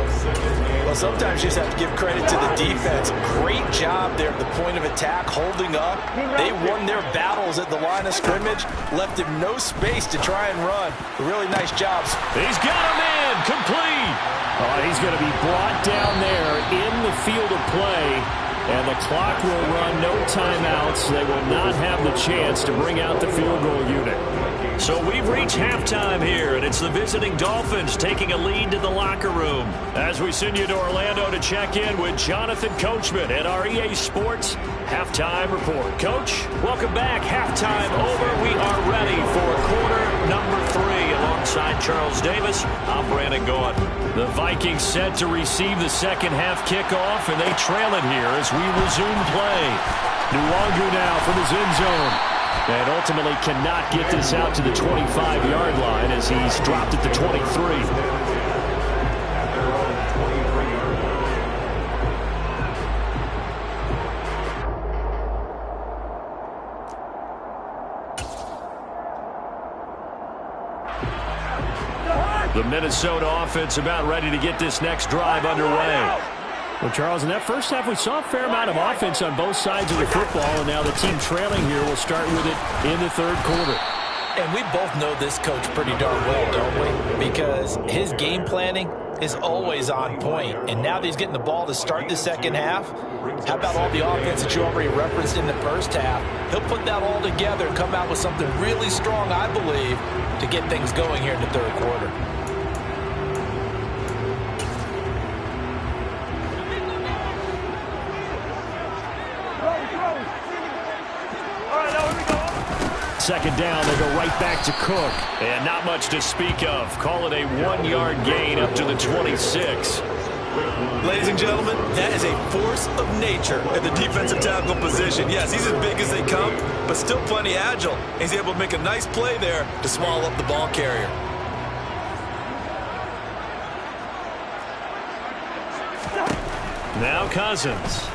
Well, sometimes you just have to give credit to the defense. Great job there at the point of attack, holding up. They won their battles at the line of scrimmage, left him no space to try and run. Really nice jobs. He's got him in, complete. Oh, he's going to be brought down there in the field of play. And the clock will run, no timeouts. They will not have the chance to bring out the field goal unit. So we've reached halftime here, and it's the visiting Dolphins taking a lead to the locker room. As we send you to Orlando to check in with Jonathan Coachman at our EA Sports Halftime Report. Coach, welcome back. Halftime over. We are ready for quarter number 3. Alongside Charles Davis, I'm Brandon Gaughan. The Vikings set to receive the second half kickoff, and they trail it here as we resume play. Nwangu now from his end zone. And ultimately cannot get this out to the 25-yard line as he's dropped at the 23. The Minnesota offense about ready to get this next drive underway. Well, Charles, in that first half, we saw a fair amount of offense on both sides of the football, and now the team trailing here will start with it in the third quarter. And we both know this coach pretty darn well, don't we? Because his game planning is always on point. And now that he's getting the ball to start the second half, how about all the offense that you already referenced in the first half? He'll put that all together and come out with something really strong, I believe, to get things going here in the third quarter. Second down, they go right back to Cook. And not much to speak of. Call it a 1-yard gain up to the 26. Ladies and gentlemen, that is a force of nature at the defensive tackle position. Yes, he's as big as they come, but still plenty agile. He's able to make a nice play there to swallow up the ball carrier. Now Cousins.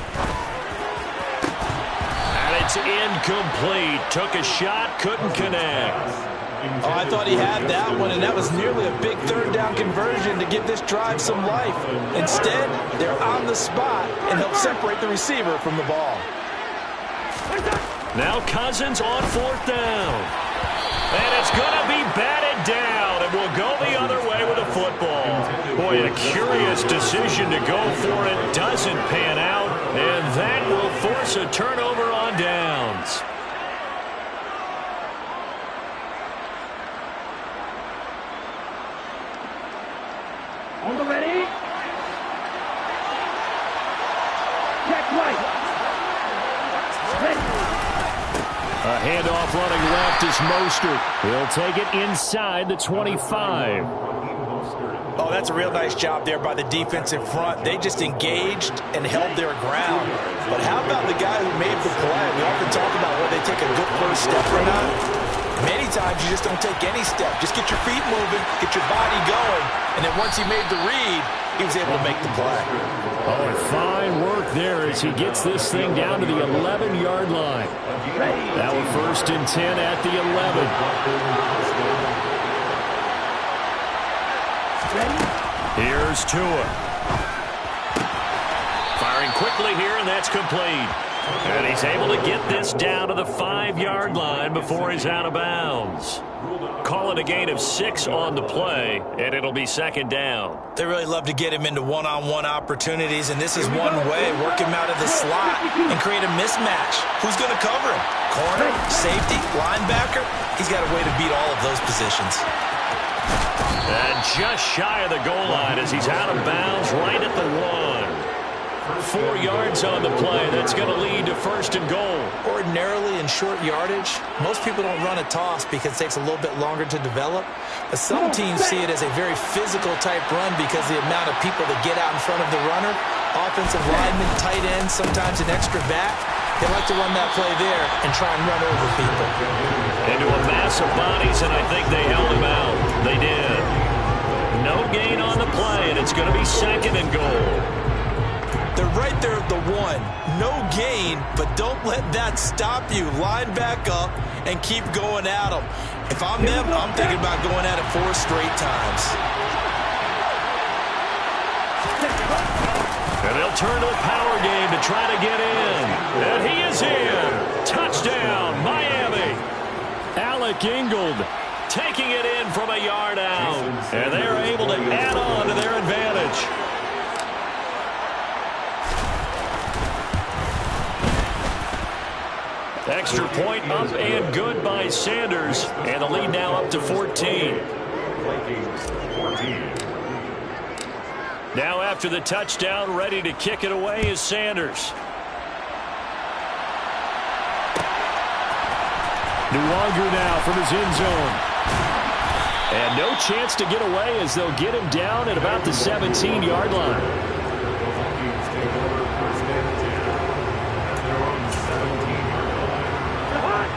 And it's incomplete. Took a shot, couldn't connect. Oh, I thought he had that one, and that was nearly a big third down conversion to give this drive some life. Instead, they're on the spot and help separate the receiver from the ball. Now Cousins on fourth down. And it's going to be batted down, and we'll go the other way with the football. Boy, a curious decision to go for it. Doesn't pan out, and that will force a turnover on downs. On the ready. handoff running left is Mostert. He'll take it inside the 25. Oh, that's a real nice job there by the defensive front. They just engaged and held their ground. But how about the guy who made the play? We often talk about whether they take a good first step or not. Many times you just don't take any step. Just get your feet moving, get your body going, and then once he made the read, he was able to make the play. Oh, and fine work there as he gets this thing down to the 11-yard line. Now we're 1st and 10 at the 11. Here's Tua. Firing quickly here, and that's complete. And he's able to get this down to the 5-yard line before he's out of bounds. Call it a gain of 6 on the play, and it'll be 2nd down. They really love to get him into one-on-one opportunities, and this is one way. Work him out of the slot and create a mismatch. Who's going to cover him? Corner, safety, linebacker? He's got a way to beat all of those positions. And just shy of the goal line as he's out of bounds right at the 1. 4 yards on the play. That's going to lead to 1st and goal. Ordinarily in short yardage, most people don't run a toss because it takes a little bit longer to develop. But some teams see it as a very physical type run because the amount of people that get out in front of the runner, offensive linemen, tight ends, sometimes an extra back. They like to run that play there and try and run over people. Into a mass of bodies, and I think they held him out. They did. No gain on the play, and it's going to be 2nd and goal. They're right there at the 1. No gain, but don't let that stop you. Line back up and keep going at them. If I'm them, I'm thinking about going at it 4 straight times. And they'll turn to the power game to try to get in. And he is in. Touchdown, Miami. Alec Ingold taking it in from a yard out. And they're able to add on to their advantage. Extra point up and good by Sanders. And the lead now up to 14. Now after the touchdown, ready to kick it away is Sanders. Nwangu now from his end zone. And no chance to get away as they'll get him down at about the 17-yard line.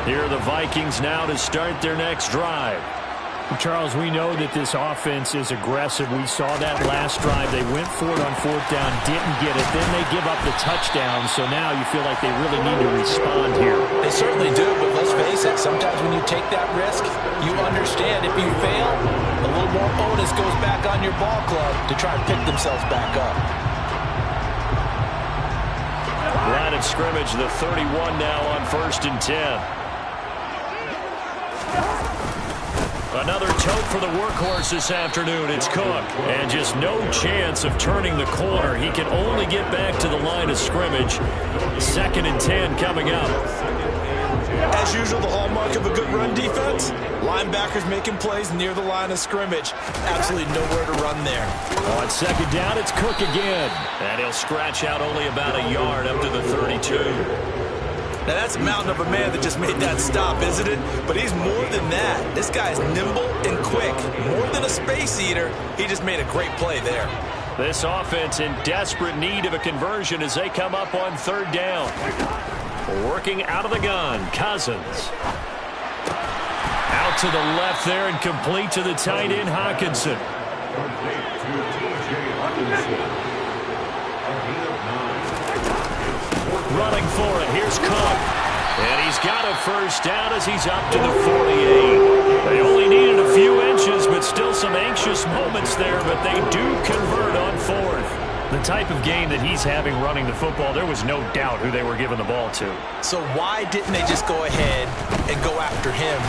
Here are the Vikings now to start their next drive. Charles, we know that this offense is aggressive. We saw that last drive. They went for it on 4th down, didn't get it. Then they give up the touchdown. So now you feel like they really need to respond here. They certainly do, but let's face it. Sometimes when you take that risk, you understand if you fail, a little more onus goes back on your ball club to try and pick themselves back up. Line of scrimmage, the 31 now on 1st and 10. Another tote for the workhorse this afternoon. It's Cook. And just no chance of turning the corner. He can only get back to the line of scrimmage. 2nd and 10 coming up. As usual, the hallmark of a good run defense, linebackers making plays near the line of scrimmage. Absolutely nowhere to run there. On 2nd down, it's Cook again. And he'll scratch out only about a yard up to the 32. Now, that's a mountain of a man that just made that stop, isn't it? But he's more than that. This guy's nimble and quick. More than a space eater, he just made a great play there. This offense in desperate need of a conversion as they come up on 3rd down. Working out of the gun, Cousins. Out to the left there and complete to the tight end, Hawkinson. Running for it. Here's Cook. And he's got a 1st down as he's up to the 48. They only needed a few inches, but still some anxious moments there, but they do convert on 4th. The type of game that he's having running the football, there was no doubt who they were giving the ball to. So why didn't they just go ahead and go after him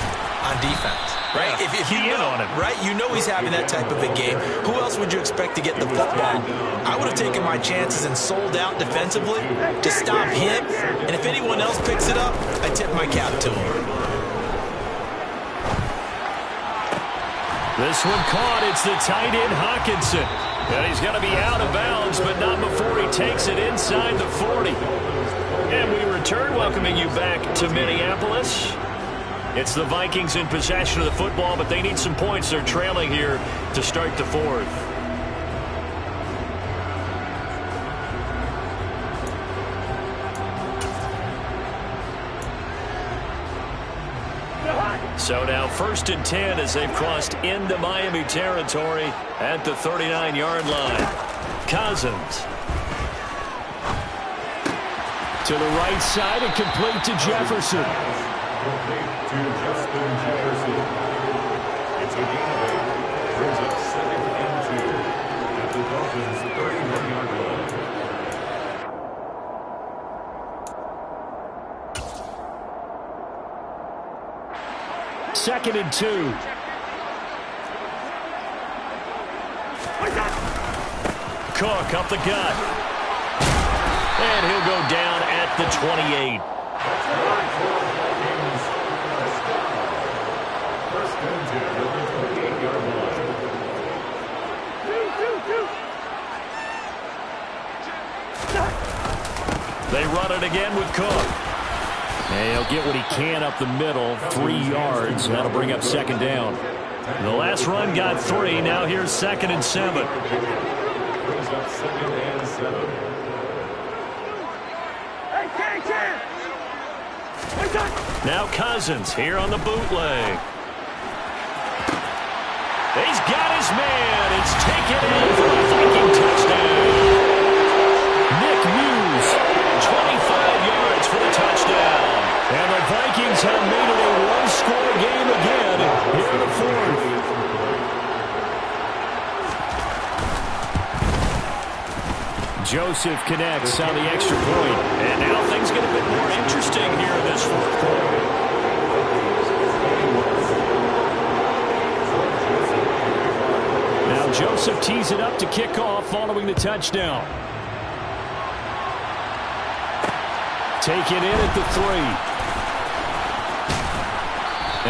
on defense? Right? Yeah, if you know, on him. Right? You know he's having that type of a game. Who else would you expect to get the football? I would have taken my chances and sold out defensively to stop him. And if anyone else picks it up, I tip my cap to him. This one caught. It's the tight end, Hawkinson. And he's going to be out of bounds, but not before he takes it inside the 40. And we return, welcoming you back to Minneapolis. It's the Vikings in possession of the football, but they need some points. They're trailing here to start the fourth. So now 1st and 10 as they've crossed into Miami territory at the 39-yard line. Cousins. To the right side and complete to Jefferson. Complete to Justin Jefferson. It's a gain of 8. Brings up 2nd and 2 at the Dolphins' 31-yard line. Second and 2. Cook up the gut. And he'll go down at the 28. First and 10 at the 28-yard line. They run it again with Cook. And he'll get what he can up the middle, 3 yards. That'll bring up 2nd down. The last run got 3. Now here's 2nd and 7. Brings up 2nd and 7. Now Cousins here on the bootleg. He's got his man. It's taken in for a Viking touchdown. Nick Muse, 25 yards for the touchdown. And the Vikings have made it a one-score game again here in the fourth. Joseph connects on the extra point. And now things get a bit more interesting here in this fourth quarter. Now Joseph tees it up to kick off following the touchdown. Taken in at the 3.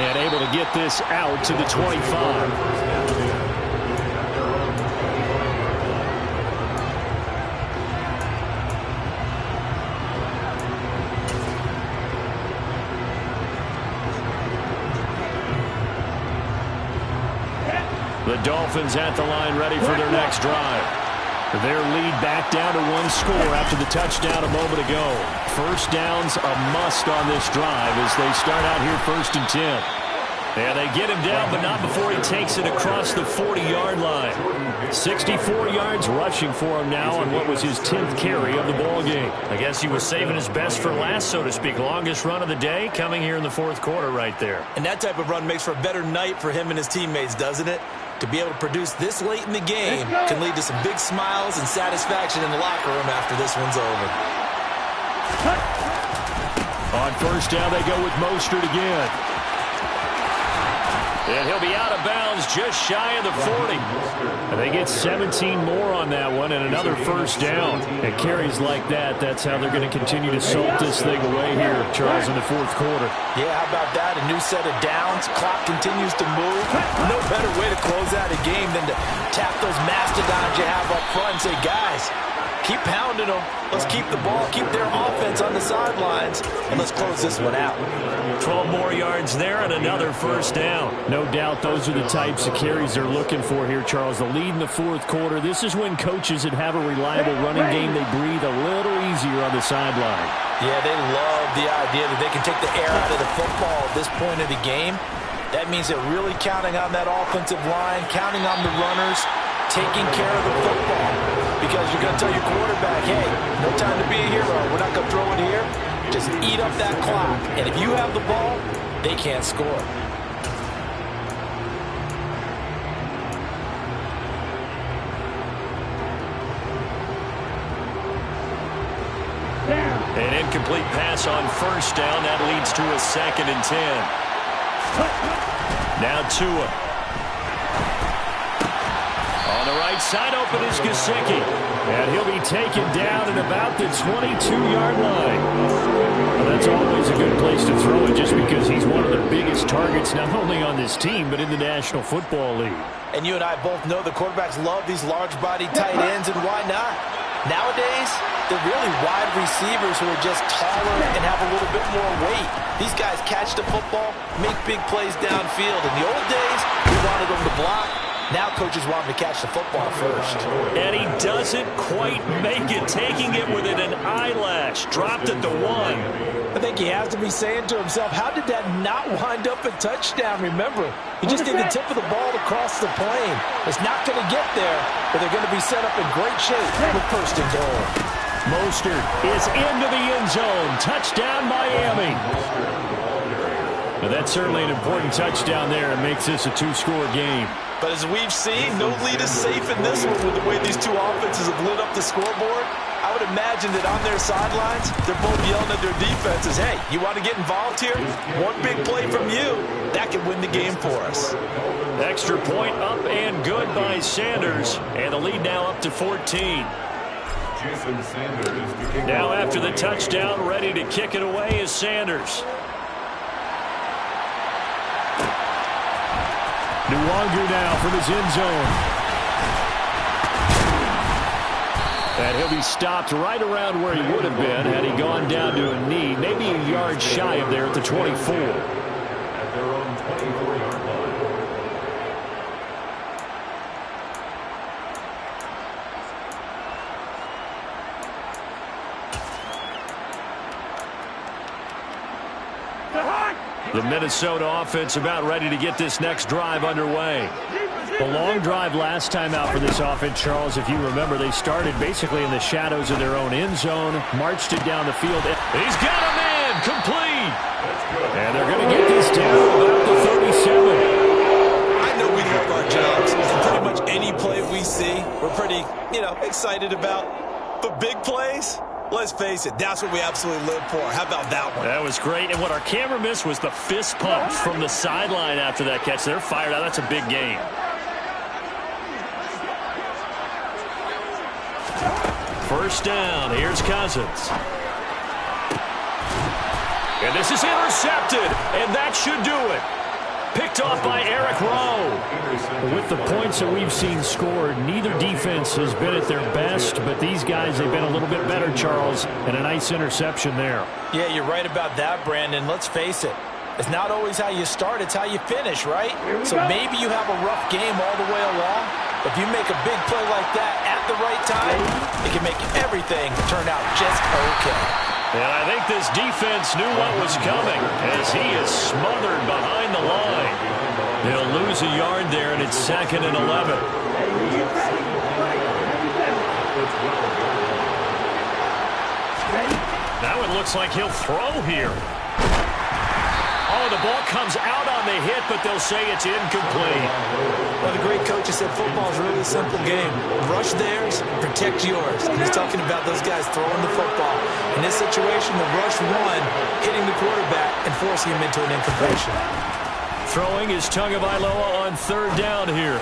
And able to get this out to the 25. The Dolphins at the line ready for their next drive. Their lead back down to 1 score after the touchdown a moment ago. First down's a must on this drive as they start out here 1st and 10. Yeah, they get him down, but not before he takes it across the 40-yard line. 64 yards rushing for him now on what was his 10th carry of the ball game. I guess he was saving his best for last, so to speak. Longest run of the day coming here in the fourth quarter right there. And that type of run makes for a better night for him and his teammates, doesn't it? To be able to produce this late in the game can lead to some big smiles and satisfaction in the locker room after this one's over. On first down, they go with Mostert again. And he'll be out of bounds just shy of the 40. And they get 17 more on that one and another first down. And carries like that, that's how they're going to continue to salt this thing away here, Charles, in the fourth quarter. Yeah, how about that? A new set of downs. Clock continues to move. No better way to close out a game than to tap those mastodons you have up front and say, guys, keep pounding them. Let's keep the ball, keep their offense on the sidelines, and let's close this one out. 12 more yards there and another first down. No doubt those are the types of carries they're looking for here, Charles. The lead in the fourth quarter. This is when coaches that have a reliable running game, they breathe a little easier on the sideline. Yeah, they love the idea that they can take the air out of the football at this point of the game. That means they're really counting on that offensive line, counting on the runners, taking care of the football. Because you're going to tell your quarterback, hey, no time to be a hero. We're not going to throw it here. Just eat up that clock. And if you have the ball, they can't score. An incomplete pass on first down. That leads to a 2nd and 10. Now Tua. On the right side, open is Gesicki. And he'll be taken down at about the 22-yard line. Well, that's always a good place to throw it just because he's one of the biggest targets not only on this team but in the National Football League. And you and I both know the quarterbacks love these large-bodied tight ends, and why not? Nowadays, they're really wide receivers who are just taller and have a little bit more weight. These guys catch the football, make big plays downfield. In the old days, we wanted them to block. Now coaches want him to catch the football first. And he doesn't quite make it, taking it within an eyelash. Dropped at the 1. I think he has to be saying to himself, how did that not wind up a touchdown? Remember, he just did the tip of the ball across the plane. It's not going to get there, but they're going to be set up in great shape with first and goal. Mostert is into the end zone. Touchdown, Miami. Now that's certainly an important touchdown there. It makes this a 2-score game. But as we've seen, no lead is safe in this one with the way these two offenses have lit up the scoreboard. I would imagine that on their sidelines, they're both yelling at their defenses, hey, you want to get involved here? One big play from you, that can win the game for us. Extra point up and good by Sanders. And the lead now up to 14. Now after the touchdown, ready to kick it away is Sanders. Nwangu now from his end zone. And he'll be stopped right around where he would have been had he gone down to a knee, maybe a yard shy of there at the 24. At their own 24-yard line. The Minnesota offense about ready to get this next drive underway. The long drive last time out for this offense, Charles, if you remember, they started basically in the shadows of their own end zone, marched it down the field. He's got a man, complete. And they're going to get this down about the 37. I know we love our jobs, and pretty much any play we see, we're pretty, excited about. But big plays, let's face it, that's what we absolutely live for. How about that one? That was great. And what our camera missed was the fist pump from the sideline after that catch. They're fired out. That's a big game. First down. Here's Cousins. And this is intercepted. And that should do it. Picked off by Eric Rowe. With the points that we've seen scored, neither defense has been at their best, but these guys, they've been a little bit better, Charles, and a nice interception there. Yeah, you're right about that, Brandon. Let's face it. It's not always how you start, it's how you finish, right? So maybe you have a rough game all the way along. If you make a big play like that at the right time, it can make everything turn out just okay. And I think this defense knew what was coming as he is smothered behind the line. They'll lose a yard there, and it's 2nd and 11. Now it looks like he'll throw here. Oh, the ball comes out on the hit, but they'll say it's incomplete. Well, the great coach has said football is a really simple game. Rush theirs, protect yours. And he's talking about those guys throwing the football. In this situation, the rush one, hitting the quarterback and forcing him into an incompletion. Throwing is Tagovailoa on 3rd down here.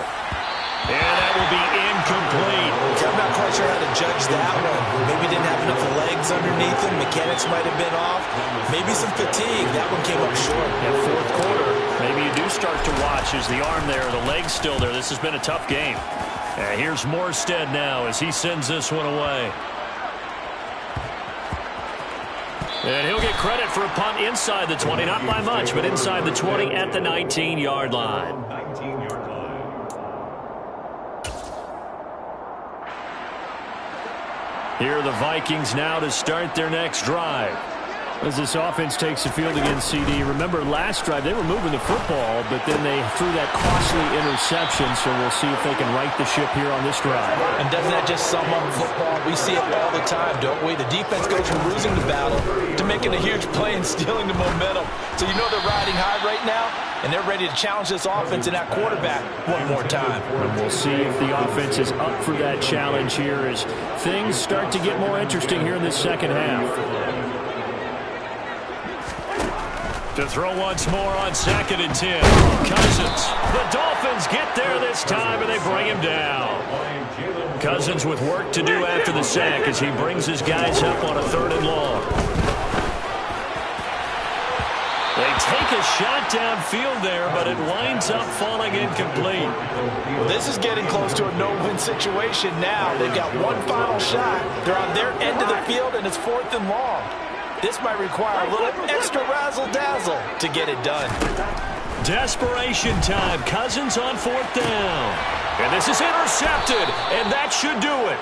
And that will be incomplete. I'm not quite sure how to judge that one. Maybe didn't have enough legs underneath him. Mechanics might have been off. Maybe some fatigue. That one came up short. In 4th quarter, maybe you do start to watch as the arm there, the leg's still there. This has been a tough game. And here's Morstead now as he sends this one away. And he'll get credit for a punt inside the 20. Not by much, but inside the 20 at the 19-yard line. 19-yard line. Here are the Vikings now to start their next drive. As this offense takes the field against CD. Remember, last drive, they were moving the football, but then they threw that costly interception, so we'll see if they can right the ship here on this drive. And doesn't that just sum up football? We see it all the time, don't we? The defense goes from losing the battle to making a huge play and stealing the momentum. So you know they're riding high right now, and they're ready to challenge this offense and that quarterback one more time. And we'll see if the offense is up for that challenge here as things start to get more interesting here in this second half. To throw once more on 2nd and 10. Cousins. The Dolphins get there this time, and they bring him down. Cousins with work to do after the sack as he brings his guys up on a 3rd and long. They take a shot downfield there, but it winds up falling incomplete. Well, this is getting close to a no-win situation now. They've got one final shot. They're on their end of the field, and it's 4th and long. This might require a little extra razzle-dazzle to get it done. Desperation time. Cousins on 4th down. And this is intercepted, and that should do it.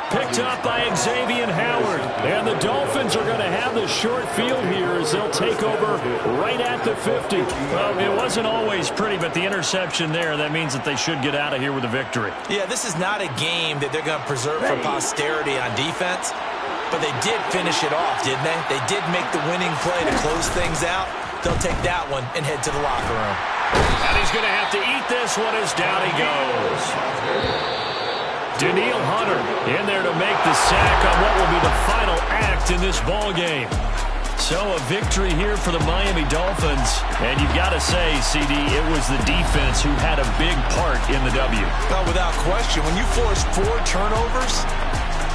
Picked up by Xavier Howard. And the Dolphins are going to have the short field here as they'll take over right at the 50. Well, it wasn't always pretty, but the interception there, that means that they should get out of here with a victory. Yeah, this is not a game that they're going to preserve for posterity on defense, but they did finish it off, didn't they? They did make the winning play to close things out. They'll take that one and head to the locker room. And he's going to have to eat this one as down he goes. Danielle Hunter in there to make the sack on what will be the final act in this ball game. So a victory here for the Miami Dolphins. And you've got to say, CD, it was the defense who had a big part in the W. Well, without question, when you force 4 turnovers,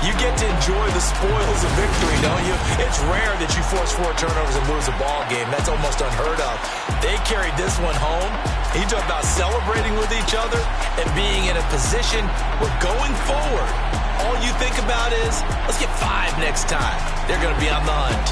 you get to enjoy the spoils of victory, don't you? It's rare that you force 4 turnovers and lose a ball game. That's almost unheard of. They carried this one home. You talk about celebrating with each other and being in a position where going forward, all you think about is, let's get 5 next time. They're going to be on the hunt.